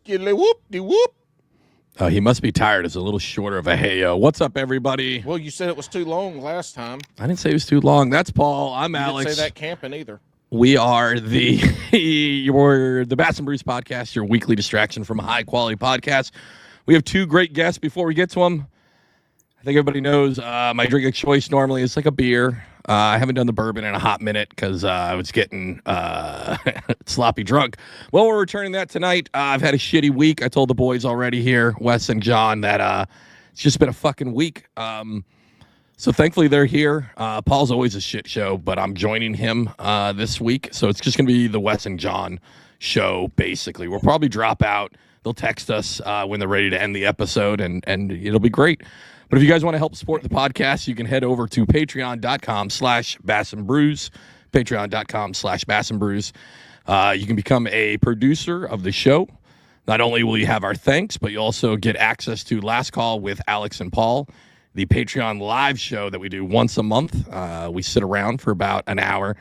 Whoop-de-whoop. He must be tired. It's a little shorter of a hey-yo. What's up, everybody? Well, you said it was too long last time. I didn't say it was too long. That's Paul. I'm You Alex. didn't say that camping either. We are the Bass and Brews Podcast, your weekly distraction from a high-quality podcast. We have two great guests. Before we get to them, I think everybody knows my drink of choice normally is like a beer. I haven't done the bourbon in a hot minute because I was getting sloppy drunk. Well, we're returning that tonight. I've had a shitty week. I told the boys already here, Wes and John, that it's just been a fucking week. So thankfully they're here. Paul's always a shit show, but I'm joining him this week. So it's just going to be the Wes and John show, basically. We'll probably drop out. They'll text us when they're ready to end the episode, and it'll be great. But if you guys want to help support the podcast, you can head over to patreon.com/Bass and Brews, patreon.com/Bass and Brews. You can become a producer of the show. Not only will you have our thanks, but you also get access to Last Call with Alex and Paul, the Patreon live show that we do once a month. We sit around for about an hour.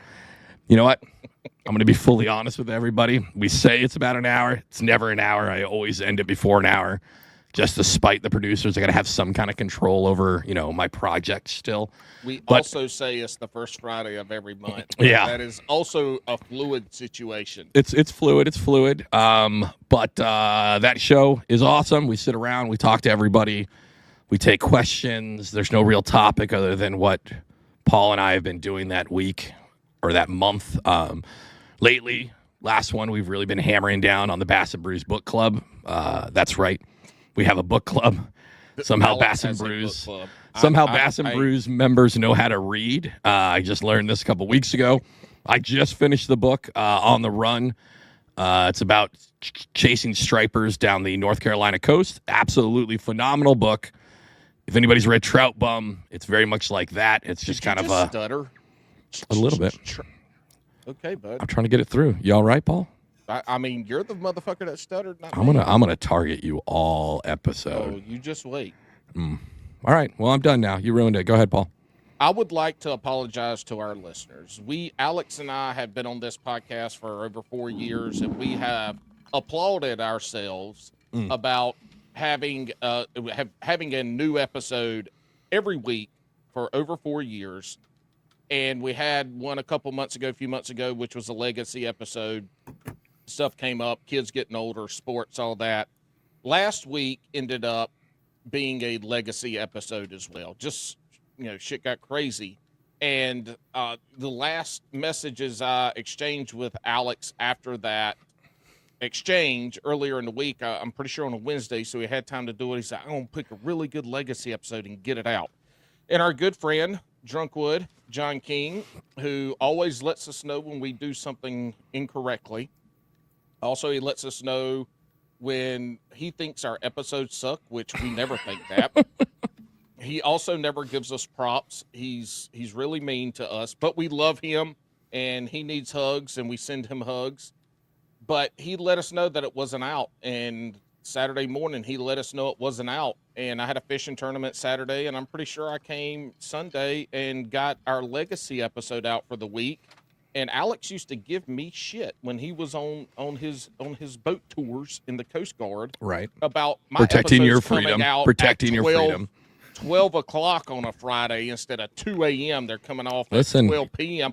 You know what? I'm going to be fully honest with everybody. We say it's about an hour. It's never an hour. I always end it before an hour. Just to spite the producers, I got to have some kind of control over, my project still. We also say it's the first Friday of every month. Yeah. That is also a fluid situation. It's fluid. It's fluid. But that show is awesome. We sit around. We talk to everybody. We take questions. There's no real topic other than what Paul and I have been doing that week or that month. Lately, last one, we've really been hammering down on the Bass and Brews Book Club. That's right. We have a book club. Somehow Bass and Brews members know how to read. I just learned this a couple weeks ago. I just finished the book, On the Run. It's about chasing stripers down the North Carolina coast. Absolutely phenomenal book. If anybody's read Trout Bum, it's very much like that. It's just kind of a stutter. A little bit. Okay, bud. I'm trying to get it through. You all right, Paul? I mean, you're the motherfucker that stuttered. Not I'm gonna target you all episode. Oh, you just wait. All right. Well, I'm done now. You ruined it. Go ahead, Paul. I would like to apologize to our listeners. Alex and I have been on this podcast for over 4 years, and we have applauded ourselves about having a new episode every week for over 4 years. And we had one a few months ago, which was a legacy episode. Stuff came up, kids getting older, sports, all that. Last week ended up being a legacy episode as well. Just, shit got crazy. And the last messages I exchanged with Alex after that exchange earlier in the week, I'm pretty sure on a Wednesday, so he had time to do it. He said, I'm going to pick a really good legacy episode and get it out. And our good friend, Drunkwood, John King, who always lets us know when we do something incorrectly. Also, he lets us know when he thinks our episodes suck, which we never think that. He also never gives us props. He's really mean to us, but we love him, and he needs hugs, and we send him hugs. But he let us know that it wasn't out, and Saturday morning he let us know it wasn't out. And I had a fishing tournament Saturday, and I'm pretty sure I came Sunday and got our legacy episode out for the week. And Alex used to give me shit when he was on his boat tours in the Coast Guard, right? About my protecting your episodes freedom, out protecting your freedom. 12 o'clock on a Friday instead of 2 a.m. They're coming off at 12 p.m.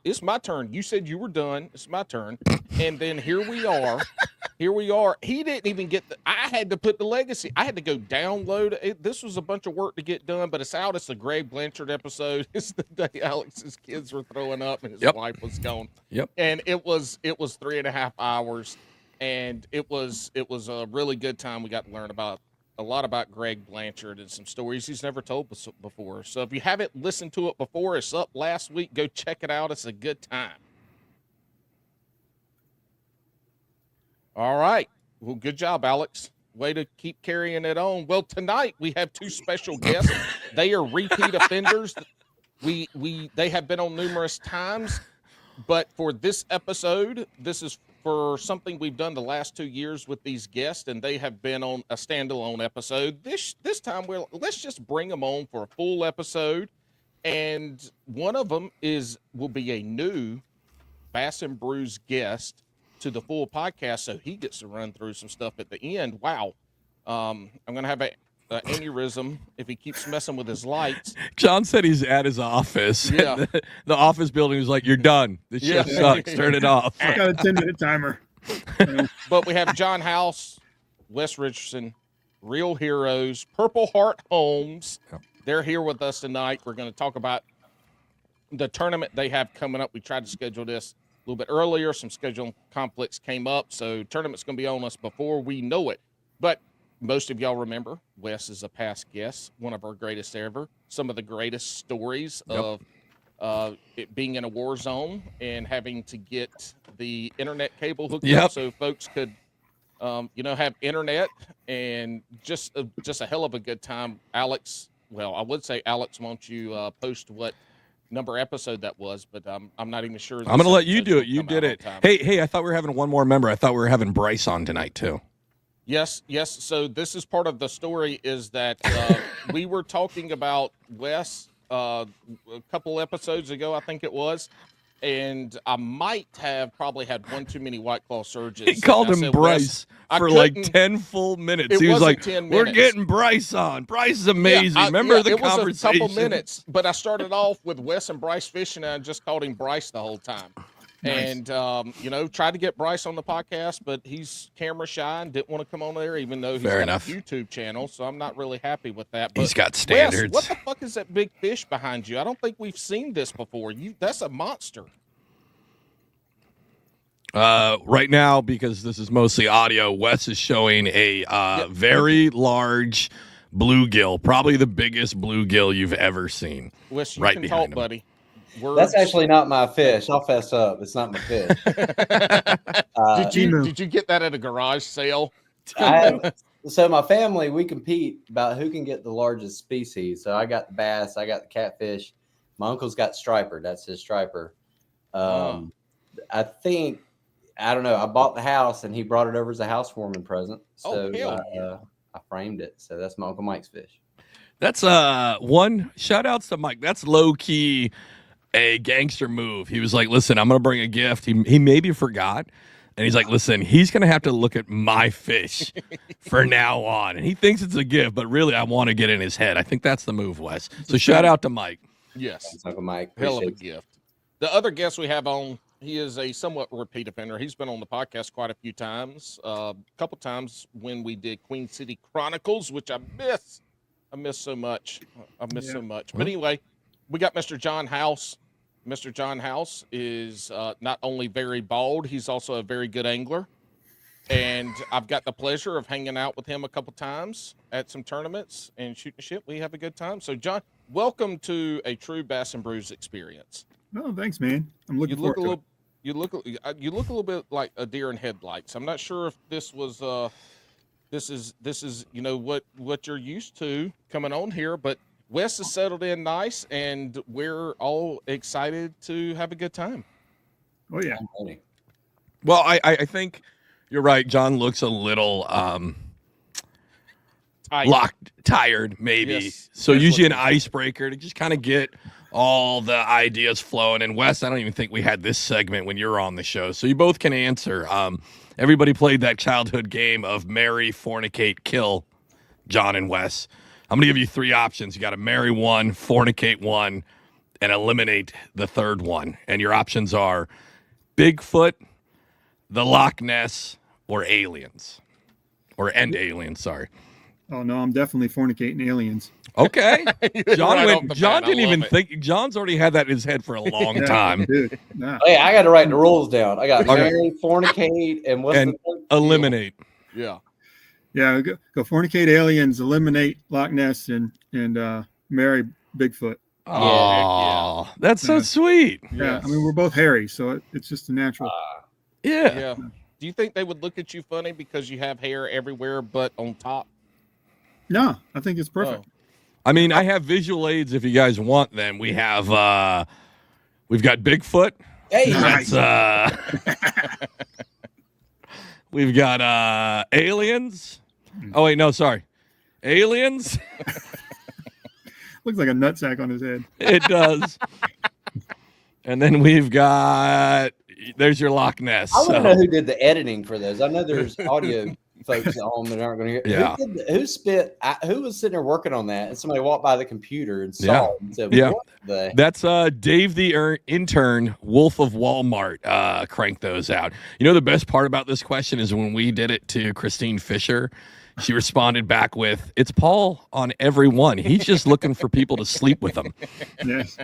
It's my turn. You said you were done. It's my turn. And then here we are. He didn't even get I had to put the legacy. I had to go download it. This was a bunch of work to get done, but it's out. It's the Greg Blanchard epised. It's the day Alex's kids were throwing up and his wife was gone. Yep. And it was 3.5 hours, and it was a really good time. We got to learn a lot about Greg Blanchard and some stories he's never told before. So if you haven't listened to it before, it's up last week. Go check it out. It's a good time. All right. Well, good job, Alex. Way to keep carrying it on. Well, tonight we have two special guests. They are repeat offenders. They have been on numerous times, but for this episode, this is for something we've done the last 2 years with these guests, and they have been on a standalone episode. This time, let's just bring them on for a full episode, and one of them will be a new Bass and Brews guest to the full podcast, so he gets to run through some stuff at the end. Wow. I'm going to have an aneurysm if he keeps messing with his lights. John said he's at his office. Yeah. The office building was like, "You're done. This show sucks. Turn it off." I got a 10-minute timer. But we have John House, Wes Richardson, Real Heroes, Purple Heart Homes. They're here with us tonight. We're going to talk about the tournament they have coming up. We tried to schedule this a little bit earlier. Some scheduling conflicts came up, so tournament's going to be on us before we know it. But most of y'all remember Wes is a past guest, one of our greatest ever. Some of the greatest stories of it being in a war zone and having to get the internet cable hooked up so folks could, have internet, and just a hell of a good time. Alex, well, I would say, Alex, won't you post what number episode that was, but I'm not even sure. I'm going to let you do it. You did it. Hey, I thought we were having one more member. I thought we were having Bryce on tonight too. Yes. So this is part of the story, is that we were talking about Wes a couple episodes ago, I think it was, and I might have probably had one too many White Claw surges. He called him Bryce for like 10 full minutes. He was like, "We're getting Bryce on. Bryce is amazing." Remember the conversation? Was a couple minutes, but I started off with Wes and Bryce fishing, and I just called him Bryce the whole time. Nice. And, tried to get Bryce on the podcast, but he's camera shy and didn't want to come on there, even though he's got a YouTube channel. So I'm not really happy with that. But he's got standards. Wes, what the fuck is that big fish behind you? I don't think we've seen this before. That's a monster. Right now, because this is mostly audio, Wes is showing a very large bluegill, probably the biggest bluegill you've ever seen. Wes, you can talk, buddy. That's actually not my fish. I'll fess up. It's not my fish. Did you get that at a garage sale? So my family, we compete about who can get the largest species. So I got the bass, I got the catfish. My uncle's got striper. That's his striper. I don't know. I bought the house and he brought it over as a housewarming present. So I framed it. So that's my Uncle Mike's fish. That's one shout outs to Mike. That's low key a gangster move. He was like, "Listen, I'm gonna bring a gift." He maybe forgot, and he's like, "Listen, he's gonna have to look at my fish for now on." And he thinks it's a gift, but really, I want to get in his head. I think that's the move, Wes. So shout out to Mike. Yes, thanks, Uncle Mike. Hell of a gift. The other guest we have on, he is a somewhat repeat offender. He's been on the podcast quite a few times. A couple times when we did Queen City Chronicles, which I miss so much. So much. But anyway, we got Mr. John House. Mr. John House is not only very bald, he's also a very good angler. And I've got the pleasure of hanging out with him a couple times at some tournaments and shooting shit. We have a good time. So, John, welcome to a true Bass and Brews experience. Oh, thanks, man. I'm looking forward to it. You look a little bit like a deer in headlights. I'm not sure if this was this is what you're used to coming on here, but Wes has settled in nice, and we're all excited to have a good time. Oh yeah. Well, I think you're right. John looks a little tired, maybe. Yes. So usually an icebreaker to just kind of get all the ideas flowing. And Wes, I don't even think we had this segment when you're on the show, so you both can answer. Everybody played that childhood game of marry, fornicate, kill, Jon and Wes. I'm going to give you three options. You got to marry one, fornicate one, and eliminate the third one. And your options are Bigfoot, the Loch Ness, or aliens. Aliens, sorry. Oh, no, I'm definitely fornicating aliens. Okay. John Right John didn't even think. John's already had that in his head for a long time. Dude, nah. Hey, I got to write the rules down. I got marry, fornicate, and what's the third? Eliminate. Yeah. Yeah, go fornicate aliens, eliminate Loch Ness, and marry Bigfoot. Oh, that's so sweet. Yeah, I mean, we're both hairy, so it's just a natural. Yeah. Do you think they would look at you funny because you have hair everywhere but on top? No, I think it's perfect. I mean, I have visual aids if you guys want them. We have we've got Bigfoot. Hey, nice. We've got aliens. Oh wait, no, sorry. Aliens. Looks like a nutsack on his head. It does. And then we've got there's your Loch Ness. I want to know who did the editing for those. I know there's audio folks at home that aren't going to hear. Yeah. Who was sitting there working on that? And somebody walked by the computer and saw it. And said, Yeah. what the? That's Dave the intern, Wolf of Walmart, cranked those out. You know, the best part about this question is when we did it to Christine Fisher, she responded back with, "It's Paul on every one. He's just looking for people to sleep with him." Yes.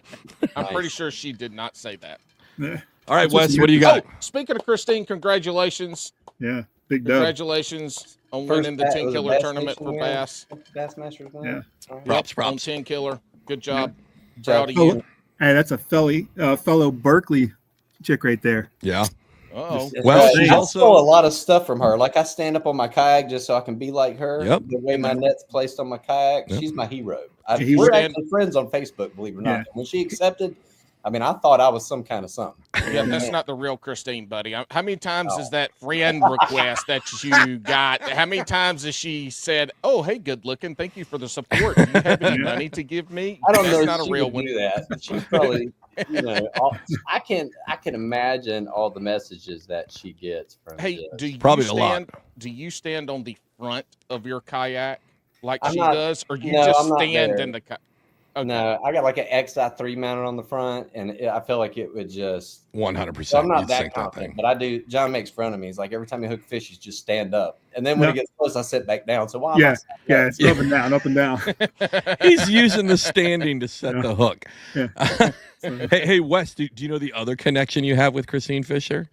I'm pretty sure she did not say that. Yeah. All right, That's what Wes, you- what do you got? Oh, speaking of Christine, congratulations. Yeah. Big dub. Congratulations on First winning the bat- 10 was it killer Bass tournament Nation for win? Bass. Bass Masters win? Yeah. All right. Props, On props. 10 killer. Good job. Job. Proud of you. Hey, that's a fellow Berkeley chick right there. Yeah. Oh, That's Well, right. she's I also- stole a lot of stuff from her. Like I stand up on my kayak just so I can be like her. Yep. The way my net's placed on my kayak, Yep. she's my hero. He's- We're actually friends on Facebook, believe it or not. Yeah. When she accepted, I mean, I thought I was some kind of something. yeah, that's not the real Christine, buddy. How many times is that friend request that you got? How many times has she said, "Oh, hey, good looking. Thank you for the support. Do you have any money to give me?" I don't That's know not if a she real would one. do that. But she's probably, I can imagine all the messages that she gets from. Hey, this. do you Probably a lot. stand? Do you stand on the front of your kayak like I'm she not- does, or you no, just I'm not stand there. in the? Okay. No, I got like an XI3 mounted on the front, and I feel like it would just. 100%. So I'm not You'd that sink that confident, thing. but I do. John makes fun of me. He's like, every time you hook fish, he's just stand up, and then when No. it gets close, I sit back down. So why? Yeah. Yeah. It's up and down, up and down. He's using the standing to set Yeah. the hook. Yeah. Hey, Wes, do you know the other connection you have with Christine Fisher?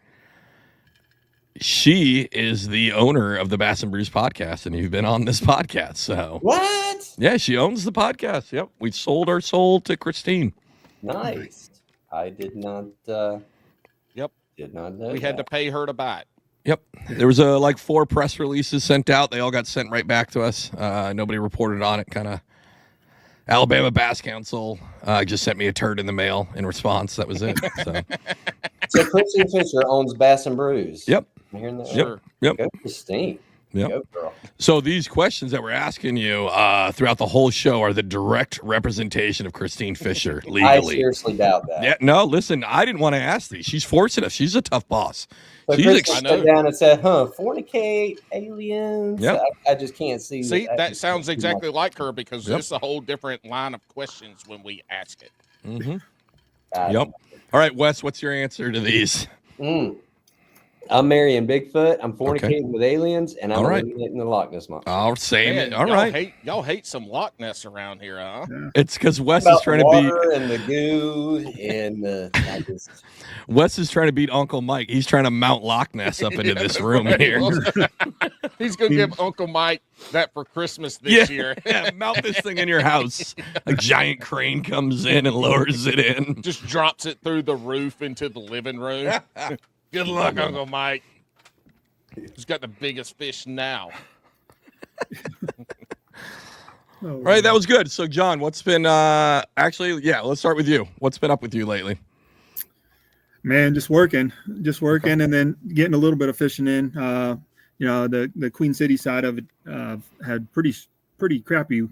She is the owner of the Bass and Brews Podcast, and you've been on this podcast. So, What? yeah, she owns the podcast. Yep. We sold our soul to Christine. Nice. I did not. Yep. Did not know. We had to that. pay her to buy it. Yep. There was like 4 press releases sent out. They all got sent right back to us. Nobody reported on it. Kind of Alabama Bass Council just sent me a turd in the mail in response. That was it. So, So Christine Fisher owns Bass and Brews. Yep. I'm hearing that. Sure. Yep. Go Christine. Yep. Go girl. So these questions that we're asking you throughout the whole show are the direct representation of Christine Fisher I legally. seriously doubt that. Yeah, no, listen, I didn't want to ask these. She's forcing us. She's a tough boss. So She's Christine I know. sat down and said, fornicate, aliens. Yep. I just can't see. See, that sounds exactly like her because Yep. it's a whole different line of questions when we ask it. Mm-hmm. I- Yep. All right, Wes, what's your answer to these? I'm marrying Bigfoot. I'm fornicating with aliens, and I'm All right. eliminating the Loch Ness monster. Oh, saying Man, it. All y'all right. y'all hate some Loch Ness around here, huh? It's because Wes is About trying the to beat water and the goo and the. I just, Wes is trying to beat Uncle Mike. He's trying to mount Loch Ness up into this room Right, here. well, he's gonna give Uncle Mike that for Christmas this year. Yeah, mount this thing in your house. A giant crane comes in and lowers it in. Just drops it through the roof into the living room. Good luck, Uncle Mike. Who's got the biggest fish now? Oh, All right, that was good. So, John, what's been actually, yeah, let's start with you. What's been up with you lately? Man, just working, and then getting a little bit of fishing in. The Queen City side of it had pretty crappy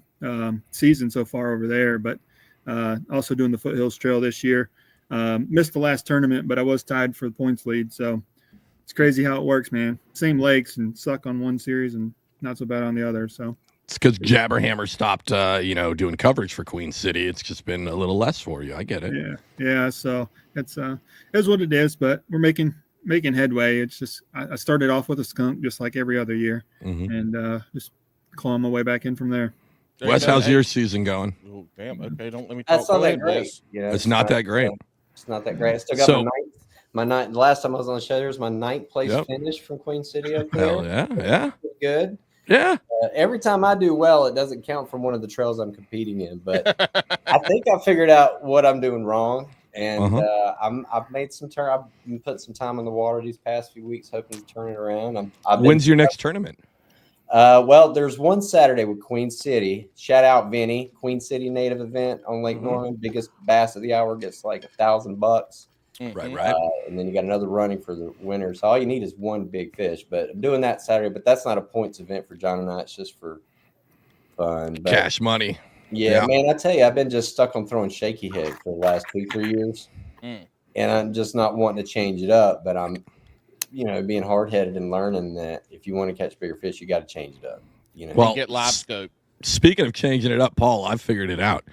season so far over there, but also doing the Foothills Trail this year. Missed the last tournament, but I was tied for the points lead. So it's crazy how it works, man. Same lakes and suck on one series and not so bad on the other. So It's because Jabberhammer stopped, doing coverage for Queen City. It's just been a little less for you. I get it. yeah. So it's what it is, but we're making headway. It's just I started off with a skunk just like every other year, Mhm. and just clawing my way back in from there. There you Wes, go. how's Hey. your season going? Oh, damn. Okay, don't let me talk. that's not Go that ahead, great. Wes. You know, It's not that great. It's not that great. I still got So- my ninth. The last time I was on the show, there was my 9th place Yep. finish from Queen City up there. Hell yeah. Good. Yeah. Every time I do well, it doesn't count from one of the trails I'm competing in. But I think I figured out what I'm doing wrong, and I've made some turn. I've been putting some time in the water these past few weeks, hoping to turn it around. I've been, When's your next tournament? well, there's one Saturday with Queen City. Shout out Vinny, Queen City native event on Lake Norman. Biggest bass of the hour, gets like $1,000. Right. And then you got another running for the winner. So all you need is one big fish. But I'm doing that Saturday. But that's not a points event for John and I. It's just for fun. But Cash money. yeah, Yeah. man, I tell you, I've been just stuck on throwing shaky head for the last 2-3 years. and I'm just not wanting to change it up. But I'm, being hard headed and learning that if you want to catch bigger fish, you got to change it up. Well, get live scope. Speaking of changing it up, Paul, I've figured it out.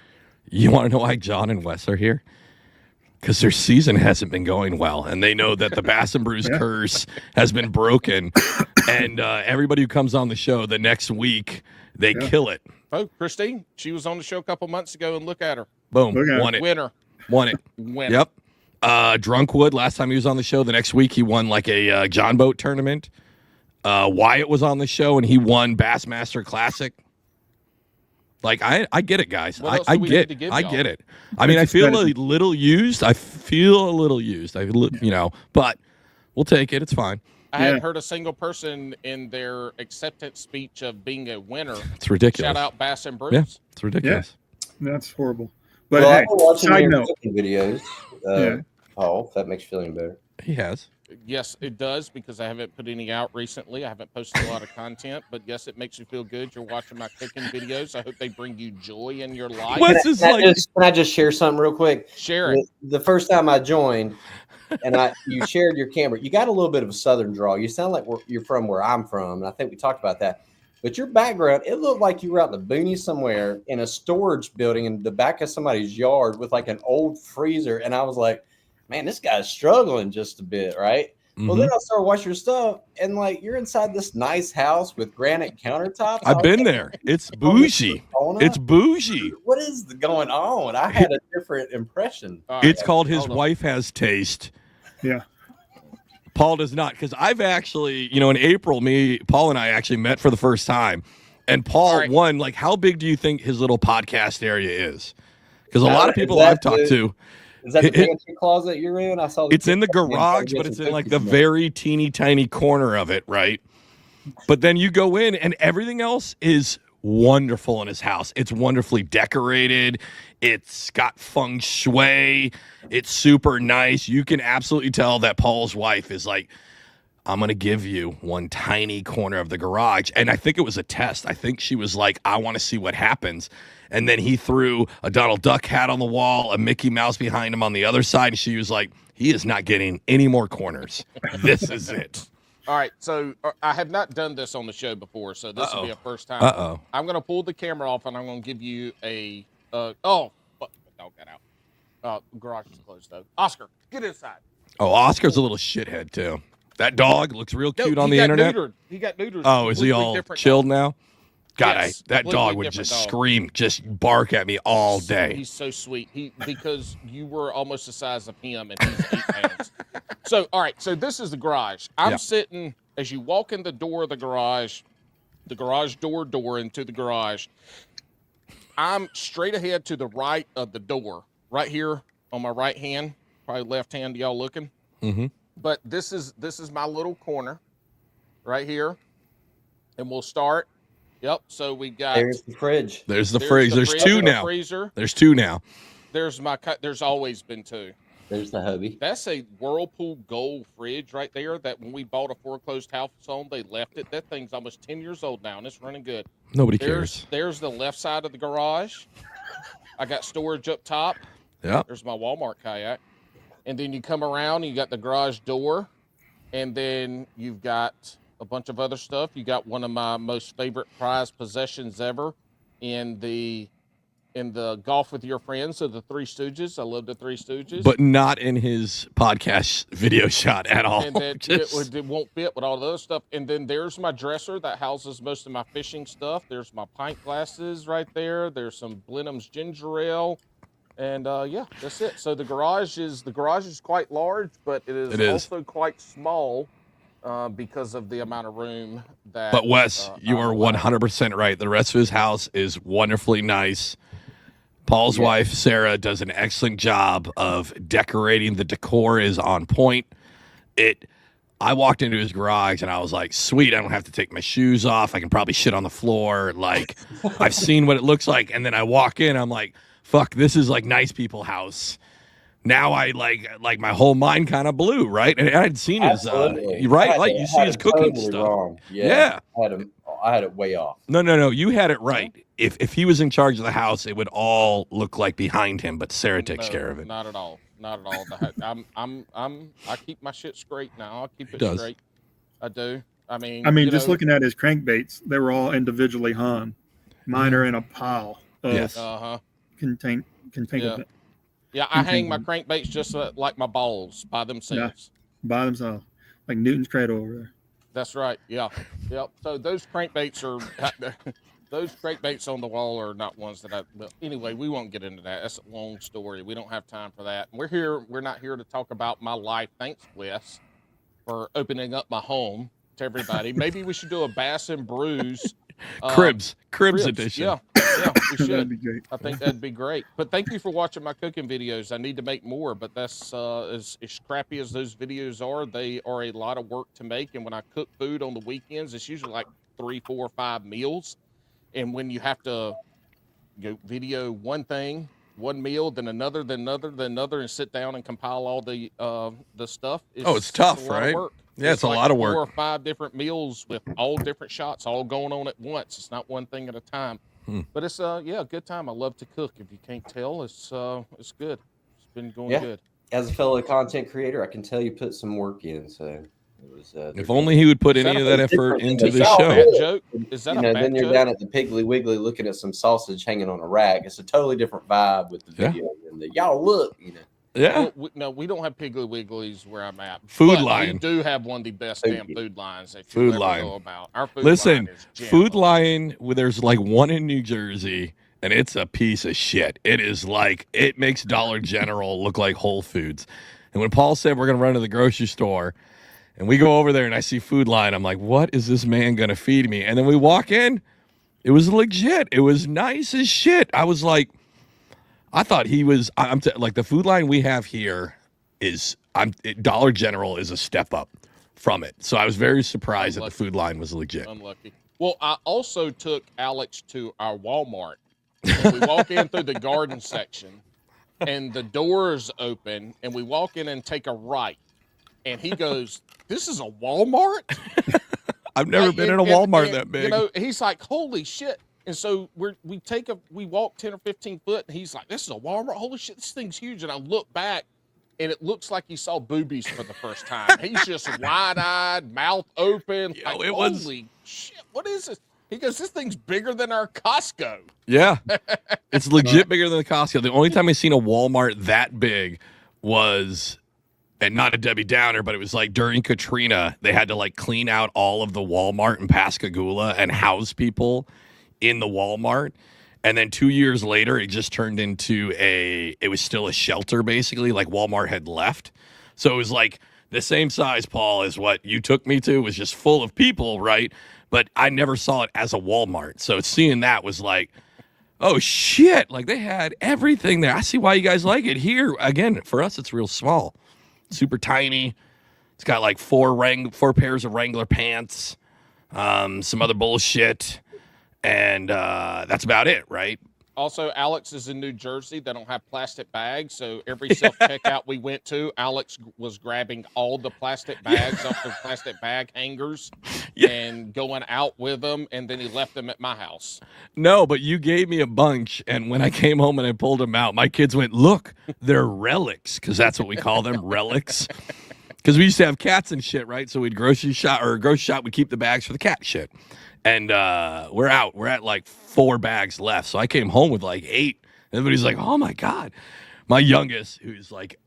You want to know why Jon and Wes are here? Because their season hasn't been going well, and they know that the Bass and Brews curse has been broken, and everybody who comes on the show the next week, they kill it. Oh, Christine, she was on the show a couple months ago, and look at her. Boom, won it. Winner. Won it. Winner. Yep. Drunkwood, last time he was on the show, the next week he won like a John Boat tournament. Wyatt was on the show, and he won Bassmaster Classic. Like, I get it, guys. I get it. I mean, I feel a little used. But we'll take it. It's fine. I hadn't heard a single person in their acceptance speech of being a winner. It's ridiculous. Shout out Bass and Brews. Yeah, it's ridiculous. Yeah. That's horrible. But well, hey, I've been watching side your note. cooking videos. Paul, if that makes you feel any better. He has. Yes, it does, because I haven't put any out recently. I haven't posted a lot of content, but yes, it makes you feel good. You're watching my cooking videos. I hope they bring you joy in your life. Can I just share something real quick? Share it. The first time I joined, and you shared your camera, you got a little bit of a southern draw. You sound like you're from where I'm from, and I think we talked about that. But your background, it looked like you were out in the boonies somewhere in a storage building in the back of somebody's yard with like an old freezer, and I was like, man, this guy's struggling just a bit, right? Mm-hmm. Well, then I started watching your stuff, and like you're inside this nice house with granite countertops. I've been there. It's bougie. It's bougie. What is going on? I had a different impression. It's called His Wife Has Taste. Yeah. Paul does not, because I've actually, in April, Paul and I actually met for the first time, and Paul won. Like, how big do you think his little podcast area is? Because a lot of people I've talked to. Is that the pantry closet you're in? I saw. It's in the garage, but it's in like the very teeny tiny corner of it, right? But then you go in, and everything else is wonderful in his house. It's wonderfully decorated. It's got feng shui. It's super nice. You can absolutely tell that Paul's wife is like, I'm going to give you one tiny corner of the garage. And I think it was a test. I think she was like, I want to see what happens. And then he threw a Donald Duck hat on the wall, a Mickey Mouse behind him on the other side. And she was like, he is not getting any more corners. This is it. All right. So I have not done this on the show before, so this will be a first time. I'm going to pull the camera off, and I'm going to give you a the dog got out. Garage is closed, though. Oscar, get inside. Oh, Oscar's a little shithead, too. That dog looks real cute on the internet. He got neutered. Oh, is he all chilled now? God, yes, that dog would just scream, just bark at me all day. He's so sweet. Because you were almost the size of him, and he's 8 pounds. So, all right. So this is the garage. I'm sitting as you walk in the door of the garage door into the garage. I'm straight ahead to the right of the door, right here on my right hand, probably left hand. Y'all looking? Mm-hmm. But this is my little corner, right here, and we'll start. Yep. So we got. There's the fridge. There's the fridge. There's two now. Freezer. There's two now. There's There's always been two. There's the hubby. That's a Whirlpool Gold fridge right there. That when we bought a foreclosed house on, they left it. That thing's almost 10 years old now, and it's running good. Nobody cares. There's the left side of the garage. I got storage up top. Yeah. There's my Walmart kayak. And then you come around, and you got the garage door, and then you've got a bunch of other stuff. You got one of my most favorite prized possessions ever in the Golf with Your Friends. So the Three Stooges. I love the Three Stooges. But not in his podcast video shot at all. And then it won't fit with all the other stuff. And then there's my dresser that houses most of my fishing stuff. There's my pint glasses right there. There's some Blenheim's ginger ale. And that's it. So the garage is quite large, but it is also quite small because of the amount of room that. But Wes, you are 100% right. The rest of his house is wonderfully nice. Paul's wife Sarah does an excellent job of decorating. The decor is on point. I walked into his garage and I was like, sweet, I don't have to take my shoes off. I can probably shit on the floor. Like, I've seen what it looks like. And then I walk in, I'm like, fuck, this is like nice people house. Now I like my whole mind kind of blew, right? And I'd seen his, right? Like you see his cooking stuff. Wrong. Yeah. I had it way off. No. You had it right. If he was in charge of the house, it would all look like behind him. But Sarah takes care of it. Not at all. Not at all. I keep my shit straight now. I keep it straight. I do. I mean, just looking at his crankbaits, they were all individually hung. Mine are in a pile of containment. Yeah, I hang my crankbaits just like my balls by themselves. Yeah, by themselves, like Newton's cradle over there. That's right. Yeah. Yep. So those crankbaits on the wall are not ones that but anyway, we won't get into that. That's a long story. We don't have time for that. We're not here to talk about my life. Thanks, Wes, for opening up my home to everybody. Maybe we should do a Bass and Brews Cribs edition. Yeah, we should. That'd be great. I think that'd be great. But thank you for watching my cooking videos. I need to make more, but that's as crappy as those videos are, they are a lot of work to make. And when I cook food on the weekends, it's usually like 3, 4, 5 meals. And when you have to go video one thing, one meal, then another, and sit down and compile all the stuff. It's tough, right? Yeah, it's a lot of work. 4 or 5 different meals with all different shots, all going on at once. It's not one thing at a time. But it's a good time. I love to cook. If you can't tell, it's good. It's been going good. As a fellow content creator, I can tell you put some work in. So it was. If only he would put any of that effort into the show. Joke? Is that a bad then you're joke? down at the Piggly Wiggly looking at some sausage hanging on a rack. It's a totally different vibe with the video and y'all look. Yeah. No, we don't have Piggly Wigglies where I'm at. Food but Lion. We do have one of the best damn food lines that Food you Lion. know about. Our food Listen, line is Food Lion, there's like one in New Jersey, and it's a piece of shit. It is like, it makes Dollar General look like Whole Foods. And when Paul said we're going to run to the grocery store, and we go over there and I see Food Lion, I'm like, what is this man going to feed me? And then we walk in, it was legit. It was nice as shit. I was like, I thought he was, like the Food Lion we have here Dollar General is a step up from it. So I was very surprised that the Food Line was legit. Unlucky. Well, I also took Alex to our Walmart. And we walk in through the garden section, and the doors open, and we walk in and take a right. And he goes, "This is a Walmart?" I've never been in a Walmart that big. He's like, "Holy shit!" And so we walk 10 or 15 foot, and he's like, "This is a Walmart? Holy shit, this thing's huge!" And I look back, and it looks like he saw boobies for the first time. He's just wide-eyed, mouth open. Holy shit, what is this? He goes, "This thing's bigger than our Costco." Yeah, it's legit bigger than the Costco. The only time I've seen a Walmart that big was, and not a Debbie Downer, but it was like during Katrina, they had to like clean out all of the Walmart in Pascagoula and house people in the Walmart. And then 2 years later, it just turned into it was still a shelter, basically, like Walmart had left. So it was like the same size, Paul, as what you took me to. It was just full of people, right? But I never saw it as a Walmart. So seeing that was like, oh, shit. Like they had everything there. I see why you guys like it. Here, again, for us, it's real small. Super tiny. It's got like 4 pairs of Wrangler pants, some other bullshit. And that's about it, right? Also, Alex is in New Jersey. They don't have plastic bags. So every self-checkout we went to, Alex was grabbing all the plastic bags off the plastic bag hangers and going out with them. And then he left them at my house. No, but you gave me a bunch. And when I came home and I pulled them out, my kids went, look, they're relics. Because that's what we call them, relics. Because we used to have cats and shit, right? So we'd grocery shop, we'd keep the bags for the cat shit. And we're out. We're at like 4 bags left. So I came home with like 8. Everybody's like, oh, my God. My youngest, who's like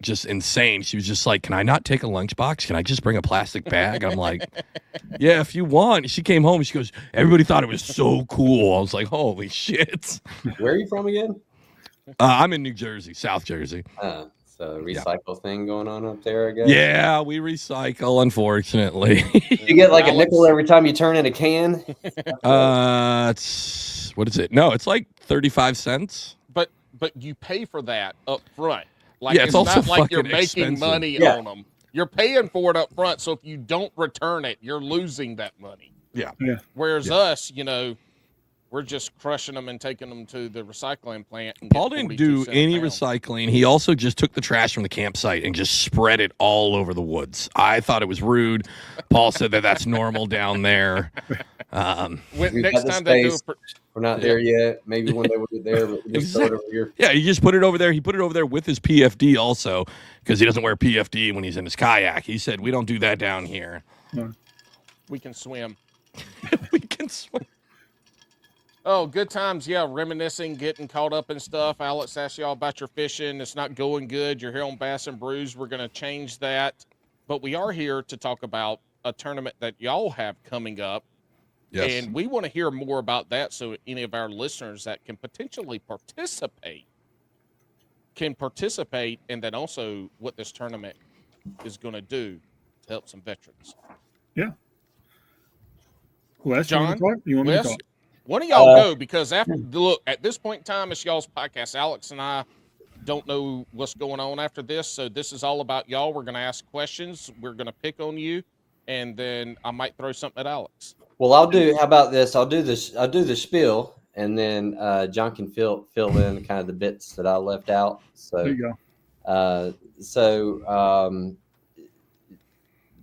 just insane, she was just like, can I not take a lunchbox? Can I just bring a plastic bag? I'm like, yeah, if you want. She came home. She goes, everybody thought it was so cool. I was like, holy shit. Where are you from again? I'm in New Jersey, South Jersey. So recycle thing going on up there, I guess. Yeah, we recycle, unfortunately. You get like a nickel every time you turn in a can. It's what is it? No, it's like 35 cents. But you pay for that up front. Like yeah, it's also not like you're fucking making expensive. money on them. You're paying for it up front. So if you don't return it, you're losing that money. Yeah. Whereas us, we're just crushing them and taking them to the recycling plant. And Paul didn't do any recycling. He also just took the trash from the campsite and just spread it all over the woods. I thought it was rude. Paul said that that's normal down there. Next time they do we're not there yet. Maybe one day we'll get there, but we'll just throw it over here. Yeah, he just put it over there. He put it over there with his PFD also, because he doesn't wear PFD when he's in his kayak. He said, we don't do that down here. No. We can swim. We can swim. Oh, good times. Yeah, reminiscing, getting caught up in stuff. Alex asked y'all about your fishing. It's not going good. You're here on Bass and Brews. We're going to change that. But we are here to talk about a tournament that y'all have coming up. Yes. And we want to hear more about that, so any of our listeners that can potentially participate can participate, and then also what this tournament is going to do to help some veterans. Yeah. Wes, John, you want me to talk? One of y'all go, because look, at this point in time, it's y'all's podcast. Alex and I don't know what's going on after this, so this is all about y'all. We're going to ask questions. We're going to pick on you, and then I might throw something at Alex. Well, how about this? I'll do the spiel, and then John can fill in kind of the bits that I left out. So there you go.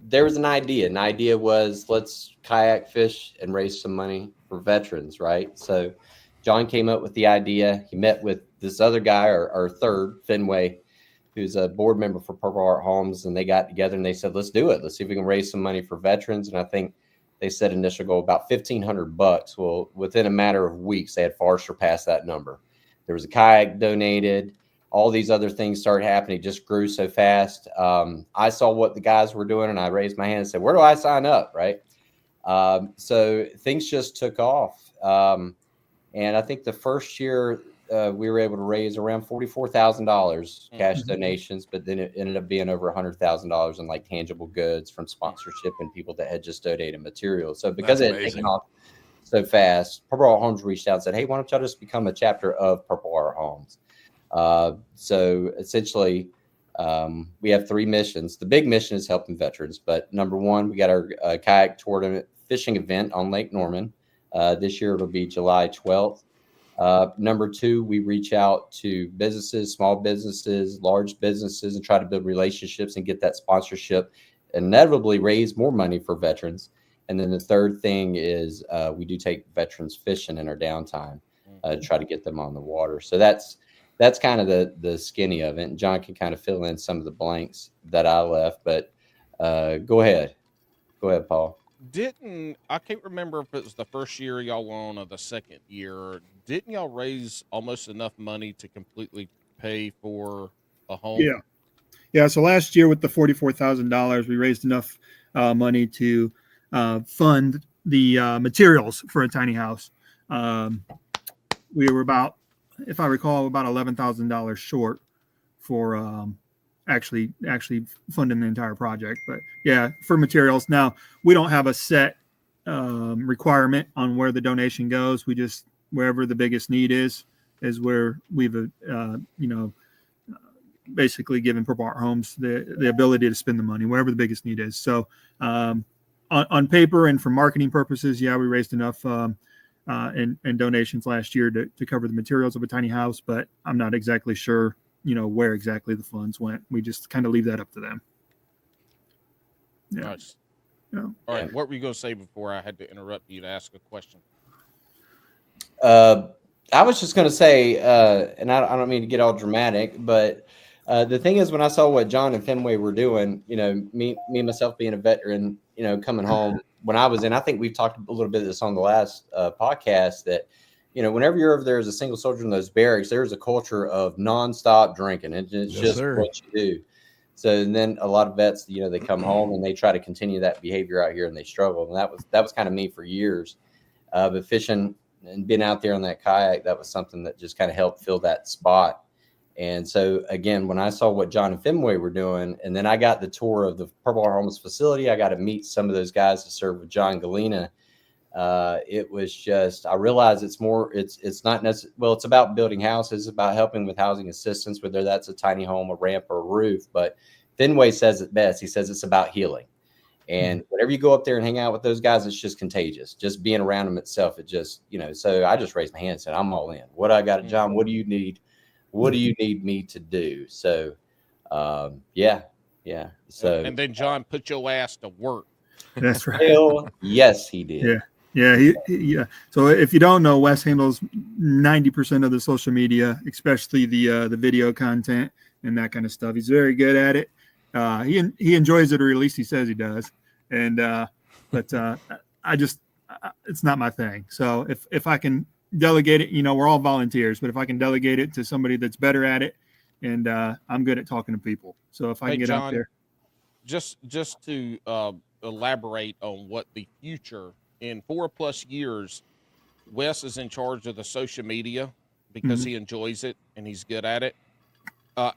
There was an idea. An idea was, let's kayak fish and raise some money for veterans, right? So John came up with the idea. He met with this other guy, our third, Fenway, who's a board member for Purple Heart Homes, and they got together and they said, let's do it. Let's see if we can raise some money for veterans. And I think they set initial goal about $1,500. Well, within a matter of weeks, they had far surpassed that number. There was a kayak donated. All these other things started happening. It just grew so fast. I saw what the guys were doing, and I raised my hand and said, where do I sign up, right? So things just took off. And I think the first year we were able to raise around $44,000 cash donations, but then it ended up being over $100,000 in like tangible goods from sponsorship and people that had just donated materials. So because it had taken off so fast, Purple Heart Homes reached out and said, hey, why don't y'all just become a chapter of Purple Heart Homes? So essentially, we have 3 missions. The big mission is helping veterans, but number 1, we got our kayak tournament fishing event on Lake Norman. This year it'll be July 12th. Number 2, we reach out to businesses, small businesses, large businesses, and try to build relationships and get that sponsorship, inevitably raise more money for veterans. And then the third thing is we do take veterans fishing in our downtime to try to get them on the water. So that's kind of the skinny of it. And John can kind of fill in some of the blanks that I left, but go ahead, Paul. I can't remember if it was the first year y'all won or the second year. Didn't y'all raise almost enough money to completely pay for a home? Yeah. So last year with the $44,000, we raised enough money to fund the materials for a tiny house. We were about, if I recall, about $11,000 short for actually funding the entire project. But yeah, for materials. Now, we don't have a set requirement on where the donation goes. We just, wherever the biggest need is where we've basically given Purple Heart Homes the ability to spend the money wherever the biggest need is. So on paper and for marketing purposes, yeah, we raised enough and donations last year to cover the materials of a tiny house, but I'm not exactly sure, where exactly the funds went. We just kind of leave that up to them. Yeah. Nice. Yeah. All right. What were you going to say before I had to interrupt you to ask a question? I was just going to say, and I don't mean to get all dramatic, but the thing is, when I saw what Jon and Fenway were doing, me myself being a veteran, coming home when I was in, I think we've talked a little bit of this on the last podcast that, whenever you're over there as a single soldier in those barracks, there's a culture of nonstop drinking. It's just what you do. So, and then a lot of vets, they come home and they try to continue that behavior out here and they struggle. And that was kind of me for years. But fishing and being out there on that kayak, that was something that just kind of helped fill that spot. And so, again, when I saw what Jon and Fenway were doing, and then I got the tour of the Purple Heart Homes facility, I got to meet some of those guys that served with John Galena. It was just, I realized it's not necessarily, well, it's about building houses, about helping with housing assistance, whether that's a tiny home, a ramp, or a roof. But Fenway says it best. He says it's about healing. And whenever you go up there and hang out with those guys, it's just contagious. Just being around them itself, it just, so I just raised my hand and said, I'm all in. What I got, John, what do you need? What do you need me to do? So, yeah. So, and then John put your ass to work. That's right. Hell, yes, he did. Yeah. Yeah, yeah. So if you don't know, Wes handles 90% of the social media, especially the video content and that kind of stuff. He's very good at it. He enjoys it, or at least he says he does. And but it's not my thing. So if I can delegate it, we're all volunteers, but if I can delegate it to somebody that's better at it, and I'm good at talking to people. So if I can get John, out there, just to elaborate on what the future in 4+ years, Wes is in charge of the social media because he enjoys it and he's good at it.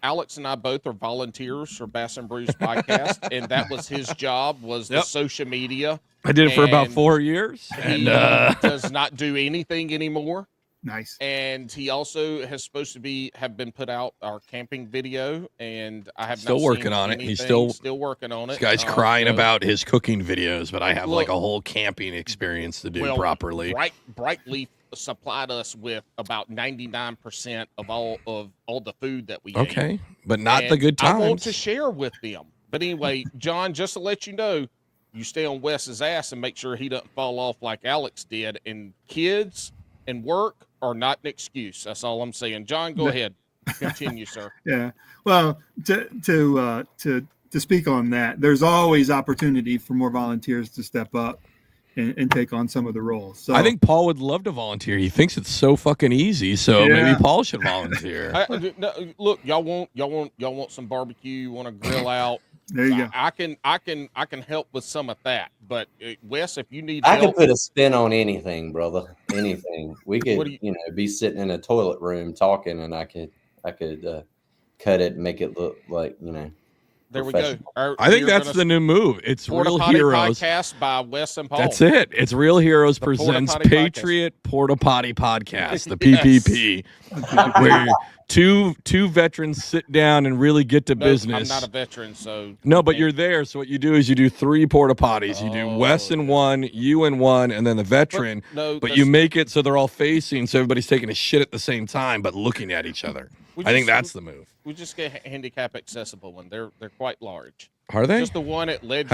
Alex and I both are volunteers for Bass and Brews Podcast, and that was his job, was the social media. I did it for about 4 years. He does not do anything anymore. nice. And he also have been put out our camping video, and I have still not working seen on it. anything. He's still working on it. This guy's crying about his cooking videos, but I have like a whole camping experience to do properly. Brightleaf supplied us with about 99% of all the food that we ate. Okay, but not the good times. I want to share with them. But anyway, John, just to let you know, you stay on Wes's ass and make sure he doesn't fall off like Alex did. And kids and work are not an excuse. That's all I'm saying. John, go ahead. Continue, sir. Yeah. Well, to speak on that, there's always opportunity for more volunteers to step up and take on some of the roles. So I think Paul would love to volunteer. He thinks it's so fucking easy. So maybe Paul should volunteer. Look, y'all want some barbecue? You want to grill out? There you go. I can help with some of that. But Wes, if you need I help, could put a spin on anything, brother. Anything. We could, be sitting in a toilet room talking, and I could cut it and make it look like, there we go. I think that's the new move. It's Real Heroes podcast by Wes and Paul. That's it. It's Real Heroes presents Patriot Porta Potty Podcast, the PPP, where two veterans sit down and really get to business. I'm not a veteran, so no, but you're there. So what you do is you do 3 porta potties. You do Wes in one, you in one, and then the veteran. But you make it so they're all facing, so everybody's taking a shit at the same time, but looking at each other. I think that's the move. We just get handicap accessible one. They're quite large. Are they? Just the one at Ledge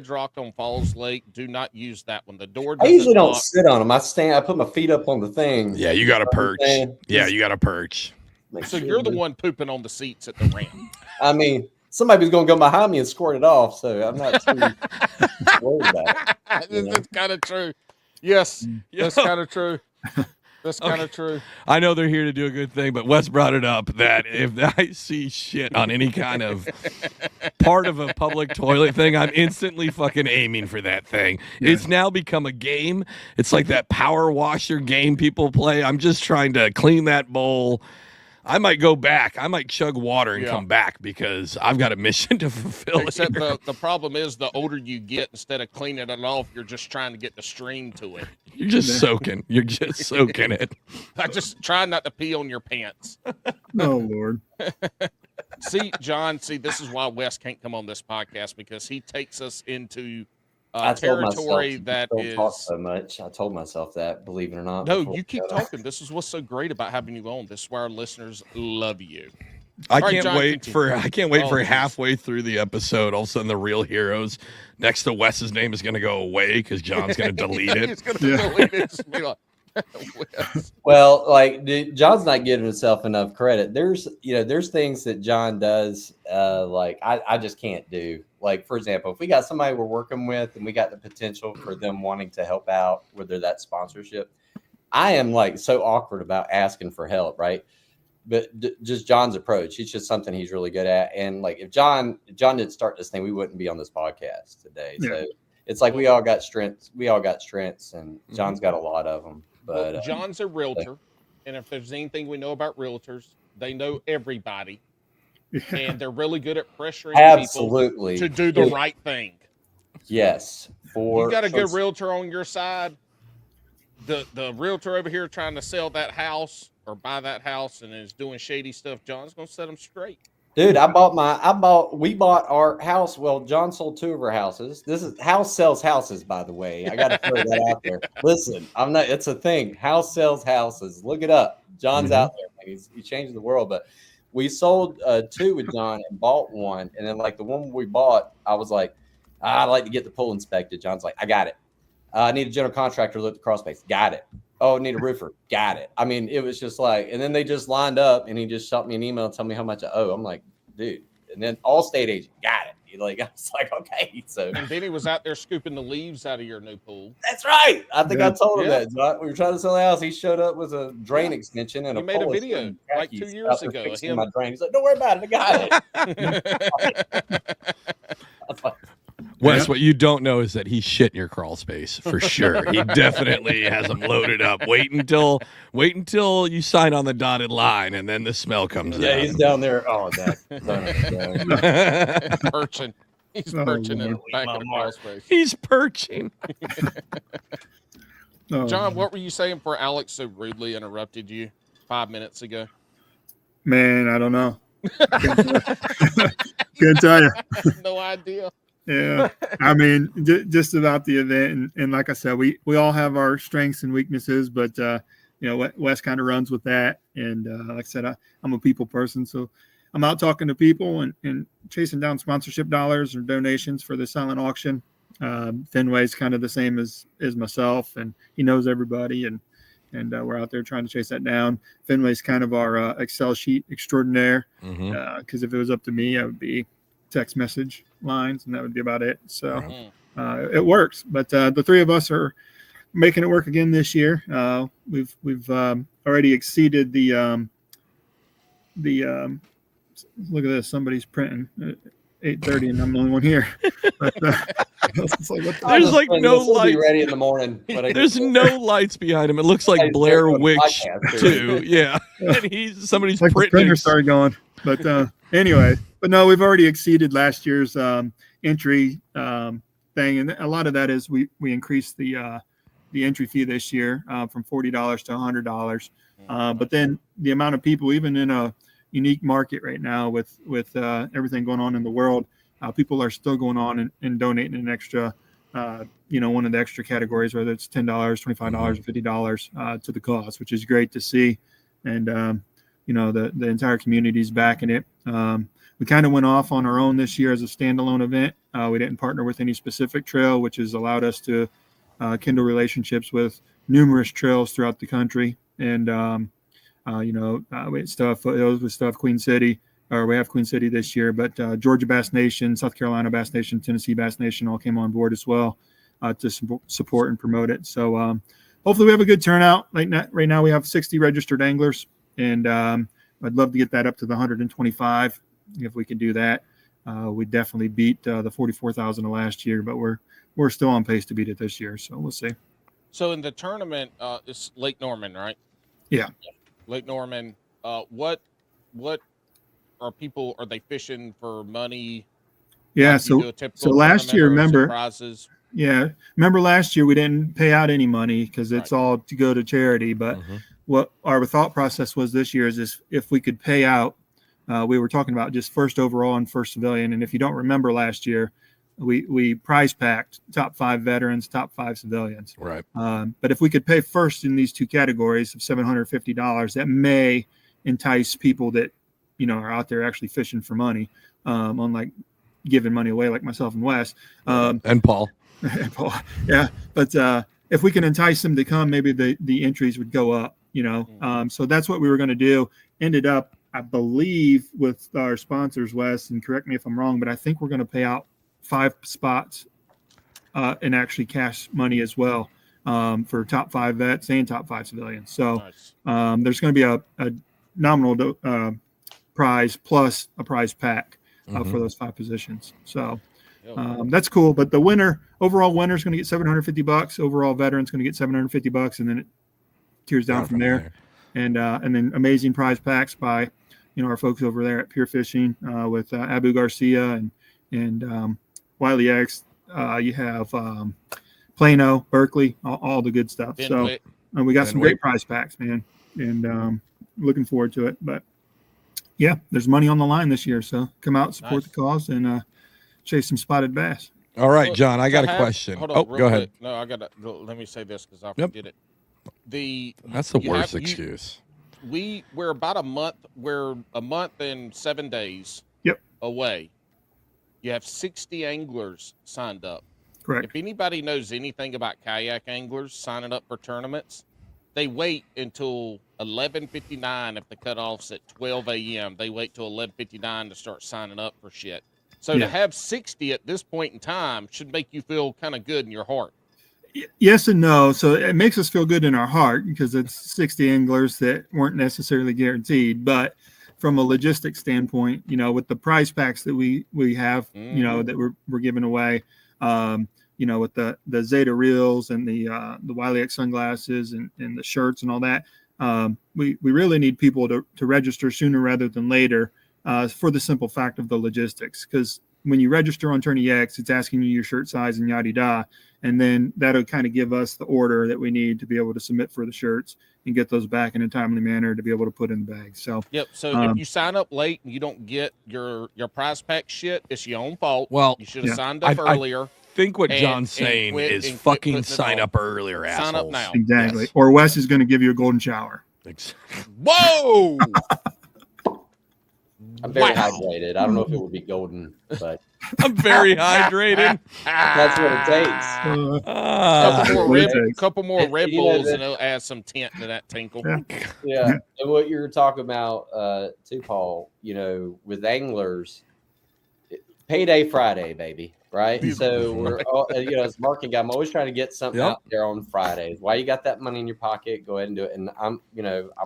Rock on Falls Lake. Do not use that one. The door. I usually don't sit on them. I put my feet up on the thing. Yeah, you got to perch. Yeah, you got to perch. So you're the one pooping on the seats at the ramp. I mean, somebody's going to go behind me and squirt it off, so I'm not too worried about it. That's kind of true. Yes, that's kind of true. That's kind of true. I know they're here to do a good thing, but Wes brought it up that if I see shit on any kind of part of a public toilet thing, I'm instantly fucking aiming for that thing. Yeah. It's now become a game. It's like that power washer game people play. I'm just trying to clean that bowl. I might go back. I might chug water and come back because I've got a mission to fulfill. Except the problem is the older you get, instead of cleaning it off, you're just trying to get the stream to it. You're just soaking. You're just soaking it. I just try not to pee on your pants. Oh, Lord. See, John, this is why Wes can't come on this podcast, because he takes us into territory that is talk so much. I told myself that, believe it or not. No, you keep talking. This is what's so great about having you on. This is why our listeners love you. I can't wait for halfway through the episode. All of a sudden, the Real Heroes next to Wes's name is going to go away because John's going to delete it. He's going to delete it. Just be like, well, John's not giving himself enough credit. There's things that John does I just can't do. Like, for example, if we got somebody we're working with and we got the potential for them wanting to help out, whether that's sponsorship, I am so awkward about asking for help, right? But just John's approach, he's just something he's really good at. And if John didn't start this thing, we wouldn't be on this podcast today. Yeah. So it's we all got strengths. We all got strengths, and John's got a lot of them. But John's a realtor, and if there's anything we know about realtors, they know everybody. And they're really good at pressuring people to do the right thing. Yes. You got a good realtor on your side. The realtor over here trying to sell that house or buy that house and is doing shady stuff, John's going to set them straight. Dude, we bought our house. Well, John sold 2 of our houses. This is House Sells Houses, by the way. I got to throw that out there. Listen, it's a thing. House sells houses. Look it up. John's out there. He changed the world, but we sold 2 with John and bought 1. And then the one we bought, I was like, I'd like to get the pool inspected. John's like, I got it. I need a general contractor to look at the crawl space. Got it. Oh, I need a roofer. Got it. I mean, it was just like, and then they just lined up and he just shot me an email and tell me how much I owe. I'm like, dude. And then all state agent, got it. I was like, okay. So, and then he was out there scooping the leaves out of your new pool. That's right. I think I told him that. We were trying to sell the house. He showed up with a drain extension and he made a video like 2 years ago. My drain. He's like, don't worry about it. I got it. Wes, what you don't know is that he's shit in your crawl space for sure. He definitely has them loaded up. Wait until you sign on the dotted line, and then the smell comes out. Yeah, he's down there. Oh, that. Perching. He's perching in the back of the crawl space. He's perching. John, what were you saying before Alex so rudely interrupted you 5 minutes ago? Man, I don't know. Can't tell you. No idea. Yeah, I mean, just about the event, and like I said, we all have our strengths and weaknesses, but Wes kind of runs with that, and like I said, I'm a people person, so I'm out talking to people and chasing down sponsorship dollars or donations for the silent auction. Fenway's kind of the same as myself, and he knows everybody, and we're out there trying to chase that down. Fenway's kind of our Excel sheet extraordinaire, because if it was up to me, I would be text message lines, and that would be about it. So it works. But the three of us are making it work again this year. We've already exceeded the look at this. Somebody's printing at 8:30, and I'm the only one here. But, it's like, what the there's like no lights. Ready in the morning. There's no lights behind him. It looks like Blair Witch too. Yeah, and somebody's like printing. The printer started going. But anyway. But no, we've already exceeded last year's entry thing, and a lot of that is we increased the entry fee this year from $40 to $100. But then the amount of people, even in a unique market right now with everything going on in the world, people are still going on and donating an extra, one of the extra categories, whether it's $10, $25, or $50 to the cause, which is great to see, and the entire community's backing it. We kind of went off on our own this year as a standalone event. We didn't partner with any specific trail, which has allowed us to kindle relationships with numerous trails throughout the country. And, we still have Queen City, or we have Queen City this year, but Georgia Bass Nation, South Carolina Bass Nation, Tennessee Bass Nation all came on board as well to support and promote it. So hopefully we have a good turnout. Right now we have 60 registered anglers, and I'd love to get that up to the 125. If we can do that, we definitely beat the 44,000 of last year, but we're still on pace to beat it this year. So we'll see. So in the tournament, it's Lake Norman, right? Yeah. Lake Norman. What are they fishing for money? Yeah. So last year, remember, prizes? Yeah. Remember last year we didn't pay out any money because it's all to go to charity. But what our thought process was this year is if we could pay out, we were talking about just first overall and first civilian. And if you don't remember last year, we prize packed top 5 veterans, top 5 civilians. Right. But if we could pay first in these two categories of $750, that may entice people that, are out there actually fishing for money, unlike giving money away like myself and Wes. And Paul. And Paul. Yeah. But if we can entice them to come, maybe the entries would go up, So that's what we were going to do. Ended up, I believe, with our sponsors, Wes, and correct me if I'm wrong, but I think we're going to pay out 5 spots and actually cash money as well for top 5 vets and top 5 civilians. So nice. There's going to be a nominal prize plus a prize pack for those 5 positions. So that's cool. But the overall winner is going to get $750. Overall veteran's going to get $750, and then it tiers down from there. And then amazing prize packs by our folks over there at Pure Fishing with Abu Garcia and Wiley X. You have Plano, Berkeley, all the good stuff. So we got some great prize packs, man, and looking forward to it. But yeah, there's money on the line this year, so come out, support the cause, and chase some spotted bass. All right, John, I got a question. Hold on, go ahead. No, let me say this because I forget it. That's the worst excuse. We're about a month. We're a month and 7 days. Yep. Away. You have 60 anglers signed up. Correct. If anybody knows anything about kayak anglers signing up for tournaments, they wait until 11:59 if the cutoff's at 12 a.m. They wait till 11:59 to start signing up for shit. So to have 60 at this point in time should make you feel kind of good in your heart. Yes and no. So it makes us feel good in our heart because it's 60 anglers that weren't necessarily guaranteed. But from a logistics standpoint, with the prize packs that we have, that we're giving away, with the Zeta reels and the Wiley X sunglasses and the shirts and all that, we really need people to register sooner rather than later for the simple fact of the logistics. Because when you register on Tourney X, it's asking you your shirt size and yada yada. And then that'll kind of give us the order that we need to be able to submit for the shirts and get those back in a timely manner to be able to put in the bag. So, yep. So if you sign up late and you don't get your prize pack shit, it's your own fault. Well, you should have signed up earlier. I think what John's saying is fucking sign up earlier, assholes. Sign up now. Exactly. Yes. Or Wes is going to give you a golden shower. Whoa! I'm very hydrated. I don't know if it would be golden, but I'm very hydrated. That's what it takes. Couple more Red Bulls, and it'll add some tint to that tinkle. Yeah. And what you're talking about, too, Paul, with anglers, payday Friday, baby. Right. So we're all, as a marketing guy, I'm always trying to get something out there on Fridays. Why you got that money in your pocket? Go ahead and do it. And I'm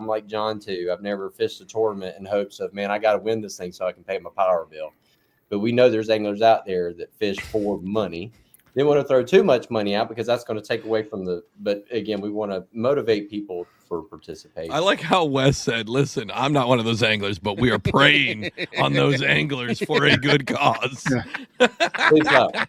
like John too. I've never fished a tournament in hopes of, man, I got to win this thing so I can pay my power bill. But we know there's anglers out there that fish for money. They want to throw too much money out because that's going to take away from but again, we want to motivate people for participation. I like how Wes said, listen, I'm not one of those anglers, but we are preying on those anglers for a good cause. Please stop.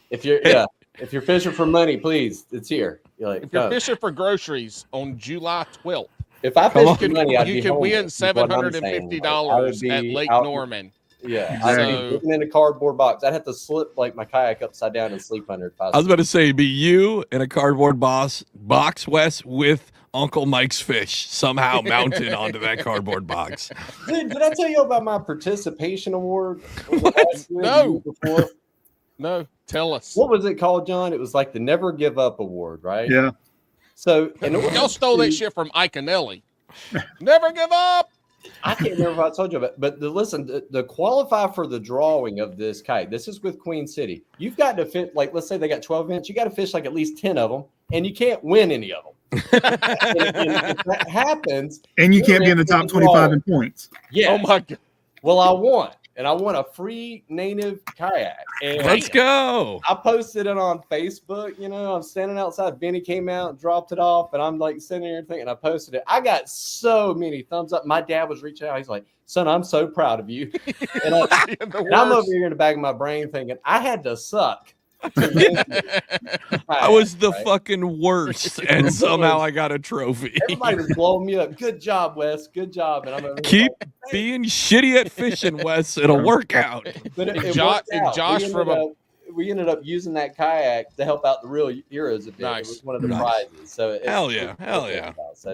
If you're fishing for money, please, it's here. If you're fishing for groceries on July 12th, if I fish for money, you can win $750 at Lake Norman. Yeah, I'd be living in a cardboard box. I'd have to slip my kayak upside down and sleep under it. I was about to say, it'd be you in a cardboard box, Wes, with Uncle Mike's fish somehow mounted onto that cardboard box. Dude, did I tell you about my participation award? No, tell us. What was it called, John? It was like the Never Give Up Award, right? Yeah. So, y'all stole that shit from Ike Anelli. Never give up. I can't remember if I told you about it, but the qualify for the drawing of this kite. This is with Queen City. You've got to fit, let's say they got 12 events. You got to fish at least 10 of them, and you can't win any of them. and if that happens, and you can't be in the top 25 in points. Yeah. Oh my God. Well, I won. And I won a free native kayak. And let's go. I posted it on Facebook. I'm standing outside. Benny came out and dropped it off. And I'm sitting here thinking, I posted it. I got so many thumbs up. My dad was reaching out. He's like, son, I'm so proud of you. And I'm over here in the back of my brain thinking, I had to suck. I was the fucking worst, and somehow I got a trophy. Everybody was blowing me up. Good job, Wes. Good job. And I'm keep being shitty at fishing, Wes. It'll work out. But Josh we ended up using that kayak to help out the real Euros a bit. Nice. It was one of the prizes. So hell yeah.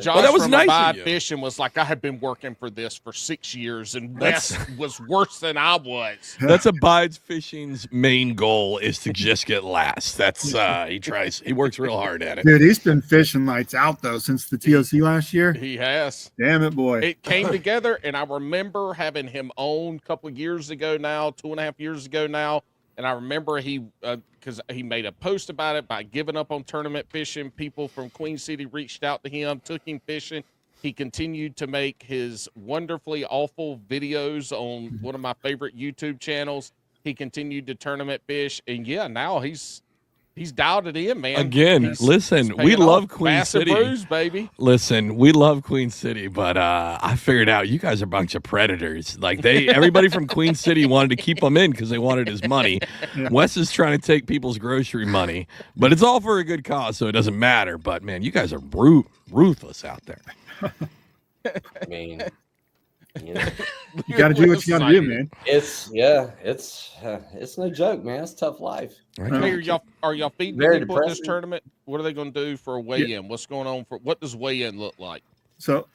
Josh that was from nice Abide of you. Fishing was like, I had been working for this for 6 years, and Wes was worse than I was. That's Abide's Fishing's main goal is to just get last. That's he works real hard at it. Dude, he's been fishing lights out though since the TOC last year. He has. Damn it, boy. It came together, and I remember having him on a couple of years ago now, 2.5 years ago now. And I remember because he made a post about it by giving up on tournament fishing. People from Queen City reached out to him, took him fishing. He continued to make his wonderfully awful videos on one of my favorite YouTube channels. He continued to tournament fish. And yeah, now he's dialed it in, man. Again, listen, we love Queen City. Bass and Brews, baby. Listen, we love Queen City, but I figured out you guys are a bunch of predators. Everybody from Queen City wanted to keep him in because they wanted his money. Wes is trying to take people's grocery money, but it's all for a good cause, so it doesn't matter. But man, you guys are ruthless out there. I mean, you got to do what you got to do, man. It's no joke, man. It's tough life. Hey, are y'all feeding Very people at this depressing. tournament? What are they going to do for a weigh-in? What's going on what does weigh-in look like? So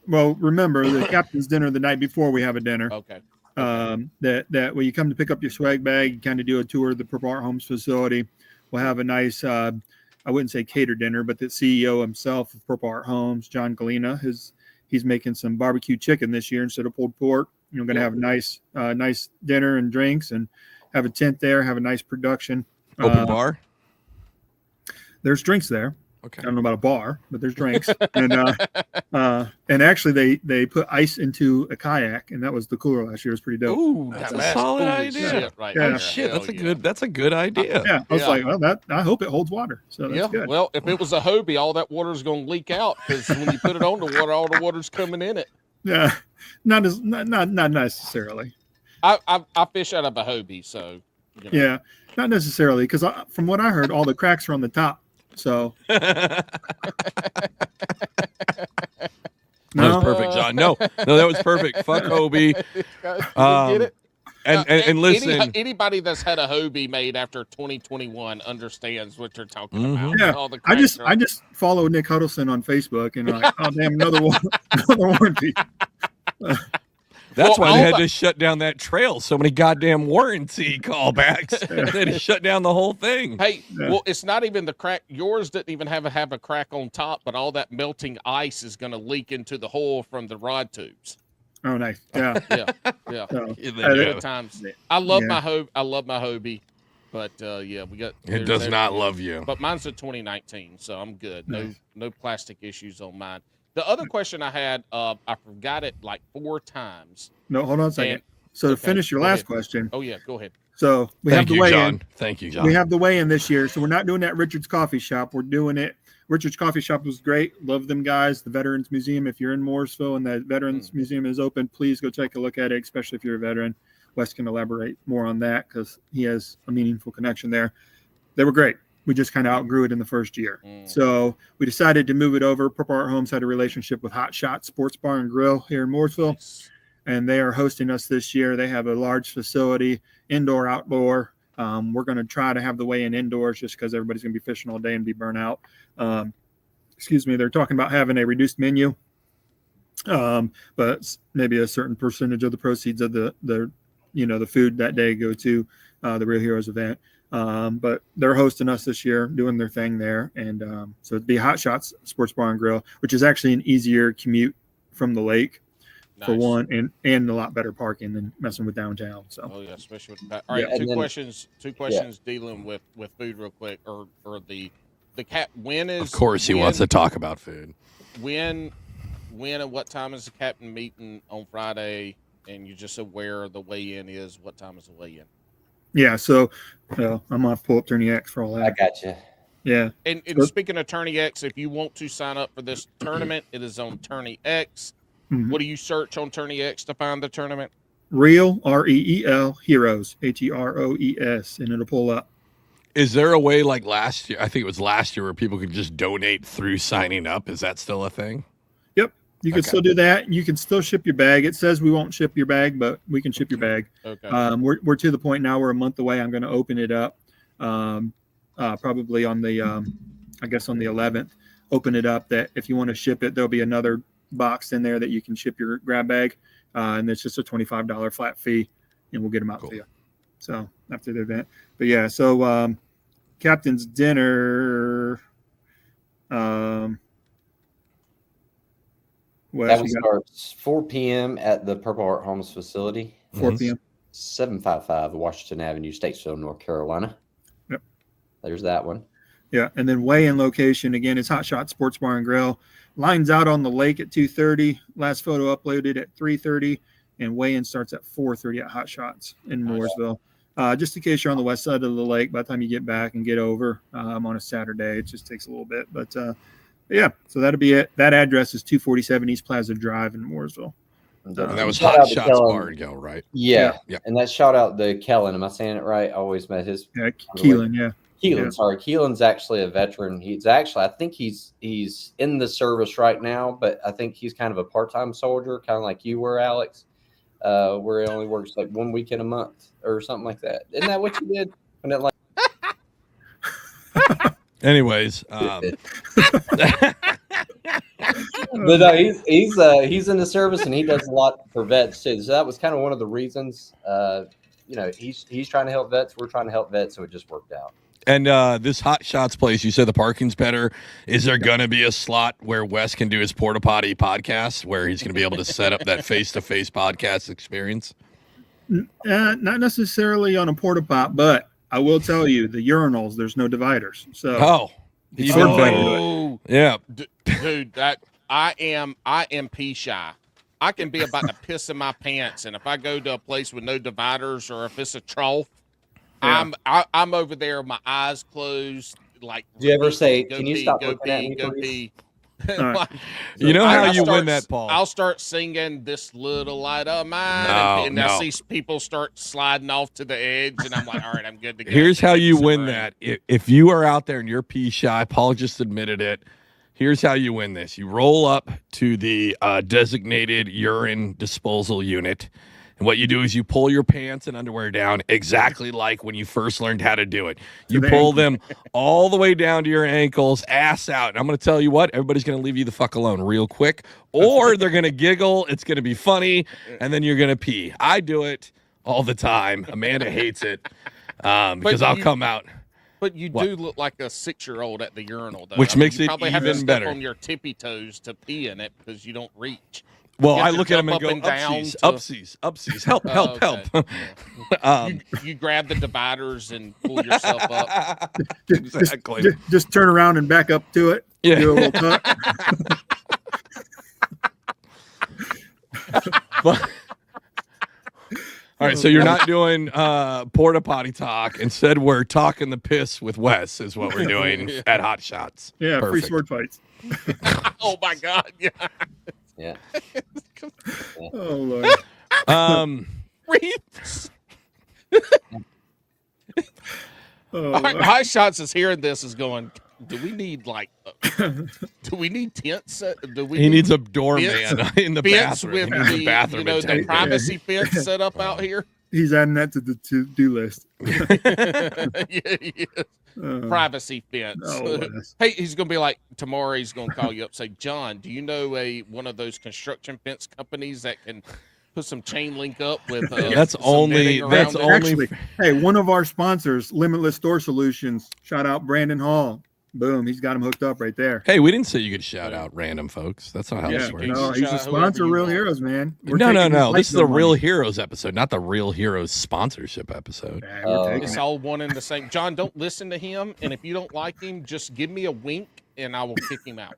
well, remember the captain's dinner the night before we have a dinner. Okay. That when you come to pick up your swag bag, you kind of do a tour of the Purple Heart Homes facility. We'll have a nice, I wouldn't say catered dinner, but the CEO himself of Purple Heart Homes, John Galena, he's making some barbecue chicken this year instead of pulled pork. You're going to have a nice dinner and drinks, and have a tent there, have a nice production. Open bar? There's drinks there. Okay. I don't know about a bar, but there's drinks. And actually they put ice into a kayak, and that was the cooler last year. It was pretty dope. Ooh, that's a solid idea. Right Yeah. there. Oh, shit, Hell that's a good idea. Yeah, I was like, well, I hope it holds water. So that's good. Well, if it was a Hobie, all that water's going to leak out because when you put it on the water, all the water's coming in it. Yeah, not necessarily. I fish out of a Hobie, so. You know. Yeah, not necessarily, because from what I heard, all the cracks are on the top. So. That was perfect, John. No, that was perfect. Fuck Hobie. Get it? And listen, anybody that's had a Hobie made after 2021 understands what you're talking about. Yeah, All the I just cracks follow Nick Huddleston on Facebook, and like, oh damn, another warranty. that's why they had to shut down that trail. So many goddamn warranty callbacks. They had to shut down the whole thing. Hey, well, it's not even the crack. Yours didn't even have a crack on top, but all that melting ice is going to leak into the hole from the rod tubes. Oh, nice. Yeah. Yeah. So, Good times. I love my Hobie, but we got. It does not love you. But mine's a 2019, so I'm good. No plastic issues on mine. The other question I had, I forgot it like 4 times. No, hold on a second. So to finish your last question. Oh yeah, go ahead. So we have the weigh-in. Thank you, John. We have the weigh-in this year, so we're not doing that at Richard's Coffee Shop. We're doing it. Richard's Coffee Shop was great. Love them guys. The Veterans Museum. If you're in Mooresville and the Veterans Museum is open, please go take a look at it, especially if you're a veteran. Wes can elaborate more on that because he has a meaningful connection there. They were great. We just kind of outgrew it in the first year. So we decided to move it over. Purple Heart Homes had a relationship with Hot Shot Sports Bar and Grill here in Mooresville, and they are hosting us this year. They have a large facility, indoor, outdoor. We're going to try to have the weigh-in indoors just because everybody's going to be fishing all day and be burnt out. They're talking about having a reduced menu, but maybe a certain percentage of the proceeds of the food that day go to the Real Heroes event. But they're hosting us this year, doing their thing there. And so it'd be Hot Shots Sports Bar and Grill, which is actually an easier commute from the lake for one, and a lot better parking than messing with downtown. So especially with all right, two questions dealing with food real quick, or the cap. When is, of course, he wants to talk about food. When and what time is the captain meeting on Friday? And you're just aware the weigh-in is, what time is the weigh-in? Yeah, so I'm gonna pull up Tourney X for all that. I got you. Yeah. And speaking of Tourney X, if you want to sign up for this tournament, it is on Tourney X. What do you search on Tourney X to find the tournament? Real REEL Heroes HEROES, and it'll pull up. Is there a way like last year? I think it was last year where people could just donate through signing up. Is that still a thing? Yep. You can still do that. You can still ship your bag. It says we won't ship your bag, but we can ship your bag. Okay. We're to the point now. We're a month away. I'm going to open it up, probably on the, on the 11th. Open it up. That if you want to ship it, there'll be another box in there that you can ship your grab bag, and it's just a $25 flat fee, and we'll get them out to you. So after the event, but yeah. So Captain's Dinner. That one starts 4 p.m. at the Purple Heart Homes facility. 4 p.m. 755 Washington Avenue, Statesville, North Carolina. Yep. There's that one. Yeah, and then weigh-in location, again, it's Hot Shot Sports Bar and Grill. Lines out on the lake at 2:30. Last photo uploaded at 3:30, and weigh-in starts at 4:30 at Hot Shots in Mooresville. Just in case you're on the west side of the lake, by the time you get back and get over on a Saturday, it just takes a little bit. But yeah, so that'll be it. That address is 247 East Plaza Drive in Mooresville. And that was Hot Shots Bar and Grill, right? Yeah. And that shout out to Kellen. Am I saying it right? I always met his. Yeah, Keelan, yeah. Keelan, sorry. Keelan's actually a veteran. I think he's in the service right now, but I think he's kind of a part-time soldier, kind of like you were, Alex, where he only works like 1 weekend a month or something like that. Isn't that what you did? Anyways, But no, he's in the service and he does a lot for vets too. So that was kind of one of the reasons. He's trying to help vets. We're trying to help vets, so it just worked out. And this Hot Shots place, you said the parking's better. Is there going to be a slot where Wes can do his porta potty podcast, where he's going to be able to set up that face-to-face podcast experience? Not necessarily on a porta pot, but I will tell you the urinals. There's no dividers, so even better. Yeah, dude, that I am pee shy. I can be about to piss in my pants, and if I go to a place with no dividers, or if it's a trough, Yeah. I'm over there, my eyes closed. Like, Do you ever say, go "Can you pee, stop go looking at pee, me, go please?" pee? All right. you know how I'll you start- win that, Paul. I'll start singing "This Little Light of Mine," and I see people start sliding off to the edge, and I'm like, "All right, I'm good to go." Here's how you win Right. that. If you are out there and you're pee shy, Paul just admitted it. Here's how you win this. You roll up to the designated urine disposal unit. And what you do is you pull your pants and underwear down exactly like when you first learned how to do it. You the pull ankle. them all the way down to your ankles, ass out. And I'm going to tell you what, everybody's going to leave you the fuck alone real quick, or they're going to giggle. It's going to be funny, and then you're going to pee. I do it all the time. Amanda hates it because I'll come out. But you do look like a 6-year-old at the urinal, though. Which makes you it probably have to even step better. on your tippy toes to pee in it because you don't reach. Well, You have I to look at them and jump go, up and down upsies, help, okay. help. You grab the dividers and pull yourself up. Exactly. Just turn around and back up to it. Yeah. Do a little tuck. All right, so you're not doing porta potty talk. Instead, we're talking the piss with Wes is what we're doing at Hot Shots. Yeah, Perfect. free sword fights. Oh my God! Yeah. Yeah. Oh Lord. Oh, All right, High Shots is hearing this is going. Do we need do we need tents? He needs a doorman fence- in the fence bathroom. with He needs a the bathroom the attendant. privacy fence set up out here? He's adding that to the to-do list. Yeah. Privacy fence. Oh, Wes. Hey, he's gonna be like tomorrow. He's gonna call you up, say, John, do you know one of those construction fence companies that can put some chain link up with? That's some only- netting that's around it? only- Actually, hey, one of our sponsors, Limitless Store Solutions. Shout out Brandon Hall. Boom, he's got him hooked up right there. Hey, we didn't say you could shout out random folks. That's not how Yeah, this works. no, he's Shout a out sponsor, whoever you Real want. Heroes, man. We're No. taking his This is the life Real money. Heroes episode, not the Real Heroes sponsorship episode. Yeah, we're taking It's it. all one and the same. John, don't listen to him, and if you don't like him, just give me a wink, and I will kick him out.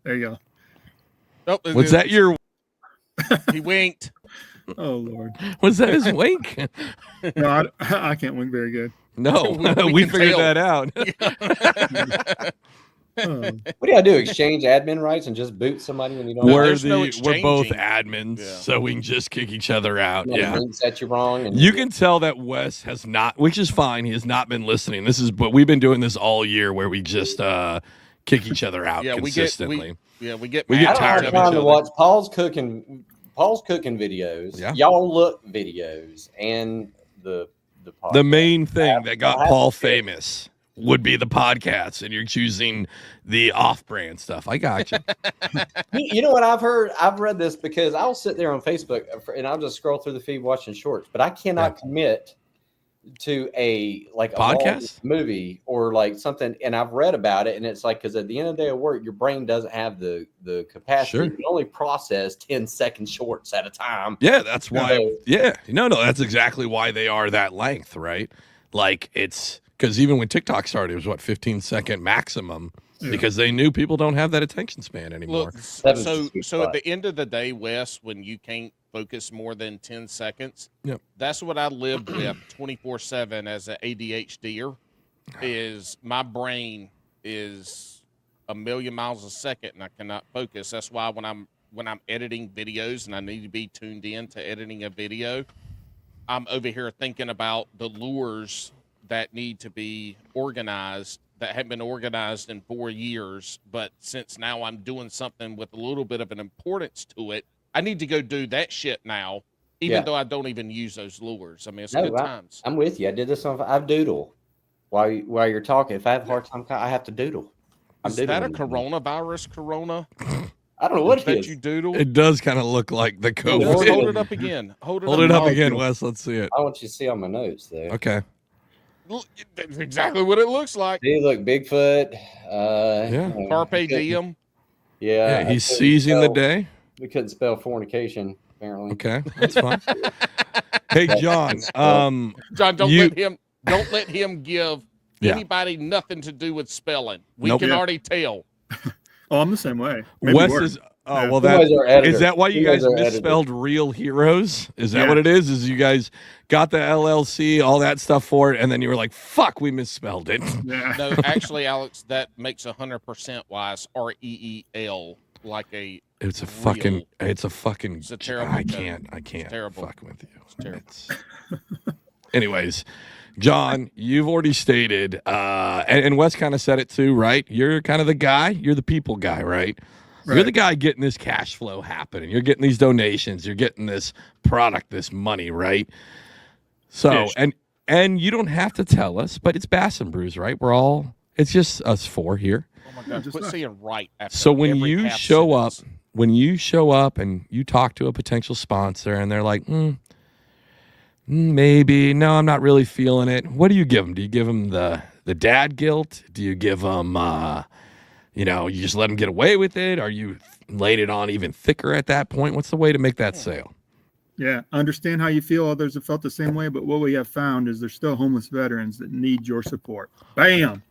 There you Nope, Was that your? He winked. go. Oh Lord. Was that his wink? No, I can't wink very good. No, We we can figured tell. that out. Oh, What do y'all do? Exchange admin rights and just boot somebody when you don't? No, we're there's no we're both exchanging. admins, Yeah. so we can just kick each other out. Somebody Yeah. winks at you wrong. And You can tell that Wes has not, which is fine. He has not been listening. But we've been doing this all year, where we just kick each other out Yeah, consistently. we get We get mad I don't tired have of time each to other. watch Paul's cooking videos. Yeah. Y'all look videos and the podcast. The main thing that got I'll have Paul to say it. famous would be the podcast, and you're choosing the off-brand stuff. I got you. You know what I've heard? I've read this because I'll sit there on Facebook and I'll just scroll through the feed watching shorts, but I cannot commit to a long Podcast? movie or like something. And I've read about it, and it's like, because at the end of the day of work, your brain doesn't have the capacity. Sure. You can only process 10-second shorts at a time. Yeah, that's why. So- Yeah, no, that's exactly why they are that length, right? Like it's because even when TikTok started, it was what 15-second maximum Yeah. because they knew people don't have that attention span anymore. Look, That was so the sweet so at spot. the end of the day, Wes, when you can't focus more than 10 seconds, Yep. that's what I live with 24/7 as an ADHDer. Is my brain is a million miles a second, and I cannot focus. That's why when I'm editing videos and I need to be tuned in to editing a video, I'm over here thinking about the lures that need to be organized that haven't been organized in 4 years. But since now I'm doing something with a little bit of an importance to it, I need to go do that shit now, even Yeah. though I don't even use those lures. I mean, it's No, good times. I'm with you. I did this on. I doodle while you're talking. If I have a hard time, I have to doodle. I'm Is that a doodling. coronavirus corona? I don't know what it Bet is. you doodle. It does kind of look like the Hold COVID. it up again. Hold Hold it up up. again, Wes. Let's see it. I want you to see on my notes there. Okay. Look, that's exactly what it looks like. See, look, Bigfoot. Yeah. Carpe diem. Yeah, he's seizing the day. We couldn't spell fornication, apparently. Okay, that's fine. Hey, John. John, don't let him give anybody nothing to do with spelling. We can already tell. Oh, I'm the same way. Maybe Wes worse. is. Oh, well, is that why you guys misspelled real heroes? Is that what it is? Is you guys got the LLC, all that stuff for it, and then you were like, "Fuck, we misspelled it." Yeah. No, actually, Alex, that makes 100% wise. REEL, like a. It's a fucking. It's a terrible. I can't. It's terrible. Fuck with you. It's terrible. Anyways, John, you've already stated, and Wes kind of said it too, right? You're kind of the guy. You're the people guy, right? Right. You're the guy getting this cash flow happening. You're getting these donations. You're getting this product, this money, right? So, and you don't have to tell us, but it's Bass and Brews, right? It's just us four here. Oh my God! Quit saying right. After So when every you half show sentence. up and you talk to a potential sponsor and they're like, maybe, no, I'm not really feeling it. What do you give them? Do you give them the dad guilt? Do you give them, you just let them get away with it? Are you laid it on even thicker at that point? What's the way to make that sale? Yeah, understand how you feel. Others have felt the same way, but what we have found is there's still homeless veterans that need your support. Bam!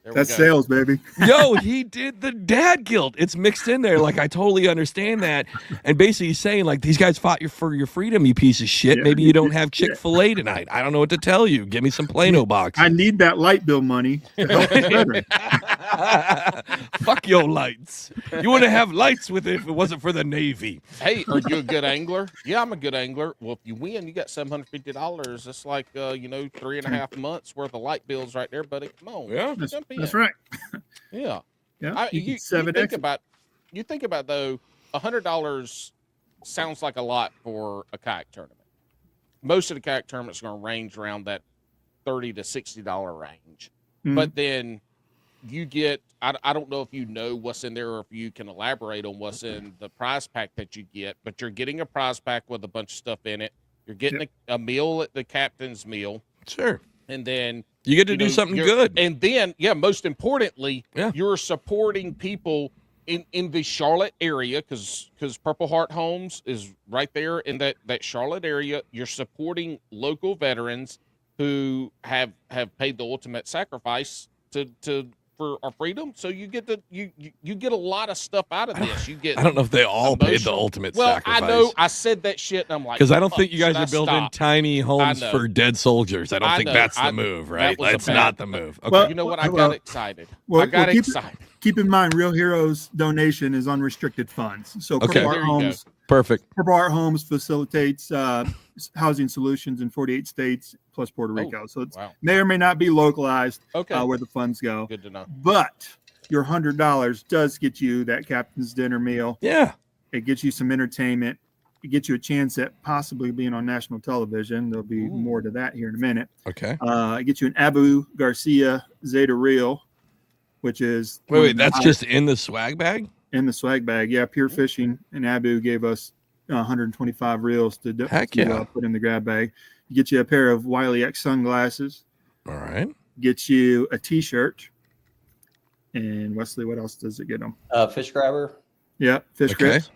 That's sales, baby. Yo, he did the dad guilt. It's mixed in there. Like, I totally understand that. And basically he's saying, like, these guys fought for your freedom, you piece of shit. Yeah, maybe you don't have Chick-fil-A tonight. I don't know what to tell you. Give me some Plano box. I need that light bill money to help the veteran. Fuck your lights. You wouldn't have lights with it if it wasn't for the Navy. Hey, are you a good angler? Yeah, I'm a good angler. Well, if you win, you got $750. That's like 3.5 months worth of light bills right there, buddy. Come on. Yeah. That's right. Yeah. Yeah. You think about though, $100 sounds like a lot for a kayak tournament. Most of the kayak tournaments are going to range around that $30 to $60 range. Mhm. But then you get, I don't know if you know what's in there or if you can elaborate on what's in the prize pack that you get, but you're getting a prize pack with a bunch of stuff in it. You're getting a meal at the captain's meal. Sure. And then you get to do something good. And then, most importantly, you're supporting people in the Charlotte area because Purple Heart Homes is right there in that Charlotte area. You're supporting local veterans who have paid the ultimate sacrifice for our freedom. So you get you get a lot of stuff out of this. You get. I don't know if they all paid the ultimate sacrifice. I know. I said that shit, and I'm like, because I don't think you guys are building tiny homes I for dead soldiers. I don't think that's the move, right? That's not the move. Okay. Well, you know what? I got excited. Well, I got excited. Keep in mind, Real Heroes donation is unrestricted funds. So Okay. Perfect. Purple Heart Homes facilitates housing solutions in 48 states plus Puerto Rico. So it may or may not be localized where the funds go. Good to know. But your $100 does get you that captain's dinner meal. Yeah. It gets you some entertainment. It gets you a chance at possibly being on national television. There'll be more to that here in a minute. Okay. It gets you an Abu Garcia Zeta Reel, which is wait, that's just in the swag bag? In the swag bag. Yeah, Pure Fishing and Abu gave us 125 reels to put in the grab bag. You get you a pair of Wiley X sunglasses. All right. Get you a t-shirt. And Wesley, what else does it get them? Fish grabber. Yeah, fish grips.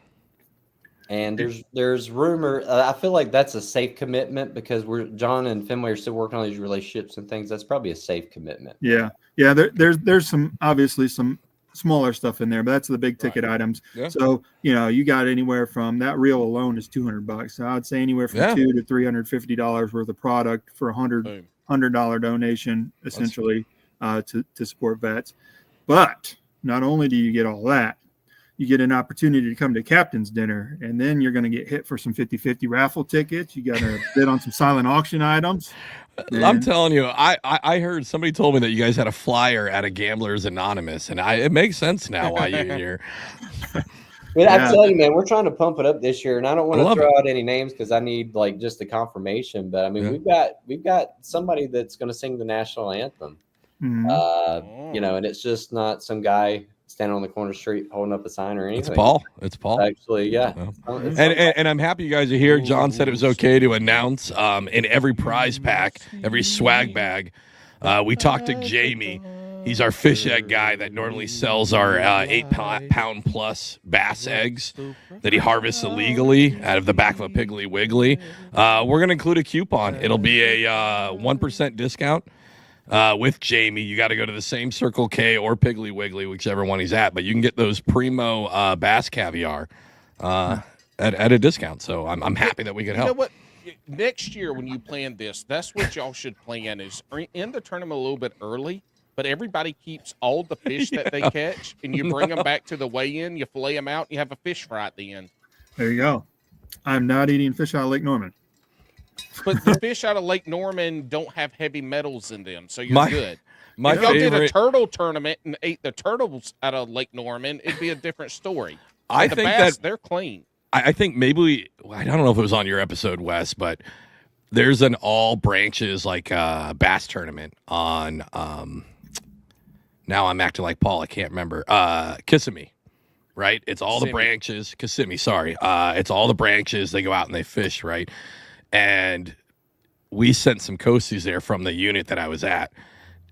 And there's rumor. I feel like that's a safe commitment because John and Finlay are still working on these relationships and things. That's probably a safe commitment. Yeah. There's some obviously some smaller stuff in there, but that's the big ticket items. Yeah. So you got anywhere from that reel alone is $200. So I'd say anywhere from $200 to $350 worth of product for $100 donation essentially to support vets. But not only do you get all that, you get an opportunity to come to captain's dinner, and then you're going to get hit for some 50-50 raffle tickets. You got to bid on some silent auction items. I'm telling you, I heard somebody told me that you guys had a flyer at a Gamblers Anonymous, and it makes sense now why you're. I tell you, man, we're trying to pump it up this year, and I don't want to throw out any names because I need just the confirmation. But I mean, we've got somebody that's going to sing the national anthem. Mm-hmm. And it's just not some guy standing on the corner street holding up a sign or anything. It's Paul. Actually, yeah. And I'm happy you guys are here. John said it was okay to announce in every prize pack, every swag bag. We talked to Jamie. He's our fish egg guy that normally sells our 8-pound plus bass eggs that he harvests illegally out of the back of a Piggly Wiggly. We're going to include a coupon. It'll be a 1% discount with Jamie. You got to go to the same Circle K or Piggly Wiggly, whichever one he's at. But you can get those primo bass caviar at a discount. So I'm happy that we could help. You know what? Next year when you plan this, that's what y'all should plan is end the tournament a little bit early. But everybody keeps all the fish that they catch, and you bring them back to the weigh-in, you fillet them out, and you have a fish fry at the end. There you go. I'm not eating fish out of Lake Norman. But the fish out of Lake Norman don't have heavy metals in them, so you're good. If y'all did a turtle tournament and ate the turtles out of Lake Norman, it'd be a different story. I think that they're clean. I think maybe I don't know if it was on your episode, Wes, but there's an all branches like bass tournament on. Now I'm acting like Paul. I can't remember. Kissimmee, right? It's all the branches. Kissimmee, sorry. It's all the branches. They go out and they fish, right? And we sent some coasties there from the unit that I was at.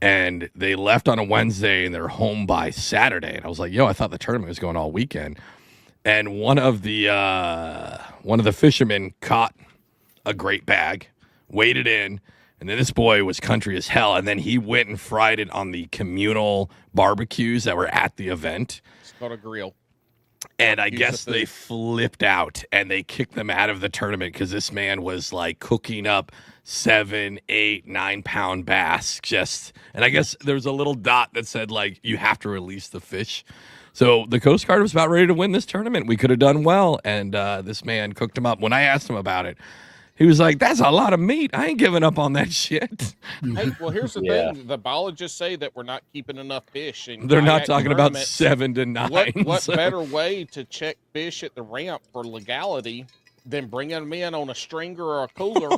And they left on a Wednesday and they're home by Saturday. And I was like, yo, I thought the tournament was going all weekend. And one of the fishermen caught a great bag, weighed it in. And then this boy was country as hell. And then he went and fried it on the communal barbecues that were at the event. It's called a grill. And I guess they flipped out and they kicked them out of the tournament because this man was like cooking up 7, 8, 9-pound bass. And I guess there was a little dot that said, like, you have to release the fish. So the Coast Guard was about ready to win this tournament. We could have done well. And this man cooked him up. When I asked him about it, he was like, that's a lot of meat. I ain't giving up on that shit. Hey, well, here's the thing. The biologists say that we're not keeping enough fish. They're not talking about 7 to 9. What better way to check fish at the ramp for legality than bringing them in on a stringer or a cooler?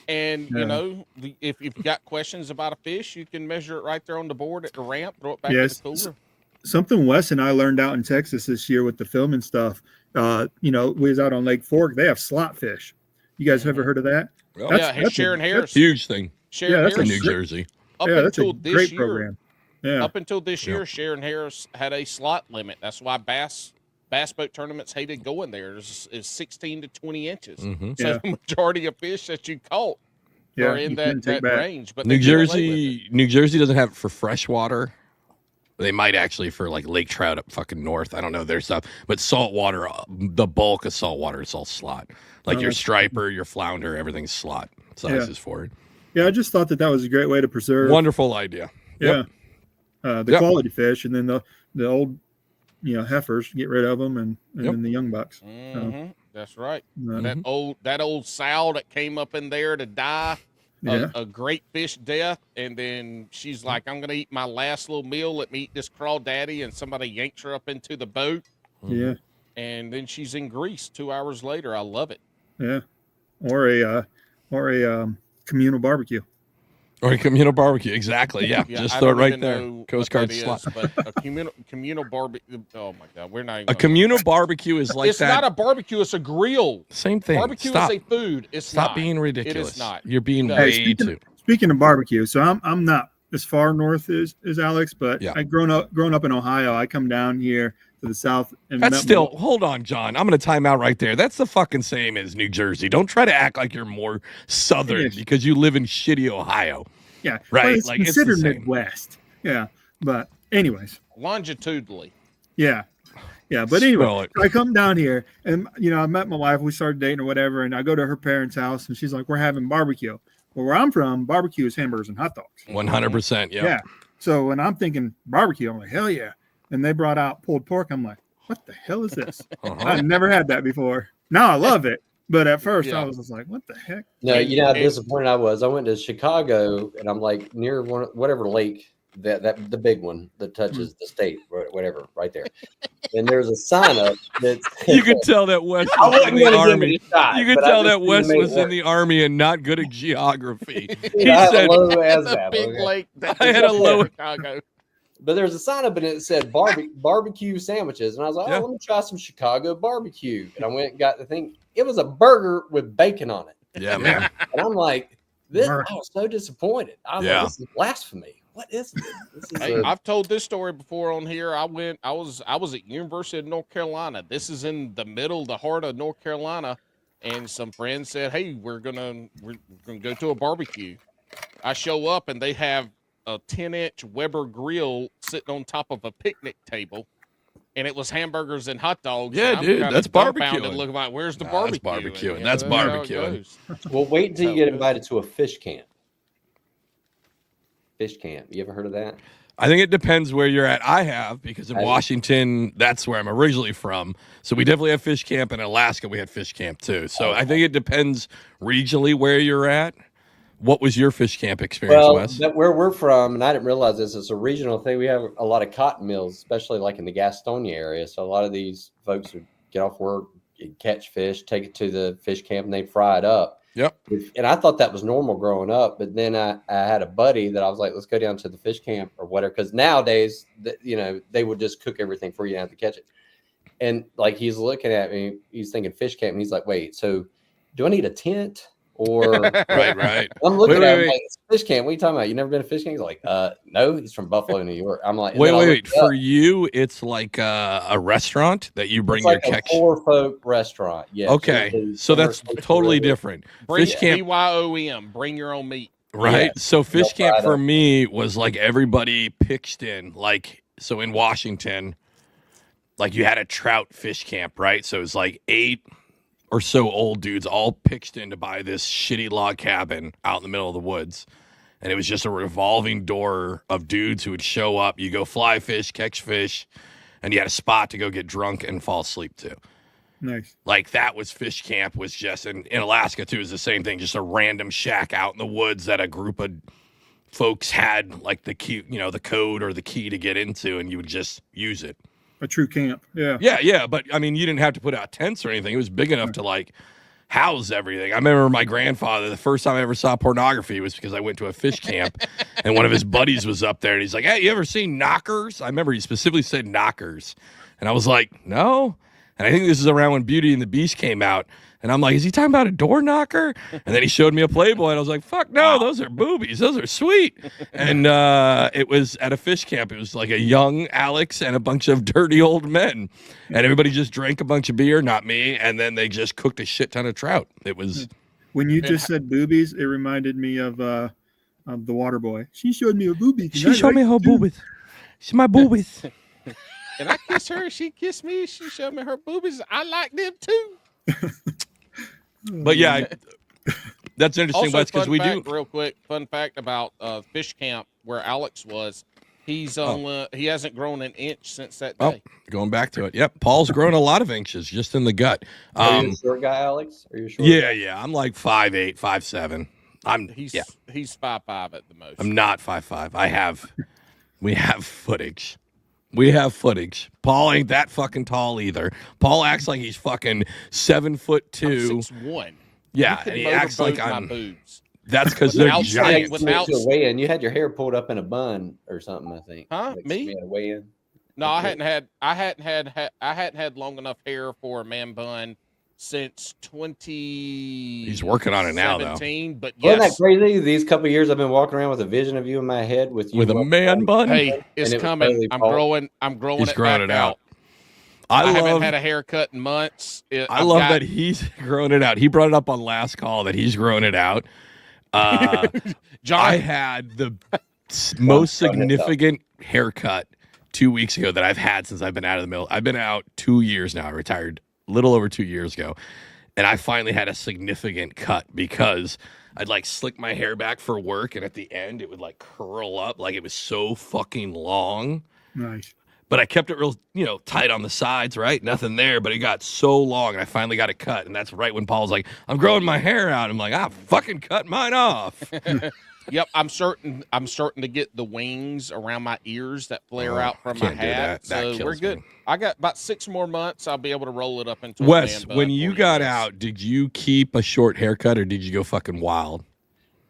And, you know, if you've got questions about a fish, you can measure it right there on the board at the ramp, throw it back in the cooler. Something Wes and I learned out in Texas this year with the filming stuff. You know, we was out on Lake Fork. They have slot fish. You guys ever heard of that? Well, that's Sharon Harris. Huge thing. That's in New Jersey. That's a great program. Yeah. Up until this year, Sharon Harris had a slot limit. That's why bass boat tournaments hated going there. Is 16 to 20 inches. Mm-hmm. So the majority of fish that you caught are in that range. But New Jersey doesn't have it for freshwater. They might actually for like lake trout up fucking north. I don't know their stuff. But saltwater, the bulk of saltwater is all slot. Like your striper, your flounder, everything's slot sizes for it. Yeah, I just thought that was a great way to preserve. Wonderful idea. Yeah. The quality fish, and then the old, heifers, get rid of them, and then the young bucks. Mm-hmm. That's right. That old sow that came up in there to die. A great fish death, and then she's like, I'm gonna eat my last little meal, let me eat this crawdaddy, and somebody yanks her up into the boat, and then she's in Greece 2 hours later. I love it. Or a communal barbecue. Exactly. Just throw it right there. Coast Guard slot. But a communal barbecue. Oh my God, we're not even. A communal barbecue is like it's not a barbecue. It's a grill. Same thing. Barbecue is a food. Stop being ridiculous. It is not. You're being way too. Speaking of barbecue, so I'm not as far north as Alex, but I grown up in Ohio. I come down here to the south. And that's still, hold on, John. I'm going to time out right there. That's the fucking same as New Jersey. Don't try to act like you're more southern because you live in shitty Ohio. Yeah. Right. Well, it's considered Midwest. Yeah. But anyways. Longitudinally. Yeah. Yeah. But anyway, I come down here and, I met my wife. We started dating or whatever. And I go to her parents' house and she's like, we're having barbecue. Well, where I'm from, barbecue is hamburgers and hot dogs. 100%. Yeah. So when I'm thinking barbecue, I'm like, hell yeah. And they brought out pulled pork. I'm like, what the hell is this? I've never had that before. Now I love it. But at first I was just like, what the heck? No, how disappointed I was. I went to Chicago and I'm like near whatever lake that the big one that touches the state, whatever, right there. And there's a sign up that you could tell that Wes was in the army. You could tell that Wes was in the army and not good at geography. He said, "The big lake." I had a low Chicago. But there's a sign up and it said barbecue sandwiches. And I was like, let me try some Chicago barbecue. And I went and got the thing. It was a burger with bacon on it. Yeah, man. And I'm like, I was so disappointed. I was like, this is blasphemy. What is this? I've told this story before on here. I was at University of North Carolina. This is in the heart of North Carolina. And some friends said, hey, we're gonna go to a barbecue. I show up and they have a 10-inch Weber grill sitting on top of a picnic table, and it was hamburgers and hot dogs. Yeah, dude, that's barbecue. Looking like, where's the barbecue? That's barbecue. That's barbecue. Well, wait until you get invited to a fish camp. Fish camp. You ever heard of that? I think it depends where you're at. I have, because in Washington, that's where I'm originally from. So we definitely have fish camp. In Alaska, we had fish camp too. So I think it depends regionally where you're at. What was your fish camp experience, Wes? Where we're from, and I didn't realize this, it's a regional thing. We have a lot of cotton mills, especially like in the Gastonia area. So a lot of these folks would get off work, catch fish, take it to the fish camp, and they fry it up. Yep. And I thought that was normal growing up. But then I had a buddy that I was like, let's go down to the fish camp or whatever. Because nowadays, they would just cook everything for you and have to catch it. And like he's looking at me, he's thinking fish camp. And he's like, wait, so do I need a tent? Or right. I'm looking at him like, it's fish camp. What are you talking about? You never been to fish camp? He's like, no, he's from Buffalo, New York. I'm like, wait. For you, it's like a restaurant that you bring your catch. Poor folk restaurant. Yeah. Okay, so that's totally different. Fish camp, BYOM, bring your own meat. Right. Yeah. So fish camp for me was like everybody pitched in. Like, so in Washington, like you had a trout fish camp, right? So it was like 8 or so old dudes all pitched in to buy this shitty log cabin out in the middle of the woods. And it was just a revolving door of dudes who would show up. You go fly fish, catch fish, and you had a spot to go get drunk and fall asleep to. Nice. Like that was fish camp, was just in Alaska too, is the same thing. Just a random shack out in the woods that a group of folks had like the key, the code or the key to get into, and you would just use it. A true camp. Yeah. Yeah. But I mean, you didn't have to put out tents or anything. It was big enough to like house everything. I remember my grandfather, the first time I ever saw pornography was because I went to a fish camp and one of his buddies was up there and he's like, hey, you ever seen knockers? I remember he specifically said knockers. And I was like, no. And I think this is around when Beauty and the Beast came out. And I'm like, is he talking about a door knocker? And then he showed me a Playboy, and I was like, fuck no, those are boobies. Those are sweet. And it was at a fish camp. It was like a young Alex and a bunch of dirty old men. And everybody just drank a bunch of beer, not me, and then they just cooked a shit ton of trout. It was... When you just said boobies, it reminded me of the water boy. She showed me a boobie. She showed me her boobies. She's my boobies. And I kissed her. She kissed me. She showed me her boobies. I like them too. But yeah, that's interesting, Also, Wes, because we do. Real quick, fun fact about fish camp where Alex was. He hasn't grown an inch since that day. Going back to it. Yep, Paul's grown a lot of inches just in the gut. Are you a short guy, Alex? Are you a short? Yeah. I'm like 5'8", 5'7". He's 5'5" at the most. I'm not 5'5". We have footage. Paul ain't that fucking tall either. Paul acts like he's fucking 7'2". I'm 6'1". Yeah, and he acts like I'm. Boobs. That's because they're giant. Weigh-in. You had your hair pulled up in a bun or something, I think. Huh? Like Me? Weigh-in. No, I hadn't had long enough hair for a man bun since 20. He's working on it now, though. But Wasn't that crazy? These couple of years, I've been walking around with a vision of you in my head with a man bun. Hey, it's coming. I'm growing. He's growing it out. I haven't had a haircut in months. I love that he's growing it out. He brought it up on last call that he's growing it out. John, I had the most significant haircut 2 weeks ago that I've had since I've been out of the mill. I've been out 2 years now. I retired a little over 2 years ago. And I finally had a significant cut because I'd like slick my hair back for work. And at the end, it would like curl up. Like it was so fucking long. Nice. But I kept it real, tight on the sides, right? Nothing there, but it got so long, and I finally got it cut. And that's right when Paul's like, I'm growing my hair out. I'm like, fucking cut mine off. Yep, I'm starting to get the wings around my ears that flare out from my hat. That so we're good. Me. I got about 6 more months. I'll be able to roll it up into a Wes, man bun when you got out, did you keep a short haircut or did you go fucking wild?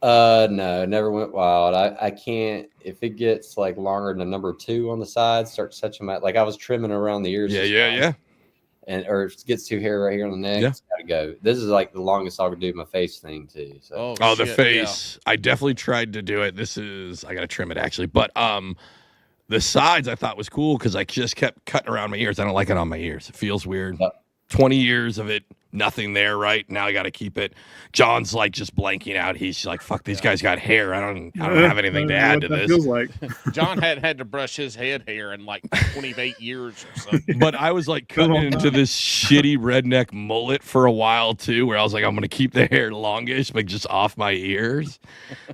No, never went wild. I can't, if it gets like longer than a number 2 on the side, start touching my, like I was trimming around the ears. Yeah. Or if it gets too hairy right here on the neck, it's got to go. This is like the longest I could do my face thing too. So. Oh, the face. Yeah. I definitely tried to do it. I got to trim it actually. But the sides I thought was cool because I just kept cutting around my ears. I don't like it on my ears. It feels weird. 20 years of it, nothing there, right? Now I got to keep it. John's like just blanking out. He's like, fuck, these guys got hair. I don't have anything to add to this. Feels like. John had to brush his head hair in like 28 years or something. But I was like cutting into this shitty redneck mullet for a while too, where I was like, I'm going to keep the hair longish, but just off my ears.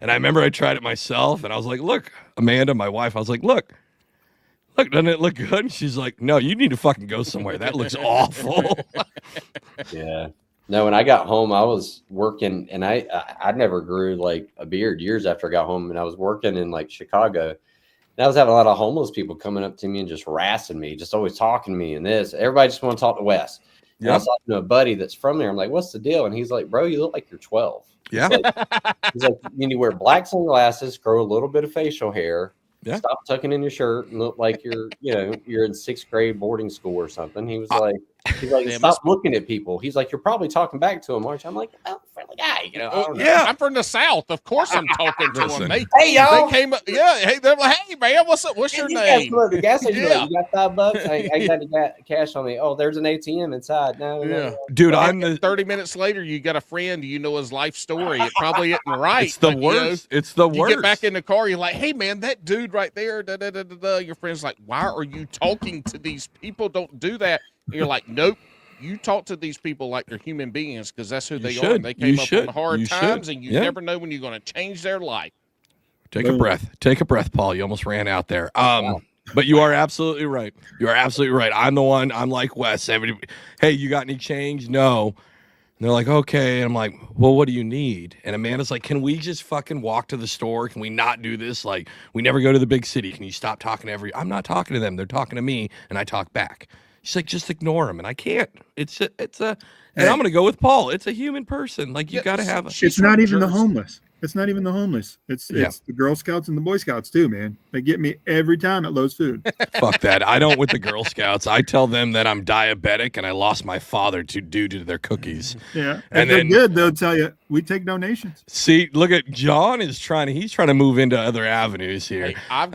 And I remember I tried it myself and I was like, look, Amanda, my wife, I was like, look, doesn't it look good? And she's like, no, you need to fucking go somewhere. That looks awful. Yeah. No, when I got home, I was working and I never grew like a beard years after I got home, and I was working in like Chicago. And I was having a lot of homeless people coming up to me and just harassing me, just always talking to me and this. Everybody just want to talk to Wes. And I was talking to a buddy that's from there. I'm like, what's the deal? And he's like, bro, you look like you're 12. Yeah. He's like, you need to wear black sunglasses, grow a little bit of facial hair. Yeah. Stop tucking in your shirt and look like you're in 6th grade boarding school or something. He was like, stop looking at people. He's like, you're probably talking back to him, aren't you? I'm like, oh, friendly guy, I don't know. Yeah, I'm from the South. Of course, I'm talking to him. Hey, y'all. They came up. Yeah, hey, they're like, hey, man, what's up? What's your name? The gas station, like, you got $5? I ain't got any cash on me. Oh, there's an ATM inside. No. Dude, I'm 30 minutes later, you got a friend. You know his life story. It probably isn't right. It's the worst. It's the worst. You get back in the car. You're like, hey, man, that dude right there. Your friend's like, why are you talking to these people? Don't do that. And you're like, nope. You talk to these people like they're human beings because that's who they are. They came up on hard times, and you never know when you're going to change their life. Take a breath, Paul. You almost ran out there. But you are absolutely right. I'm the one. I'm like Wes. Everybody, hey, you got any change? No. And they're like, okay. And I'm like, well, what do you need? And Amanda's like, can we just fucking walk to the store? Can we not do this? Like, we never go to the big city. Can you stop talking to I'm not talking to them. They're talking to me, and I talk back. She's like, just ignore him. And I can't. And I'm going to go with Paul. It's a human person. Like, you got to have It's not even the homeless. It's not even the homeless. It's the Girl Scouts and the Boy Scouts too, man. They get me every time at Lowe's Food. Fuck that. I don't with the Girl Scouts. I tell them that I'm diabetic and I lost my father due to their cookies. Yeah. And they're good, they'll tell you, we take donations. See, look at John he's trying to move into other avenues here. Hey, I've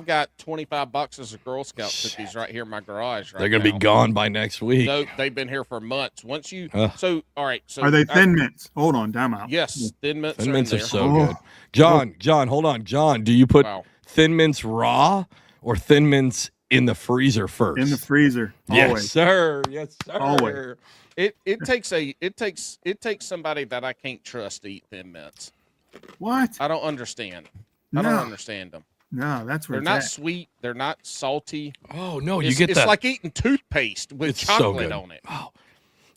got 25 boxes of Girl Scout cookies right here in my garage. They're going to be gone by next week. No, they've been here for months. All right. So are they Thin Mints? Hold on, time out. Yes, Thin Mints. Thin Mints are so good. John, hold on. John, do you put Thin Mints raw or Thin Mints in the freezer first? In the freezer. Always. Yes, sir. Always. It takes somebody that I can't trust to eat Thin Mints. What? I don't understand. I don't understand them. No, that's where they're not sweet. They're not salty. Oh no, it's like eating toothpaste with chocolate on it. Oh.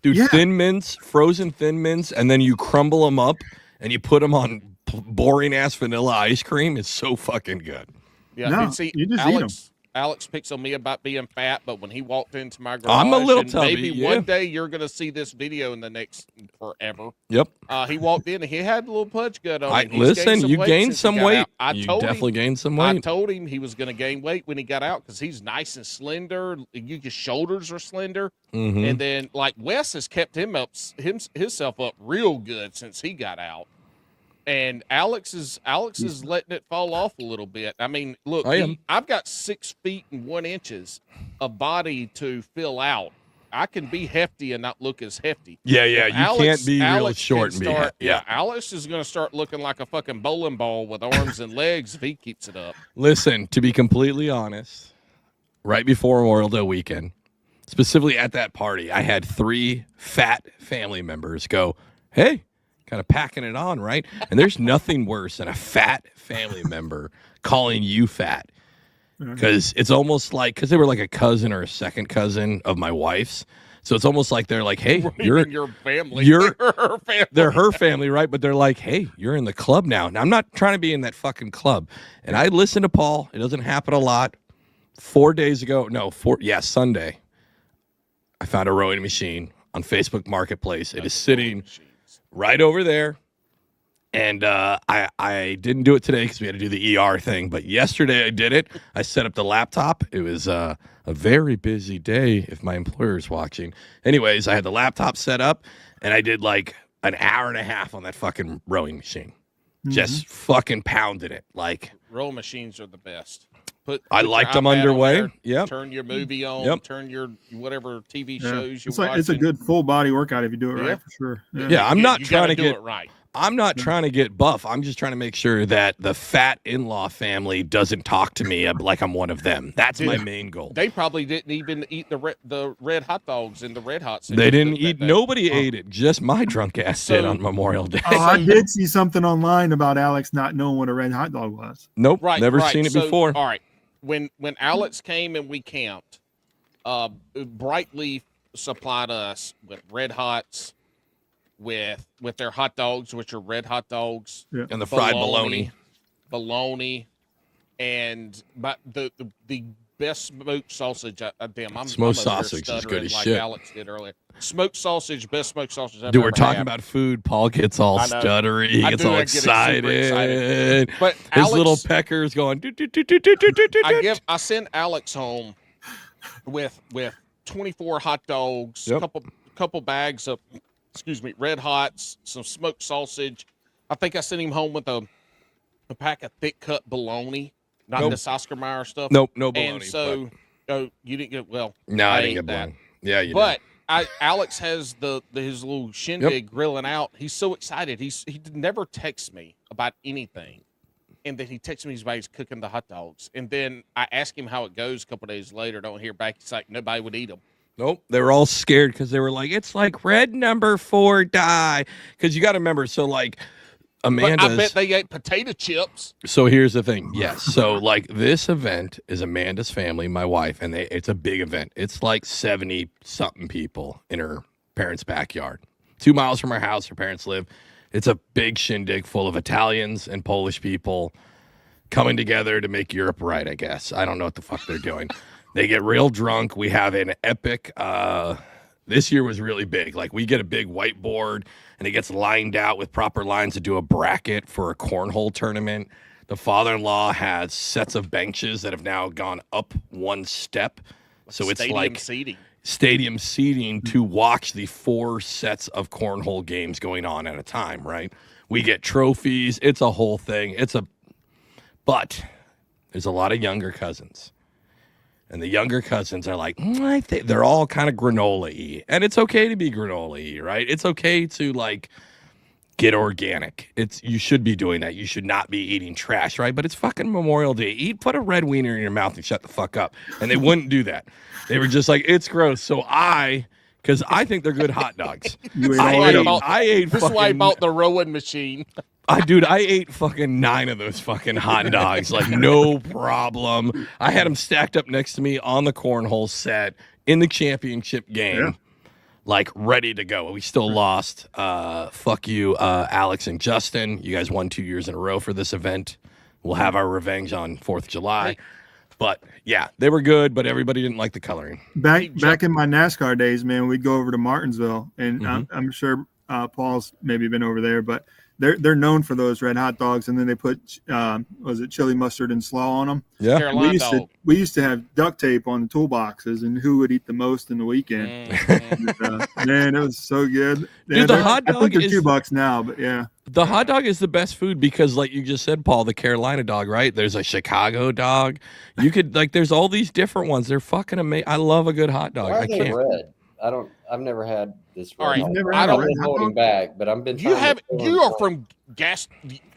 Dude, Thin Mints, frozen Thin Mints, and then you crumble them up and you put them on boring ass vanilla ice cream. It's so fucking good. Yeah, no, see, you just eat them. Alex picks on me about being fat, but when he walked into my garage, I'm a little tubby. Maybe one day you're going to see this video in the next forever. Yep. He walked in and he had a little pudge gut on him. Listen, you gained some weight. You definitely gained some weight. I told him he was going to gain weight when he got out because he's nice and slender. His shoulders are slender. Mm-hmm. And then, like, Wes has kept himself up real good since he got out. And Alex is letting it fall off a little bit. I mean, look, I've got 6 feet and 1 inch of body to fill out. I can be hefty and not look as hefty. Yeah. You can't be real short and be hefty. Yeah, Alex is going to start looking like a fucking bowling ball with arms and legs if he keeps it up. Listen, to be completely honest, right before Memorial Day weekend, specifically at that party, I had 3 fat family members go, hey, kind of packing it on, right? And there's nothing worse than a fat family member calling you fat. Because it's almost like, because they were like a cousin or a second cousin of my wife's. So it's almost like they're like, hey, you're your family. You're her family. They're her family, right? But they're like, hey, you're in the club now. Now, I'm not trying to be in that fucking club. And I listen to Paul. It doesn't happen a lot. 4 days ago, Sunday, I found a rowing machine on Facebook Marketplace. It is sitting right over there, And I didn't do it today because we had to do the ER thing. But yesterday I did it. I set up the laptop. It was a very busy day if my employer's watching. Anyways, I had the laptop set up, and I did like an hour and a half on that fucking rowing machine. Just fucking pounded it. Like, rowing machines are the best. I liked them underway. Yep. Turn your movie on. Yep. Turn your whatever TV shows you're watching. It's a good full body workout if you do it right, for sure. Yeah, I'm not trying to get it right. I'm not trying to get buff. I'm just trying to make sure that the fat in-law family doesn't talk to me like I'm one of them. That's my main goal. They probably didn't even eat the red hot dogs in the Red Hot. They didn't eat. Nobody ate it. Just my drunk ass did on Memorial Day. Oh, I did see something online about Alex not knowing what a red hot dog was. Nope, never seen it before. All right, when Alex came and we camped, Brightleaf supplied us with Red Hots. With their hot dogs, which are red hot dogs, and the fried bologna, and but the best smoked sausage. I'm smoked sausage is good as like shit. Alex did earlier. Smoked sausage, best smoked sausage. Dude, we're talking about food. Paul gets all stuttery, he gets all excited. But his Alex, little peckers going. I sent Alex home with 24 hot dogs, couple bags of. Red Hots, some smoked sausage. I think I sent him home with a pack of thick cut bologna, not this Oscar Mayer stuff. No bologna. And so, you didn't get No, I didn't get bologna. Yeah, you did. But Alex has his little shindig grilling out. He's so excited. He never texts me about anything, and then he texts me he's cooking the hot dogs. And then I ask him how it goes. A couple days later, don't hear back. He's like, nobody would eat them. Nope. They were all scared because they were like, it's like red number 4 die. Because you got to remember, so like Amanda's. But I bet they ate potato chips. So here's the thing. Yes. So like this event is Amanda's family, my wife, and it's a big event. It's like 70 something people in her parents' backyard. 2 miles from her house, her parents live. It's a big shindig full of Italians and Polish people coming together to make Europe right, I guess. I don't know what the fuck they're doing. They get real drunk. We have an epic, this year was really big. Like we get a big whiteboard and it gets lined out with proper lines to do a bracket for a cornhole tournament. The father-in-law has sets of benches that have now gone up 1 step. So it's like stadium seating to watch the 4 sets of cornhole games going on at a time, right? We get trophies. It's a whole thing. But there's a lot of younger cousins. And the younger cousins are like, they're all kind of granola-y. And it's okay to be granola-y, right? It's okay to, like, get organic. You should be doing that. You should not be eating trash, right? But it's fucking Memorial Day. Put a red wiener in your mouth and shut the fuck up. And they wouldn't do that. They were just like, it's gross. So because I think they're good hot dogs. I ate This is why I bought the rowing machine. Dude, I ate fucking 9 of those fucking hot dogs. Like, no problem. I had them stacked up next to me on the cornhole set in the championship game, like, ready to go. We still lost. Fuck you, Alex and Justin. You guys won 2 years in a row for this event. We'll have our revenge on 4th of July. Hey. But, yeah, they were good, but everybody didn't like the coloring. Back in my NASCAR days, man, we'd go over to Martinsville, and I'm sure Paul's maybe been over there, but they're known for those red hot dogs, and then they put was it chili mustard and slaw on them? Yeah, we used to have duct tape on the toolboxes, and who would eat the most in the weekend? Man, it was so good. Dude, the hot dog I think they're $2 now, but yeah. The hot dog is the best food because, like you just said, Paul, the Carolina dog, right? There's a Chicago dog. You could there's all these different ones. They're fucking amazing. I love a good hot dog. I can't. Red? I've never had this. All right, I've been holding back, but I've been. You are from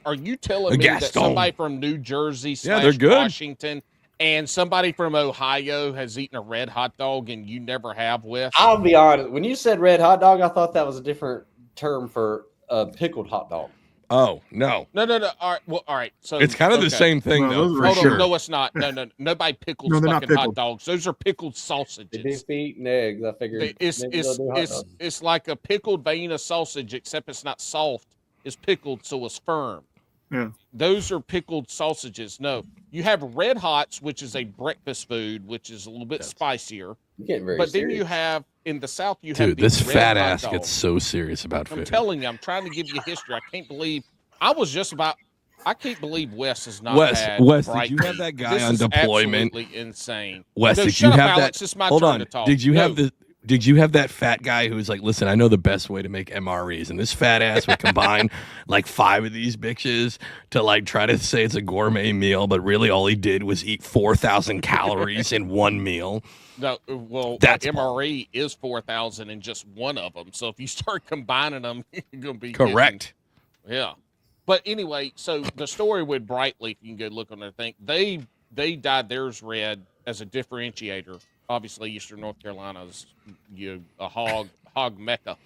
Are you telling me that somebody from New Jersey / Washington and somebody from Ohio has eaten a red hot dog and you never have with? I'll be honest. When you said red hot dog, I thought that was a different term for a pickled hot dog. Oh, no. No. All right. So it's kind of the same thing, though. Hold on. No, it's not. No. Nobody pickles fucking hot dogs. Those are pickled sausages. Beef, meat, and eggs. I figured it's like a pickled vein of sausage, except it's not soft. It's pickled, so it's firm. Yeah. Those are pickled sausages. No, you have Red Hots, which is a breakfast food, which is a little bit spicier. But then you have in the South, you have this fat ass gets so serious about food. I'm telling you, I'm trying to give you history. I can't believe I was just about. I can't believe Wes has not had. Wes, bright did you have meat. that guy This on is deployment? Absolutely insane. Wes, No, did shut you up, have Alex. that? It's my Hold turn on. to talk. Did you No. have the? Did you have that fat guy who was like, listen, I know the best way to make MREs, and this fat ass would combine like 5 of these bitches to like try to say it's a gourmet meal, but really all he did was eat 4,000 calories in one meal. No, well, That's MRE is 4,000 in just one of them. So if you start combining them, you're going to be Correct. Yeah. But anyway, so the story with Brightleaf, you can go look on their thing. They dyed theirs red as a differentiator. Obviously, Eastern North Carolina's a hog mecca.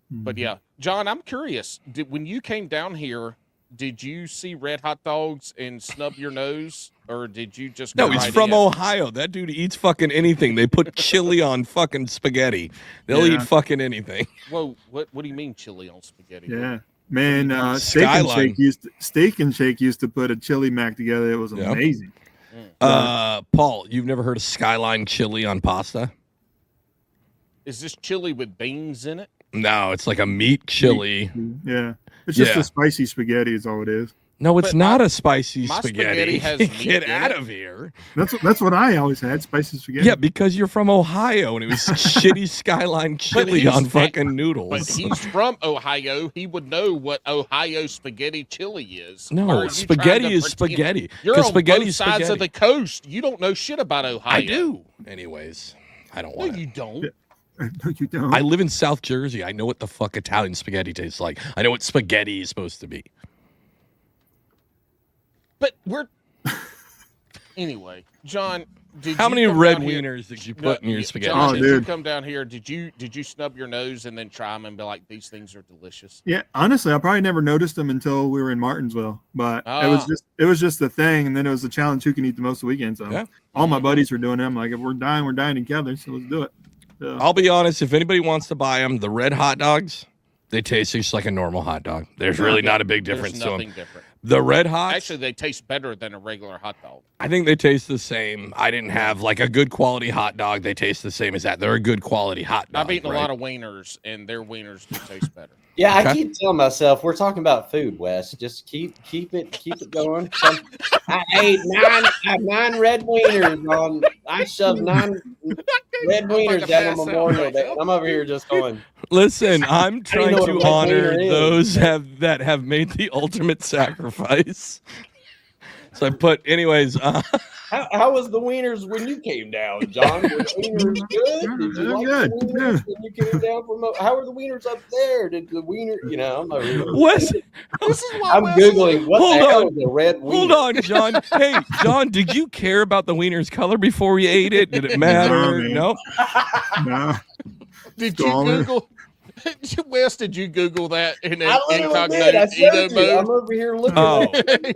But yeah, John, I'm curious. When you came down here, did you see red hot dogs and snub your nose, or did you just go No, he's right from in? Ohio. That dude eats fucking anything. They put chili on fucking spaghetti. They'll eat fucking anything. Whoa, what do you mean chili on spaghetti? Yeah. Man, Skyline. Steak and Shake used to put a chili mac together. It was amazing. Paul, you've never heard of Skyline chili on pasta? Is this chili with beans in it? No, it's like a meat chili. Yeah. It's just a spicy spaghetti is all it is. No, it's But not a spicy my spaghetti. spaghetti has meat Get in out it. of here. That's what I always had, spicy spaghetti. Yeah, because you're from Ohio and it was shitty Skyline chili he's on fat- fucking But noodles. he's from Ohio. He would know what Ohio spaghetti chili is. Or No, are you spaghetti trying to is pretend- spaghetti. You're 'Cause on spaghetti both is sides of spaghetti. the coast. You don't know shit about Ohio. I do. Anyways, I don't No, want you it. don't. No, you don't. I live in South Jersey. I know what the fuck Italian spaghetti tastes like. I know what spaghetti is supposed to be. But we're anyway, John. How you many come red down here- wieners did you put in your spaghetti? John, Oh, did chili? you dude. come down here? Did you snub your nose and then try them and be like, these things are delicious? Yeah, honestly, I probably never noticed them until we were in Martinsville. But it was just a thing, and then it was a challenge who can eat the most of the weekend. So Yeah. all my buddies were doing it. I'm like, if we're dying together. So let's do it. So, I'll be honest. If anybody wants to buy them, the red hot dogs, they taste just like a normal hot dog. There's really not a big difference There's to nothing them. different. The red hot, Actually, they taste better than a regular hot dog. I think they taste the same. I didn't have like a good quality hot dog. They taste the same as that. They're a good quality hot dog. I've eaten right? a lot of wieners, and their wieners do taste better. Yeah, Okay. I keep telling myself we're talking about food, Wes. Just keep it going. I ate 9 red wieners on. I shoved 9 red wieners down on Memorial Day. I'm over here just going. Listen, I'm trying know what to a red honor wiener is. those that have made the ultimate sacrifice. So I put, anyways. How was the wieners when you came down, John? Were the wieners good? Did you like Good, the wieners when you came down from? How are the wieners up there? Did the wiener? I'm over here. Wes, This is why I'm Wes- googling what Hold the hell on. is a red wiener. hold on, John. Hey, John, did you care about the wiener's color before we ate it? Did it matter? man. Nope. no. Did you Dollar. Google? Wes, did you Google that in I literally did. I showed you. I'm over here looking. Oh.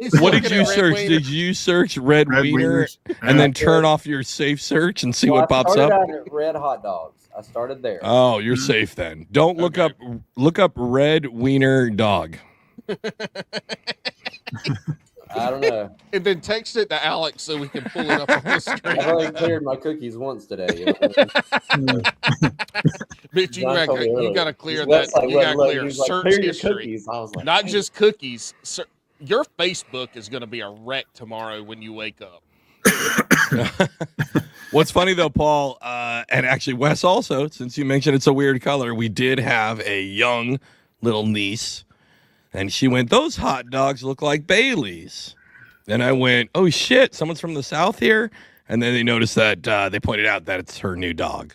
He's What looking did you at red search? wiener. Did you search red wiener wieners. and then turn off your safe search and see Well, what pops I started up? out at red hot dogs. I started there. Oh, you're safe then. Don't look Okay. look up red wiener dog. I don't know. And then text it to Alex so we can pull it up on the I've screen. already cleared my cookies once today. Bitch, John told me you earlier. got to clear His that. website You got to wouldn't let me. clear He was like, search clear your history. cookies. I was like, Not "Dang." just cookies. Your Facebook is going to be a wreck tomorrow when you wake up. What's funny though, Paul, and actually Wes also, since you mentioned it's a weird color, we did have a young little niece, and she went, "Those hot dogs look like Bailey's." And I went, "Oh shit, someone's from the South here." And then they noticed that they pointed out that it's her new dog.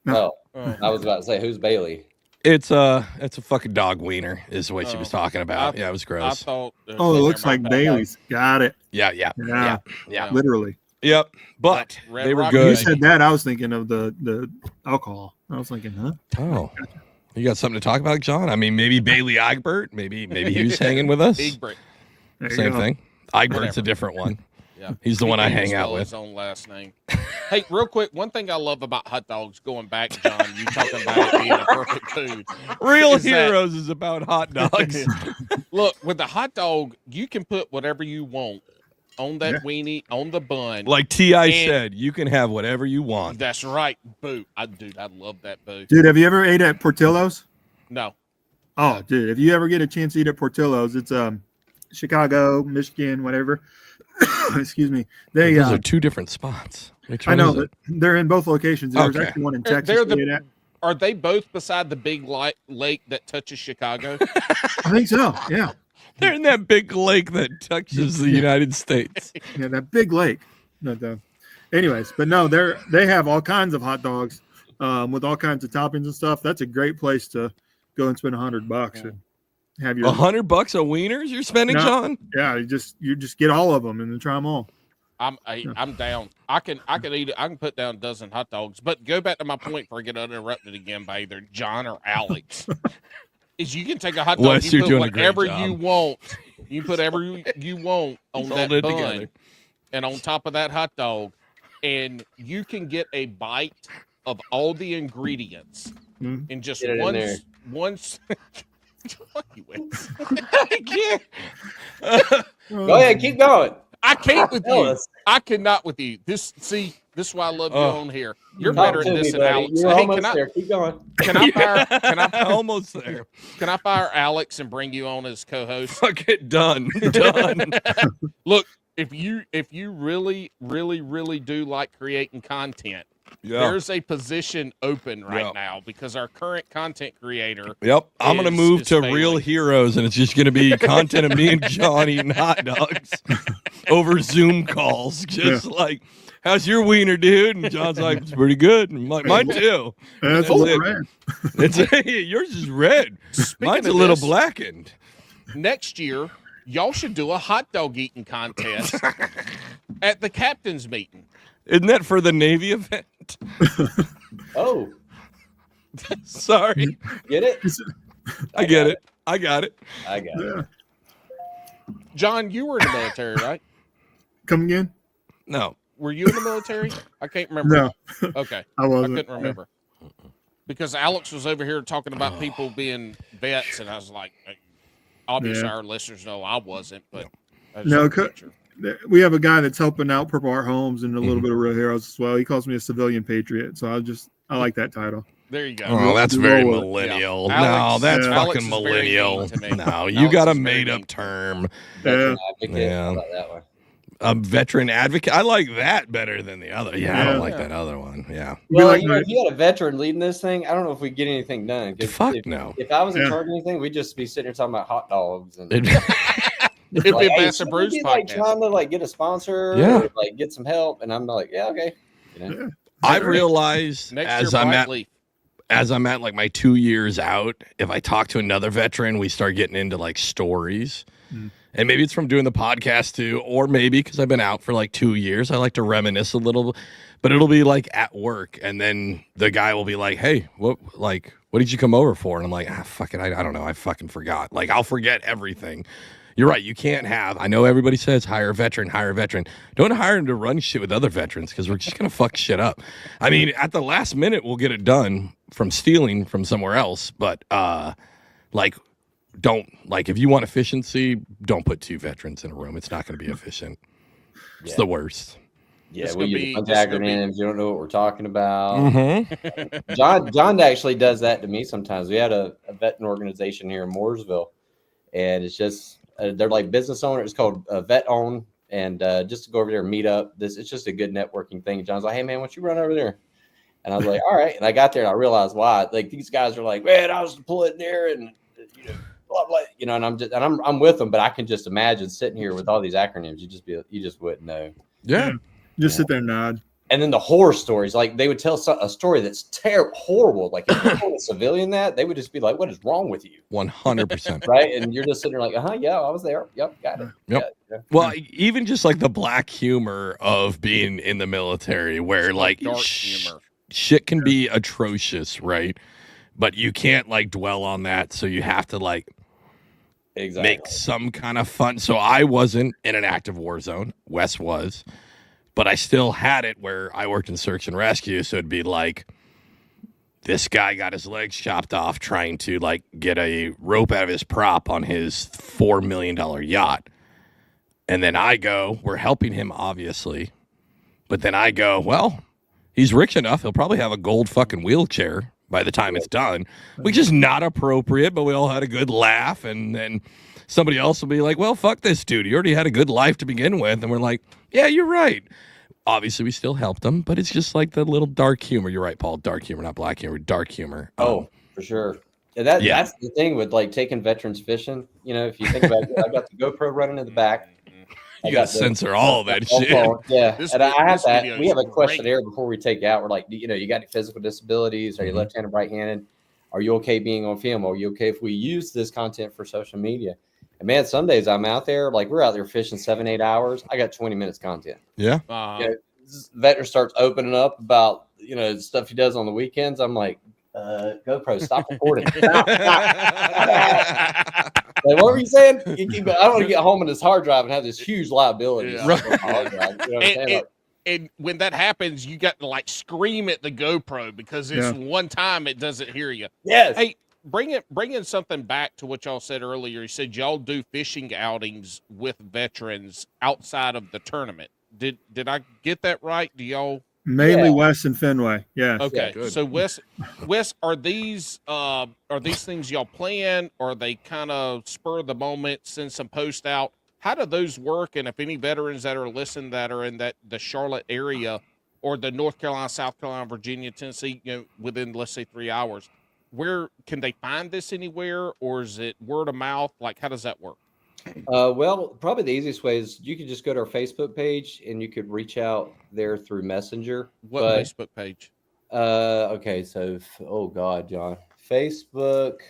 Oh, I was about to say, who's Bailey? It's a fucking dog wiener, is what she was Oh. talking about. I- Yeah, it was I gross. thought. Oh, it looks like never mind. Bailey's. Got it. Yeah. Yeah. Literally. Yep. But Red they were Rock You good. said that. I was thinking of the alcohol. I was thinking, huh? Oh, you got something to talk about, John? I mean, maybe Bailey Egbert. Maybe he was hanging with us. Egbert. There you Same go. thing. Egbert's Whatever. a different one. Yeah. He's the He one I can't hang out spell with. His own last name. Hey, real quick, one thing I love about hot dogs, going back, John, you talking about it being a perfect food. Real Is that- Heroes is about hot dogs. Look, with the hot dog, you can put whatever you want on that weenie, on the bun. Like T.I. And- said, you can have whatever you want. That's right, boo. I love that boo. Dude, have you ever ate at Portillo's? No. Oh, dude, if you ever get a chance to eat at Portillo's, it's Chicago, Michigan, whatever. Excuse me. Those are two different spots. I know, but they're in both locations. There's actually one in Texas. Are they both beside the big lake that touches Chicago? I think so. Yeah. They're in that big lake that touches the United States. Yeah, that big lake. Anyways, but no, they have all kinds of hot dogs with all kinds of toppings and stuff. That's a great place to go and spend $100 and have your $100 of wieners you're spending, John? Yeah, you just get all of them and then try them all. I'm down. I can eat it. I can put down a dozen hot dogs. But go back to my point before I get interrupted again by either John or Alex. Is you can take a hot dog, Wes, you put whatever you want. You put whatever you want on that bun together. And on top of that hot dog, and you can get a bite of all the ingredients in just one. Fuck you, Wes. I can't. Go ahead, keep going. I can't with you. I cannot with you. This is why I love you on here. You're better at this than Alex. You're almost there. Keep going. Can I fire? Almost there. Can I fire Alex and bring you on as co-host? Fuck it, done. Look, if you really do like creating content, there's a position open right now because our current content creator. I'm going to move to failing. Real Heroes, and it's just going to be content of me and John eating hot dogs over Zoom calls. Just like, how's your wiener, dude? And John's like, it's pretty good. And mine too. That's red. Yours is red. Mine's a little blackened. Next year, y'all should do a hot dog eating contest at the captain's meeting. Isn't that for the Navy event? Oh. Sorry. Get it? I get it. I got it. John, you were in the military, right? Come again? No. Were you in the military? I can't remember. No. Okay. I wasn't. I couldn't remember. Because Alex was over here talking about people being vets, and I was like, obviously our listeners know I wasn't, but we have a guy that's helping out Purple Heart Homes and a little bit of Real Heroes as well. He calls me a civilian patriot, so I like that title. There you go. Oh, that's very millennial. Yeah. No, that's fucking millennial. No, you got a made-up term. Yeah. That one. A veteran advocate. I like that better than the other. I don't like that other one. Yeah. Well, if you had a veteran leading this thing, I don't know if we get anything done. No. If I was in charge of anything, we'd just be sitting here talking about hot dogs and. It'd be a Bass and Brews podcast. Trying to get a sponsor, or get some help, and I'm like, okay. I've realized as I'm at like my 2 years out, if I talk to another veteran, we start getting into like stories. And maybe it's from doing the podcast too, or maybe because I've been out for like 2 years, I like to reminisce a little, but it'll be like at work. And then the guy will be like, hey, what did you come over for? And I'm like, fuck it. I don't know. I fucking forgot. Like, I'll forget everything. You're right. You can't I know everybody says hire a veteran. Don't hire him to run shit with other veterans because we're just going to fuck shit up. I mean, at the last minute, we'll get it done from stealing from somewhere else. But if you want efficiency, don't put two veterans in a room. It's not going to be efficient. It's the worst. Yeah, we use a bunch of acronyms. You don't know what we're talking about. John actually does that to me sometimes. We had a veteran organization here in Mooresville, and it's just they're like business owners. It's called Vet Own, and just to go over there and meet up. It's just a good networking thing. John's like, hey man, why don't you run over there? And I was like, all right. And I got there and I realized why. Like these guys are like, man, I was deployed there, and blah blah. And I'm with them, but I can just imagine sitting here with all these acronyms. You just wouldn't know. Yeah. Just sit there and nod. And then the horror stories, like they would tell a story that's horrible. Like if you told a civilian that, they would just be like, "What is wrong with you?" 100%. Right? And you're just sitting there like, yeah, I was there. Yep, got it. Yep. Yeah. Well, even just like the black humor of being in the military, where like dark humor, shit can be atrocious, right? But you can't like dwell on that, so you have to like make some kind of fun. So I wasn't in an active war zone. Wes was. But I still had it where I worked in search and rescue. So it'd be like, this guy got his legs chopped off trying to like get a rope out of his prop on his $4 million yacht. And then we're helping him, obviously. But then I go, well, he's rich enough. He'll probably have a gold fucking wheelchair by the time it's done, which is not appropriate, but we all had a good laugh. And then somebody else will be like, well, fuck this dude. He already had a good life to begin with. And we're like, yeah, you're right. Obviously, we still helped him, but it's just like the little dark humor. You're right, Paul. Dark humor, not black humor. Dark humor. Oh, for sure. Yeah, that's the thing with like taking veterans fishing. You know, if you think about it, I got the GoPro running in the back. You got to censor all that shit. Yeah, and I have that. We have a questionnaire before we take out. We're like, you know, you got any physical disabilities? Are you left-handed, right-handed? Are you okay being on film? Are you okay if we use this content for social media? And man, some days I'm out there, like we're out there fishing 7-8 hours. I got 20 minutes content. Yeah. Veteran starts opening up about, you know, stuff he does on the weekends. I'm like, GoPro, stop recording. Stop. Like, what were you saying? I don't want to get home on this hard drive and have this huge liability. Yeah. Right. And when that happens, you got to like scream at the GoPro because it's one time it doesn't hear you. Yes. Hey, bringing something back to what y'all said earlier. You said y'all do fishing outings with veterans outside of the tournament. Did I get that right? Do y'all? Mainly Wes and Fenway. Yeah. Okay. Yeah, So Wes, are these things y'all plan, or are they kind of spur of the moment, send some post out? How do those work? And if any veterans that are listening that are in the Charlotte area or the North Carolina, South Carolina, Virginia, Tennessee, you know, within let's say 3 hours, where can they find this anywhere, or is it word of mouth? Like, how does that work? Well, probably the easiest way is you could just go to our Facebook page and you could reach out there through Messenger. What Facebook page? Okay, so oh God, John, Facebook.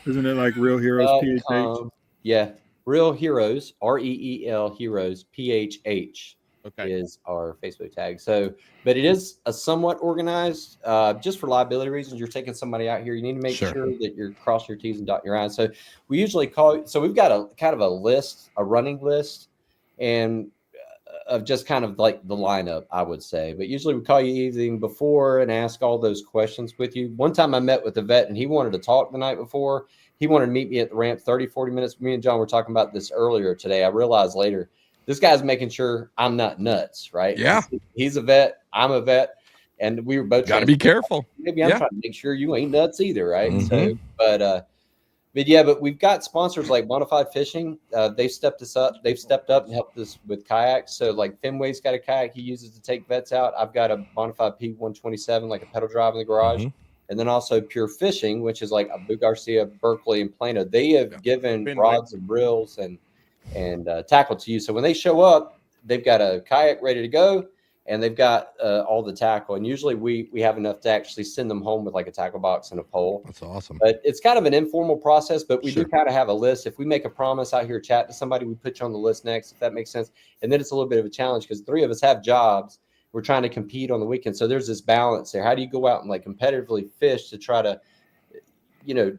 Isn't it like Real Heroes PHH? Yeah, Real Heroes, REEL Heroes PHH. Okay. Is our Facebook tag. So, but it is a somewhat organized, just for liability reasons. You're taking somebody out here. You need to make sure that you're crossing your T's and dotting your I's. So we usually so we've got a kind of a list, a running list, and of just kind of like the lineup, I would say. But usually we call you evening before and ask all those questions with you. One time I met with a vet and he wanted to talk the night before. He wanted to meet me at the ramp 30, 40 minutes. Me and John were talking about this earlier today. I realized later, this guy's making sure I'm not nuts, right? Yeah. He's a vet. I'm a vet. And we were both got to be careful. Maybe I'm trying to make sure you ain't nuts either, right? So, but we've got sponsors like Bonafide Fishing. They've stepped up and helped us with kayaks. So like Fenway's got a kayak he uses to take vets out. I've got a Bonafide P127, like a pedal drive in the garage. And then also Pure Fishing, which is like Abu Garcia, Berkeley, and Plano. They have given rods and reels and tackle to you. So when they show up, they've got a kayak ready to go, and they've got all the tackle. And usually we have enough to actually send them home with like a tackle box and a pole. That's awesome. But it's kind of an informal process, but we do kind of have a list. If we make a promise out here, chat to somebody, we put you on the list next, if that makes sense. And then it's a little bit of a challenge because 3 of us have jobs. We're trying to compete on the weekend. So there's this balance there. How do you go out and like competitively fish to try to, you know,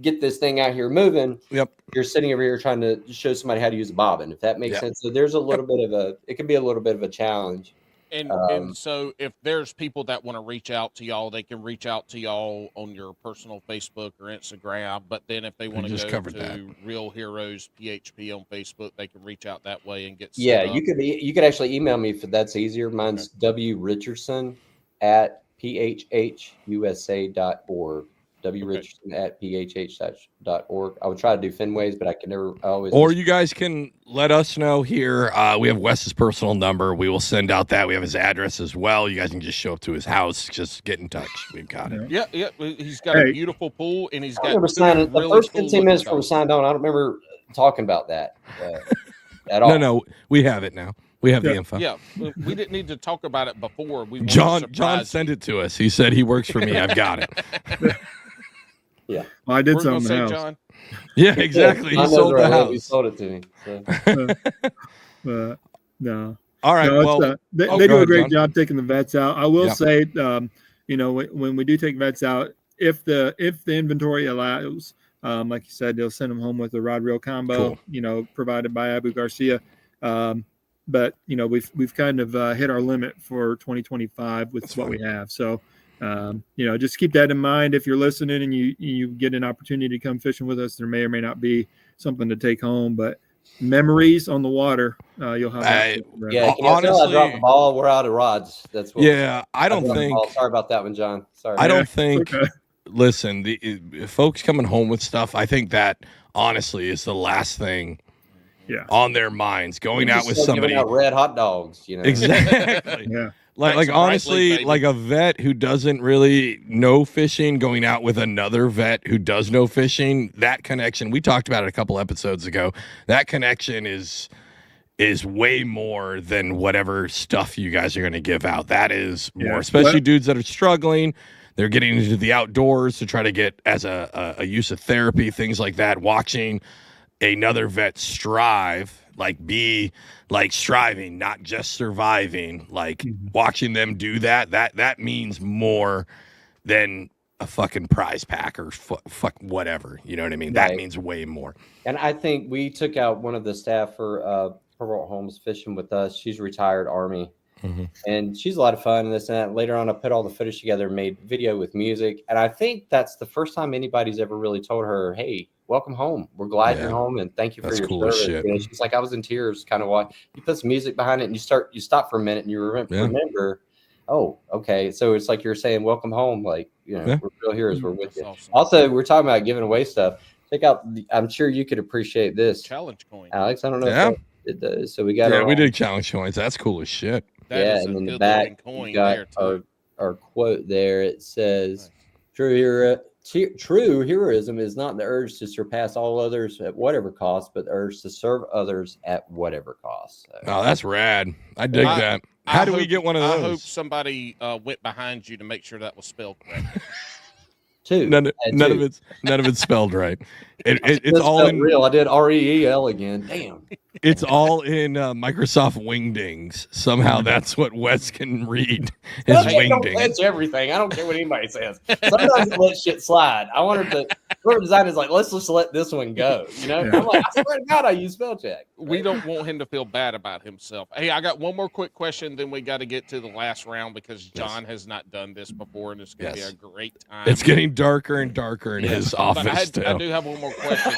get this thing out here moving? Yep. You're sitting over here trying to show somebody how to use a bobbin, if that makes sense. So there's a little bit of it can be a little bit of a challenge. And so if there's people that want to reach out to y'all, they can reach out to y'all on your personal Facebook or Instagram. But then if they want to go to Real Heroes PHP on Facebook, they can reach out that way and get set up. You could actually email me if that's easier. Mine's wrichardson@phhusa.org. wrichardson@phh.org. I would try to do Fenway's, but I can never always. Or you guys can let us know here. We have Wes's personal number. We will send out that. We have his address as well. You guys can just show up to his house. Just get in touch. We've got it. Yeah. He's got a beautiful pool, and he's got. I remember signing the first 15 minutes before we signed on. I don't remember talking about that at all. No, we have it now. We have the info. Yeah, we didn't need to talk about it before. John sent it to us. He said he works for me. I've got it. Yeah, well, I did something else. John. Yeah, exactly. He sold the house. He sold it to me. So. No. All right. No, they do a great job taking the vets out. I will say, you know, when we do take vets out, if the inventory allows, like you said, they'll send them home with a rod reel combo. You know, provided by Abu Garcia. But you know, we've kind of hit our limit for 2025 with what we have. So. You know, just keep that in mind. If you're listening and you get an opportunity to come fishing with us, there may or may not be something to take home, but memories on the water, you'll have. Honestly, I dropped the ball. We're out of rods. That's what. Yeah, I don't think. Sorry about that one, John. Sorry. I don't think. Okay. Listen, the folks coming home with stuff. I think that honestly is the last thing Yeah. on their minds. Going out with somebody. Out red hot dogs, you know. Exactly. Yeah. Like honestly, baby. like a vet who doesn't really know fishing, going out with another vet who does know fishing, that connection, we talked about it a couple episodes ago. That connection is way more than whatever stuff you guys are going to give out. That is more, especially dudes that are struggling. They're getting into the outdoors to try to get as a use of therapy, things like that. Watching another vet strive, like be like striving, not just surviving, like watching them do that means more than a fucking prize pack or fuck whatever. You know what I mean? That means way more. And I think we took out one of the staff for Purple Homes fishing with us. She's retired Army. And she's a lot of fun and this and that. Later on, I put all the footage together, made video with music. And I think that's the first time anybody's ever really told her, hey, welcome home. We're glad you're home and thank you for your cool service. Shit. You know, she's like, I was in tears, kind of why you put some music behind it and you stop for a minute and you remember, oh, okay. So it's like you're saying, welcome home. Like, you know, we're real heroes. We're with you. Awesome. Also, we're talking about giving away stuff. Check out, I'm sure you could appreciate this. Challenge coin. Alex, I don't know if it does. So we got we did challenge coins. That's cool as shit. And in the back, you got our quote there. It says, true heroism is not the urge to surpass all others at whatever cost, but the urge to serve others at whatever cost. So, oh, that's rad. I dig that. How do we get one of those? I hope somebody went behind you to make sure that was spelled correct. None of it's spelled right. It's all in real. I did REEL again. Damn. It's all in Microsoft Wingdings. Somehow that's what Wes can read. His Wingdings. That's everything. I don't care what anybody says. Sometimes it lets shit slide. I wanted to. Whoever designed is like, let's just let this one go. You know, I'm like, I swear to God, I use spell check. We don't want him to feel bad about himself. Hey, I got one more quick question, then we got to get to the last round because John has not done this before, and it's going to be a great time. It's getting darker and darker in his office. I do have one more question.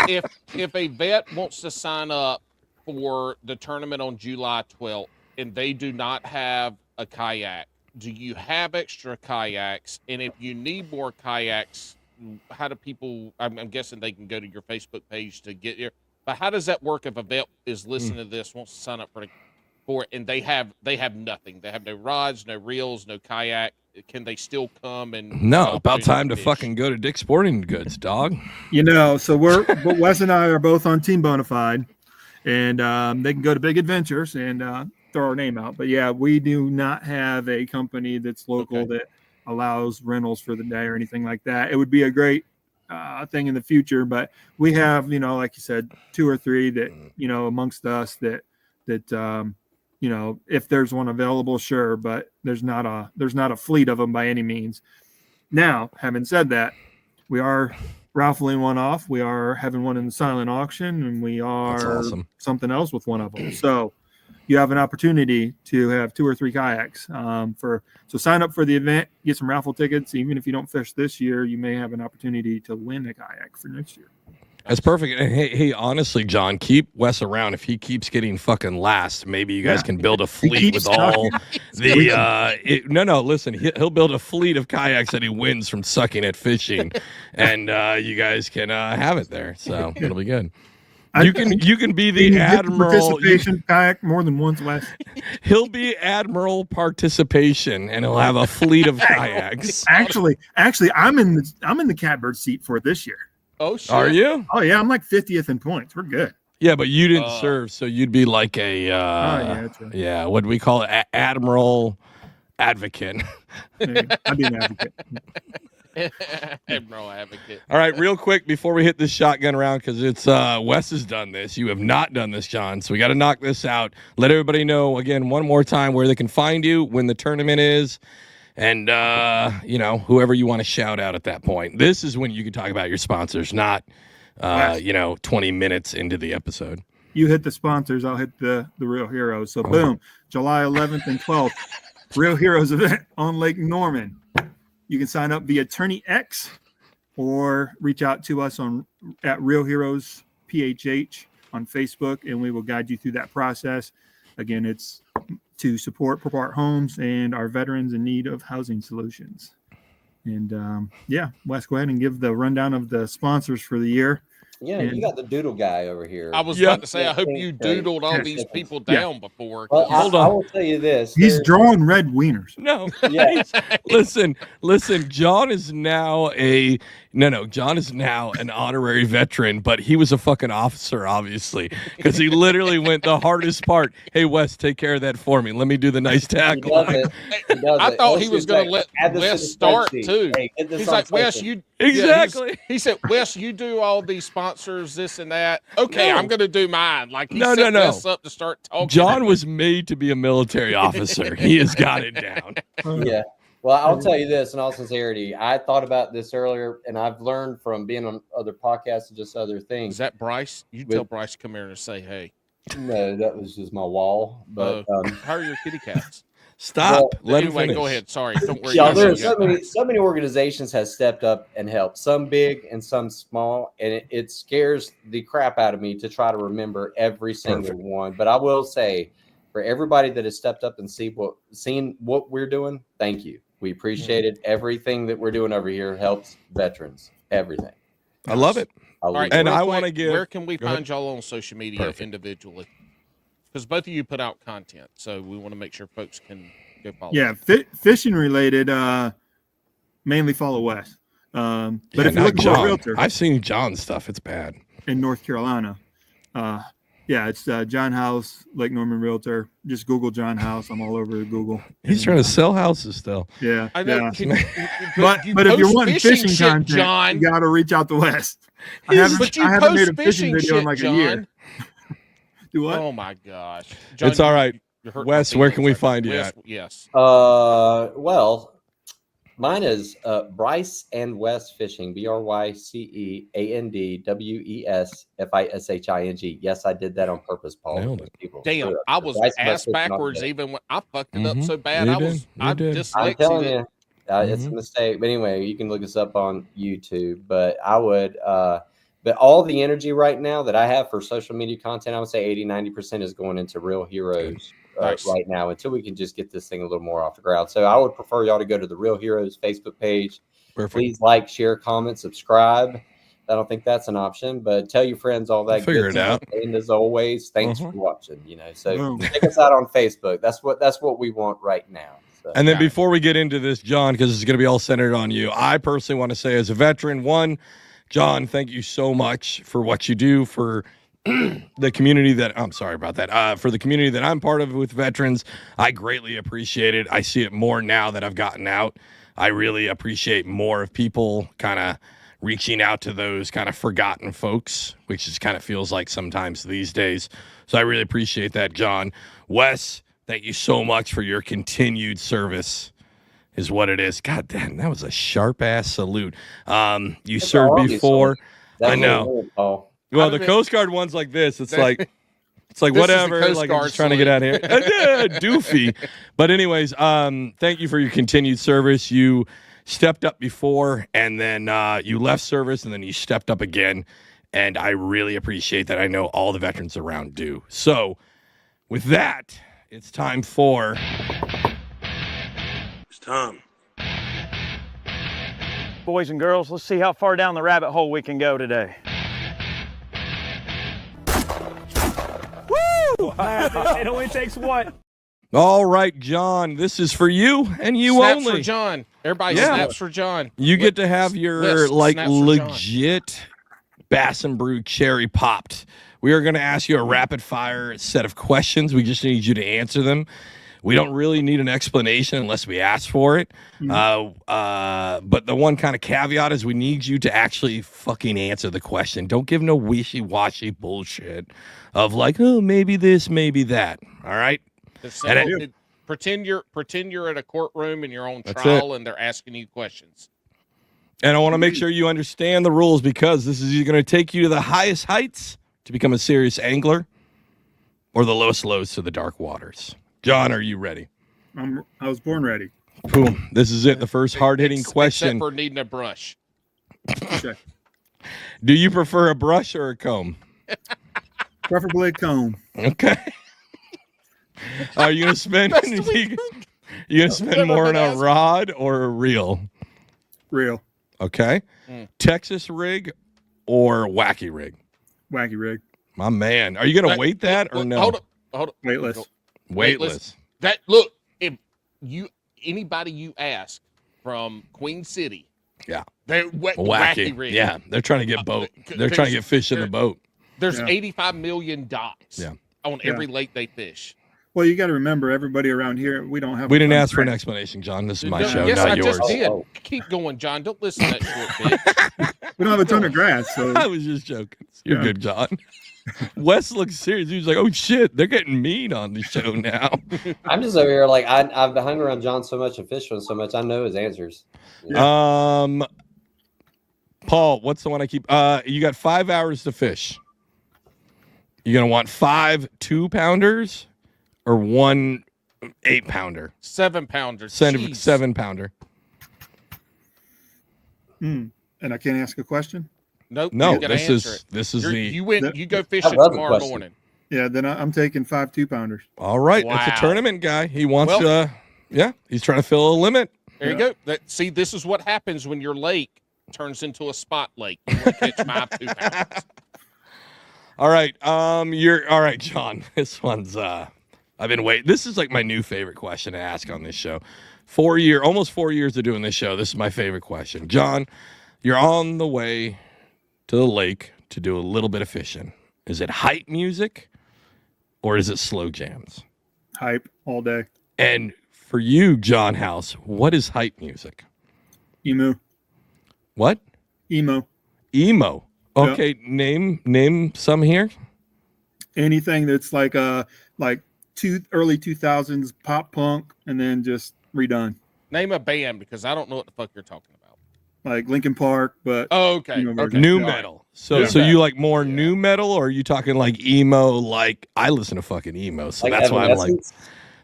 If a vet wants to sign up for the tournament on July 12th and they do not have a kayak, do you have extra kayaks? And if you need more kayaks, how do people? I'm guessing they can go to your Facebook page to get here. But how does that work if a vet is listening to this, wants to sign up for it, and they have nothing? They have no rods, no reels, no kayak. Can they still come and? No, about time to fucking go to Dick's Sporting Goods, dog. You know, so Wes and I are both on Team Bonafide, and they can go to Big Adventures and throw our name out. But yeah, we do not have a company that's local that allows rentals for the day or anything like that. It would be a great thing in the future, but we have, you know, like you said, 2 or 3 that, you know, amongst us that you know, if there's one available, sure, but there's not a fleet of them by any means. Now, having said that, we are raffling one off. We are having one in the silent auction, and we are something else with one of them. So you have an opportunity to have 2 or 3 kayaks. So sign up for the event, get some raffle tickets. Even if you don't fish this year, you may have an opportunity to win a kayak for next year. That's perfect. And hey, honestly, John, keep Wes around. If he keeps getting fucking last, maybe you guys can build a fleet with all the. Listen, he'll build a fleet of kayaks that he wins from sucking at fishing, and you guys can have it there. So it'll be good. You can be the admiral. Participation kayak more than once, Wes. He'll be admiral participation, and he'll have a fleet of kayaks. Actually, I'm in the catbird seat for this year. Oh, shit. Are you? Oh, yeah. I'm like 50th in points. We're good. Yeah, but you didn't serve, so you'd be like a that's right. Yeah, what do we call it? Admiral advocate. I'd be an advocate. Admiral advocate. All right, real quick before we hit this shotgun round, because it's Wes has done this. You have not done this, John. So we got to knock this out. Let everybody know again one more time where they can find you, when the tournament is. And, you know, whoever you want to shout out at that point. This is when you can talk about your sponsors, not, 20 minutes into the episode. You hit the sponsors, I'll hit the real heroes. So, boom, July 11th and 12th, Real Heroes event on Lake Norman. You can sign up via Attorney X or reach out to us at Real Heroes PHH on Facebook, and we will guide you through that process. Again, it's to support Purple Homes and our veterans in need of housing solutions. And Wes, go ahead and give the rundown of the sponsors for the year. Yeah, you got the doodle guy over here. I was about to say, I hope you doodled all these people down before. Well, Hold on. I will tell you this. He's drawing red wieners. No. Yeah. Listen, John is now John is now an honorary veteran, but he was a fucking officer, obviously, because he literally went the hardest part. Hey, Wes, take care of that for me. Let me do the nice tackle. I thought he was going to let Wes start too. Hey, he's like, Wes, you exactly. Yeah, he said, Wes, you do all these sponsors, this and that. Okay, No. I'm going to do mine. Like he No. set Wes up to start talking. John was made to be a military officer. He has got it down. Yeah. Well, I'll tell you this in all sincerity. I thought about this earlier, and I've learned from being on other podcasts and just other things. Is that Bryce? You tell Bryce to come here and say, hey. No, that was just my wall. But how are your kitty cats? Stop. Let him anyway, finish. go ahead. Sorry. Don't worry. Yeah, there's so many organizations have stepped up and helped, some big and some small, and it scares the crap out of me to try to remember every single one. But I will say, for everybody that has stepped up and seen what we're doing, thank you. We appreciate it. Everything that we're doing over here helps veterans. Everything. I love it. All right, and I want to give. Where can we find y'all on social media individually? Because both of you put out content, so we want to make sure folks can go follow. Yeah, fishing related. Mainly follow Wes. But if you're looking for a realtor, I've seen John's stuff. It's bad in North Carolina. It's John House, Lake Norman Realtor. Just Google John House. I'm all over Google. He's trying to sell houses still. Yeah, I know. Yeah. But if you're wanting fishing content, John, you got to reach out to Wes. I haven't made a fishing video in like a year. Do what? Oh my gosh, John, it's all right. Wes, where can we find you at? Yes. Well, mine is Bryce and Wes Fishing. BryceandWesFishing. Yes, I did that on purpose, Paul. Damn, I was ass backwards even when I fucked it up so bad. I'm telling you, it's a mistake. But anyway, you can look us up on YouTube. But I would, but all the energy right now that I have for social media content, I would say 80-90% is going into Real Heroes right now until we can just get this thing a little more off the ground. So I would prefer y'all to go to the Real Heroes Facebook page. Perfect. Please like, share, comment, subscribe. I don't think that's an option, but tell your friends all that. Figure it out. And as always, thanks for watching. So check us out on Facebook. That's what we want right now. So, and then before we get into this, John, because it's going to be all centered on you, I personally want to say, as a veteran, John, thank you so much for what you do for the community for the community that I'm part of with veterans. I greatly appreciate it. I see it more now that I've gotten out. I really appreciate more of people kind of reaching out to those kind of forgotten folks, which just kind of feels like sometimes these days. So I really appreciate that, John. Wes, thank you so much for your continued service. Is what it is. God damn, that was a sharp ass salute. You served before. I know. Well, the Coast Guard one's like this. It's like whatever. Like I'm just trying to get out of here. Doofy. But anyways, thank you for your continued service. You stepped up before, and then you left service, and then you stepped up again. And I really appreciate that. I know all the veterans around do. So, with that, it's time for. Tom. Boys and girls, let's see how far down the rabbit hole we can go today. Woo! It only takes one. All right, John, this is for you and you snaps only. For John. Everybody snaps for John. You get to have your legit Bass and Brew cherry popped. We are going to ask you a rapid fire set of questions. We just need you to answer them. We don't really need an explanation unless we ask for it. But the one kind of caveat is we need you to actually fucking answer the question. Don't give no wishy-washy bullshit of like, oh, maybe this, maybe that. All right? Pretend you're at a courtroom and you're on trial and they're asking you questions. And I want to make sure you understand the rules because this is either going to take you to the highest heights to become a serious angler or the lowest lows to the dark waters. John, are you ready? I was born ready. Boom. This is it. The first hard-hitting question. Except for needing a brush. Okay. Do you prefer a brush or a comb? Preferably a comb. Okay. Are you gonna spend? You gonna spend more on a rod or a reel? Reel. Okay. Texas rig or wacky rig? Wacky rig. My man. Are you going to weight that or no? Hold on. Weightless. Weightless. That look, if anybody you ask from Queen City, yeah, they're wacky rig. Yeah, they're trying to get boat. They're trying to get fish in the boat. There's 85 million docks on every lake they fish. Well, you got to remember, everybody around here, we don't have. We didn't ask for an explanation, John. This is my show, yes, not I yours. just did. Keep going, John. Don't listen to that short bitch. We don't have a ton of grass, so I was just joking. You're good, John. Wes looks serious. He was like, "Oh shit, they're getting mean on the show now." I'm just over here like I've hung around John so much and fished with him so much. I know his answers. Yeah. Paul, what's the one I keep? You got 5 hours to fish. You're gonna want 5 2-pounders or 1 8-pounder. 7-pounder. 7-pounder. And I can't ask a question. Nope. No, this is You go fishing tomorrow morning. Yeah, then I'm taking 5 2-pounders. All right. Wow. It's a tournament guy. He wants he's trying to fill a limit. There you go. See, this is what happens when your lake turns into a spot lake. You want to catch my 2 pounds. All right. You're all right, John. This one's I've been waiting. This is like my new favorite question to ask on this show. Almost 4 years of doing this show. This is my favorite question. John, you're on the way to the lake to do a little bit of fishing. Is it hype music or is it slow jams? Hype all day. And for you, John House, what is hype music? Emo. What? Emo. Okay, name some here. Anything that's like early 2000s pop punk and then just redone. Name a band because I don't know what the fuck you're talking about. Like Linkin Park, but okay. New metal. So you like more new metal, or are you talking like emo? Like I listen to fucking emo, so that's why I'm like,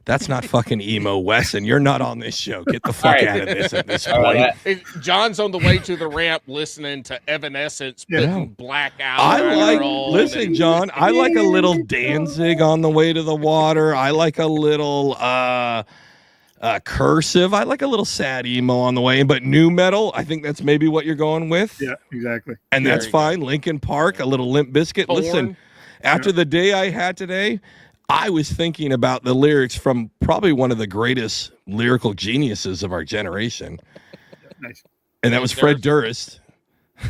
that's not fucking emo, Wes, and you're not on this show. Get the fuck out of this at this point. John's on the way to the ramp listening to Evanescence, putting Black Out. Listen, John, I like a little Danzig on the way to the water. I like a little Cursive. I like a little sad emo on the way, but new metal, I think that's maybe what you're going with. Yeah, exactly. And that's fine. Linkin Park, a little Limp Bizkit. Listen, after the day I had today, I was thinking about the lyrics from probably one of the greatest lyrical geniuses of our generation. Nice. And that was Fred Durst,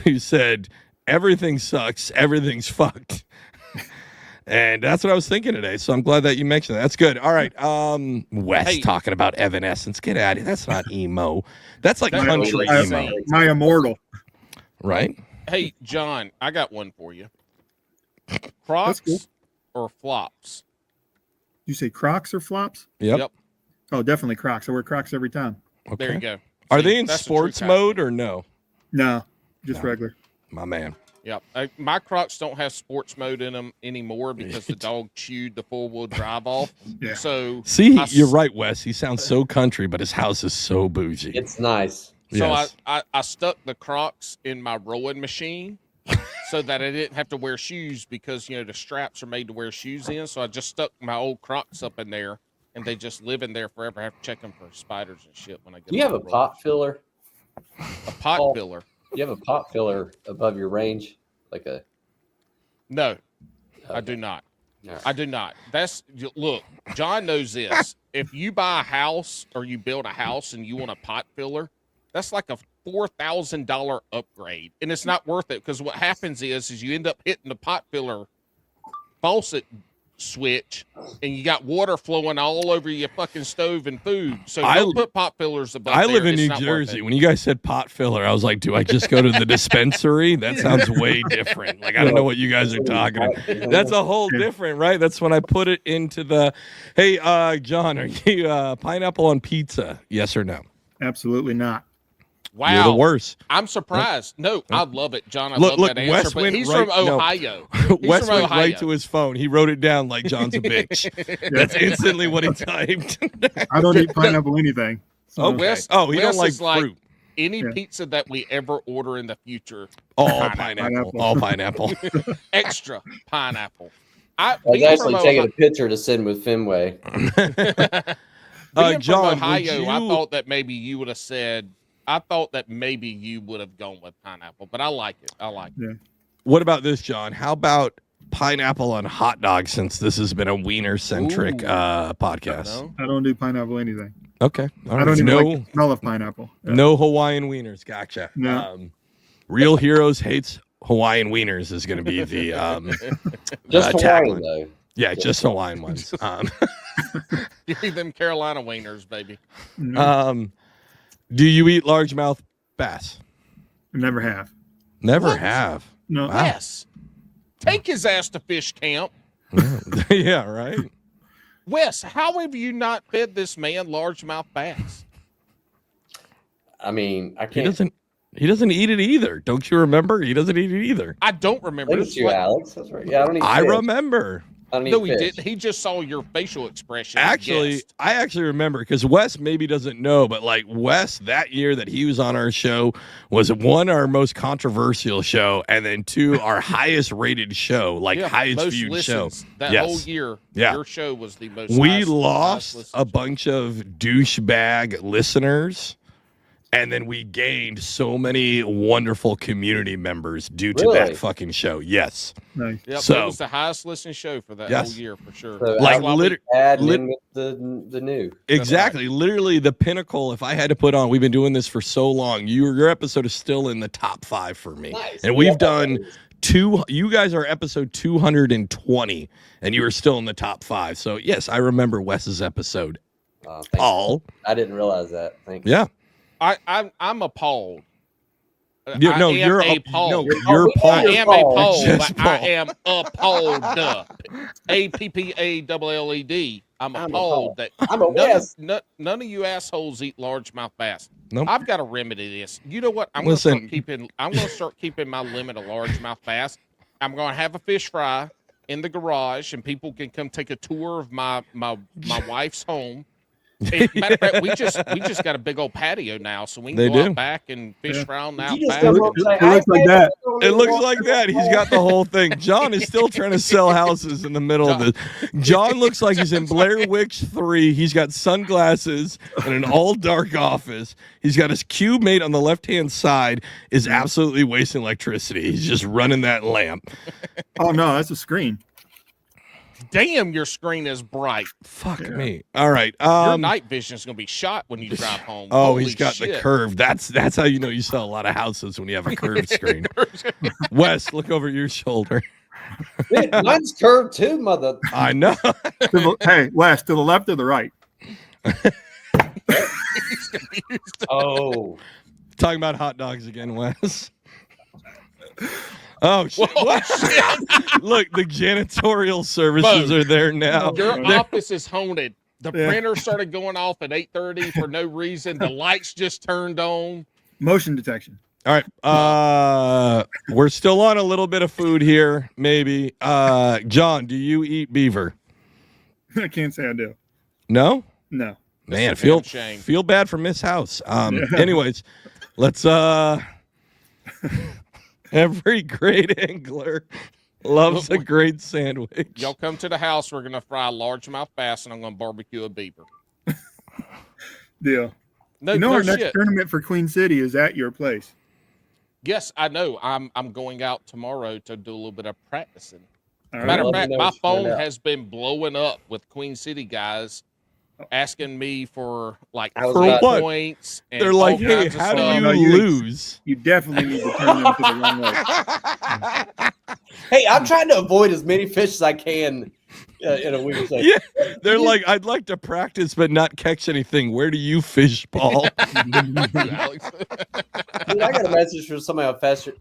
who said, "Everything sucks, everything's fucked." And that's what I was thinking today. So I'm glad that you mentioned that. That's good. All right. Wes talking about Evanescence. Get out of here. That's not emo. That's like country emo. My Immortal. Right? Hey, John, I got one for you. Crocs or flops? You say Crocs or flops? Yep. Oh, definitely Crocs. I wear Crocs every time. Okay. There you go. Are they in sports mode or no? No, just regular. My man. Yep. My Crocs don't have sports mode in them anymore because the dog chewed the 4-wheel drive off. Yeah. So you're right, Wes. He sounds so country, but his house is so bougie. It's nice. So Yes. I stuck the Crocs in my rowing machine so that I didn't have to wear shoes because, the straps are made to wear shoes in. So I just stuck my old Crocs up in there, and they just live in there forever. I have to check them for spiders and shit when I get. Do you have a pot filler? A pot filler? You have a pot filler above your range, like a? No, okay. I do not. Right. I do not. Look, John knows this. If you buy a house or you build a house and you want a pot filler, that's like a $4,000 upgrade, and it's not worth it because what happens is you end up hitting the pot filler faucet switch, and you got water flowing all over your fucking stove and food. So don't put pot fillers above. I live in New Jersey. When you guys said pot filler, I was like, do I just go to the dispensary? That sounds way different. Like, I don't know what you guys are talking about. That's a whole different, right? That's when I put it into the, hey, John, are you pineapple on pizza? Yes or no? Absolutely not. Wow. You're the worst. I'm surprised. No, I love it, John. I love that answer. Wes but went he's right, from Ohio. Wes went right to his phone. He wrote it down like John's a bitch. That's instantly what he typed. I don't eat pineapple anything. So. Okay. Wes, he don't like is fruit. Any pizza that we ever order in the future. All pineapple. All pineapple. Extra pineapple. I was actually taking a picture to send with Fenway. John, John, Ohio, I thought that maybe you would have said. I thought that maybe you would have gone with pineapple, but I like it. I like it. what about this, John? How about pineapple on hot dogs, since this has been a wiener-centric podcast? No. I don't do pineapple anything. Okay. All right. I don't even like the smell of pineapple. No Hawaiian wieners. Gotcha. No. Real Heroes hates Hawaiian wieners is going to be the Just Hawaiian, tagline. though. Yeah, just Hawaiian ones. Give me them Carolina wieners, baby. No, Do you eat largemouth bass? never have. Never What? have. No. Wow. Yes. Take his ass to fish camp. Yeah, right. Wes, how have you not fed this man largemouth bass? I mean, I He can't. doesn't eat it either. Don't you remember? He doesn't eat it either. I don't remember. Look at you, Alex. That's right. Yeah, I don't eat I fish. remember. I don't eat No, he fish. didn't. He just saw your facial expression. and Actually, guessed. I actually remember because Wes maybe doesn't know, but like Wes that year that he was on our show was one, our most controversial show, and then two, our highest rated show, like Yeah, highest most viewed show. listens. That Yes. whole year, Yeah. your show was the most. We highest lost listened a show. bunch of douchebag listeners, and then we gained so many wonderful community members due to Really? that fucking show. Yes. Nice. Yep, So- it was the highest listened show for that Yes. whole year for sure. So Like, That's why we- liter- Add lit- in with the new. Exactly. Literally the pinnacle. If I had to put on, we've been doing this for so long. Your episode is still in the top 5 for me. Nice. And we've Yeah. done you guys are episode 220 and you are still in the top 5. So yes, I remember Wes's episode. Thank you. Paul. I didn't realize that. Thanks. Yeah. I'm appalled. You, I no, am you're appalled. no, You're- you're we know Paul. I you're am Paul. appalled. Just But I Paul. am appalled. APPALLED. I'm I'm appalled that I'm a Wes. none of you assholes eat largemouth bass. Nope. I've got to remedy this. You know what? I'm Listen. going to start keeping my limit of largemouth bass. I'm going to have a fish fry in the garage, and people can come take a tour of my wife's home. Matter of fact, we just got a big old patio now, so we can They go do. out back and fish Yeah. around You out just back. come up and say, It looks like "Hey, that. don't It even looks walk like that. He's around." got the whole thing. John is still trying to sell houses in the middle of this. John looks like he's in Blair Witch 3. He's got sunglasses and an all dark office. He's got his cube mate on the left hand side is absolutely wasting electricity. He's just running that lamp. Oh no, that's a screen. Damn, your screen is bright. Fuck Yeah. me. All right. Your night vision is going to be shot when you drive home. Oh, Holy he's got shit. the curve. That's how you know you sell a lot of houses when you have a curved screen. Wes, look over your shoulder. Dude, mine's curved too, mother. I know. Hey, Wes, to the left or the right? Oh, Talking about hot dogs again, Wes. Oh shit! Whoa, shit. Look, the janitorial services Bo, are there now. Your They're- office is haunted. The Yeah. printer started going off at 8:30 for no reason. The lights just turned on. Motion detection. All right. We're still on a little bit of food here, maybe. John, do you eat beaver? I can't say I do. No? No. Man, That's a damn feel shame. feel bad for Miss House. Yeah. Anyways, let's every great angler loves a great sandwich. Y'all come to the house. We're going to fry a largemouth bass, and I'm going to barbecue a beaver. Deal. No, You know no our next shit. tournament for Queen City is at your place. Yes, I know. I'm going out tomorrow to do a little bit of practicing. All right. Matter of Let me fact, know my what you find phone out. has been blowing up with Queen City guys asking me for like I was free about- For what? points. And They're like, all hey, kinds of how do stuff. you No, you- lose? You definitely need to turn them to the wrong way. hey, I'm trying to avoid as many fish as I can in a week. Like, Yeah, they're like, I'd like to practice but not catch anything. Where do you fish, Paul? Alex. dude, I got a message from somebody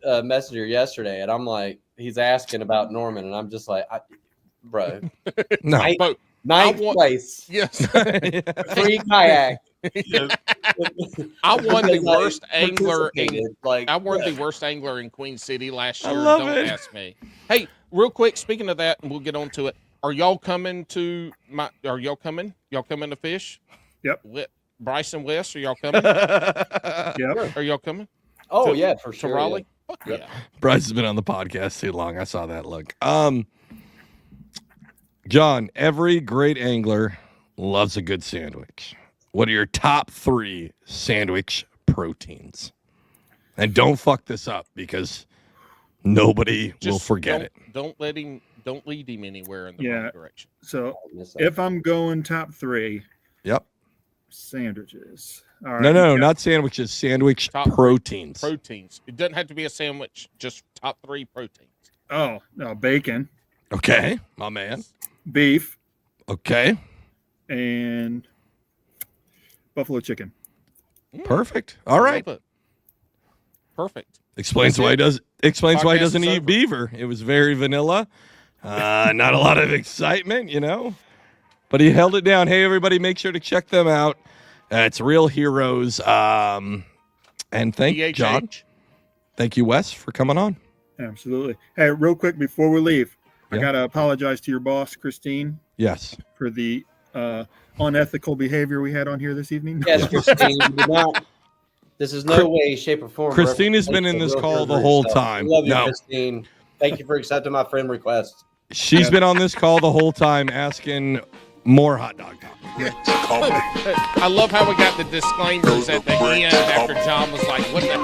on Messenger yesterday, and I'm like, he's asking about Norman, and I'm just like, bro, No. I- But ninth want- place, yes, free kayak. I won the Because I worst angler in participated, like, I won the worst angler in Queen City last I year. love Don't it. ask me. Hey, real quick, speaking of that, and we'll get on to it. Are y'all coming to my? Are y'all coming? Y'all coming to fish? Yep. Bryce and Wes, are y'all coming? Yep. Are y'all coming Oh to- yeah, for to sure. Raleigh? yeah. Fuck Yep. yeah. Bryce has been on the podcast too long. I saw that look. John, every great angler loves a good sandwich. What are your top 3 sandwich proteins? And don't fuck this up because Nobody will Just forget it. Don't lead him anywhere in the Yeah. wrong direction. So if I'm going top 3, Yep. sandwiches. All right. No, not sandwiches. Sandwich Top proteins. Proteins. It doesn't have to be a sandwich. Just top 3 proteins. Oh, no, bacon, Okay, my man. beef, Okay, and buffalo chicken. perfect. All right. Love it. Perfect. Explains That's why he it. does. Explains why he Podcast doesn't is eat over. beaver. It was very vanilla. Not a lot of excitement, But he held it down. Hey, everybody, make sure to check them out. It's Real Heroes. And thank you, John. DHH. Thank you, Wes, for coming on. Absolutely. Hey, real quick before we leave, I Yeah. got to apologize to your boss, Christine, Yes. for the unethical behavior we had on here this evening. Yes, Christine. You did not. This is no way, shape, or form. Christine has been in this call the whole time. Love you, No. Christine. Thank you for accepting my friend request. She's been on this call the whole time asking more hot dog talk. I love how we got the disclaimers at the end after John was like, what the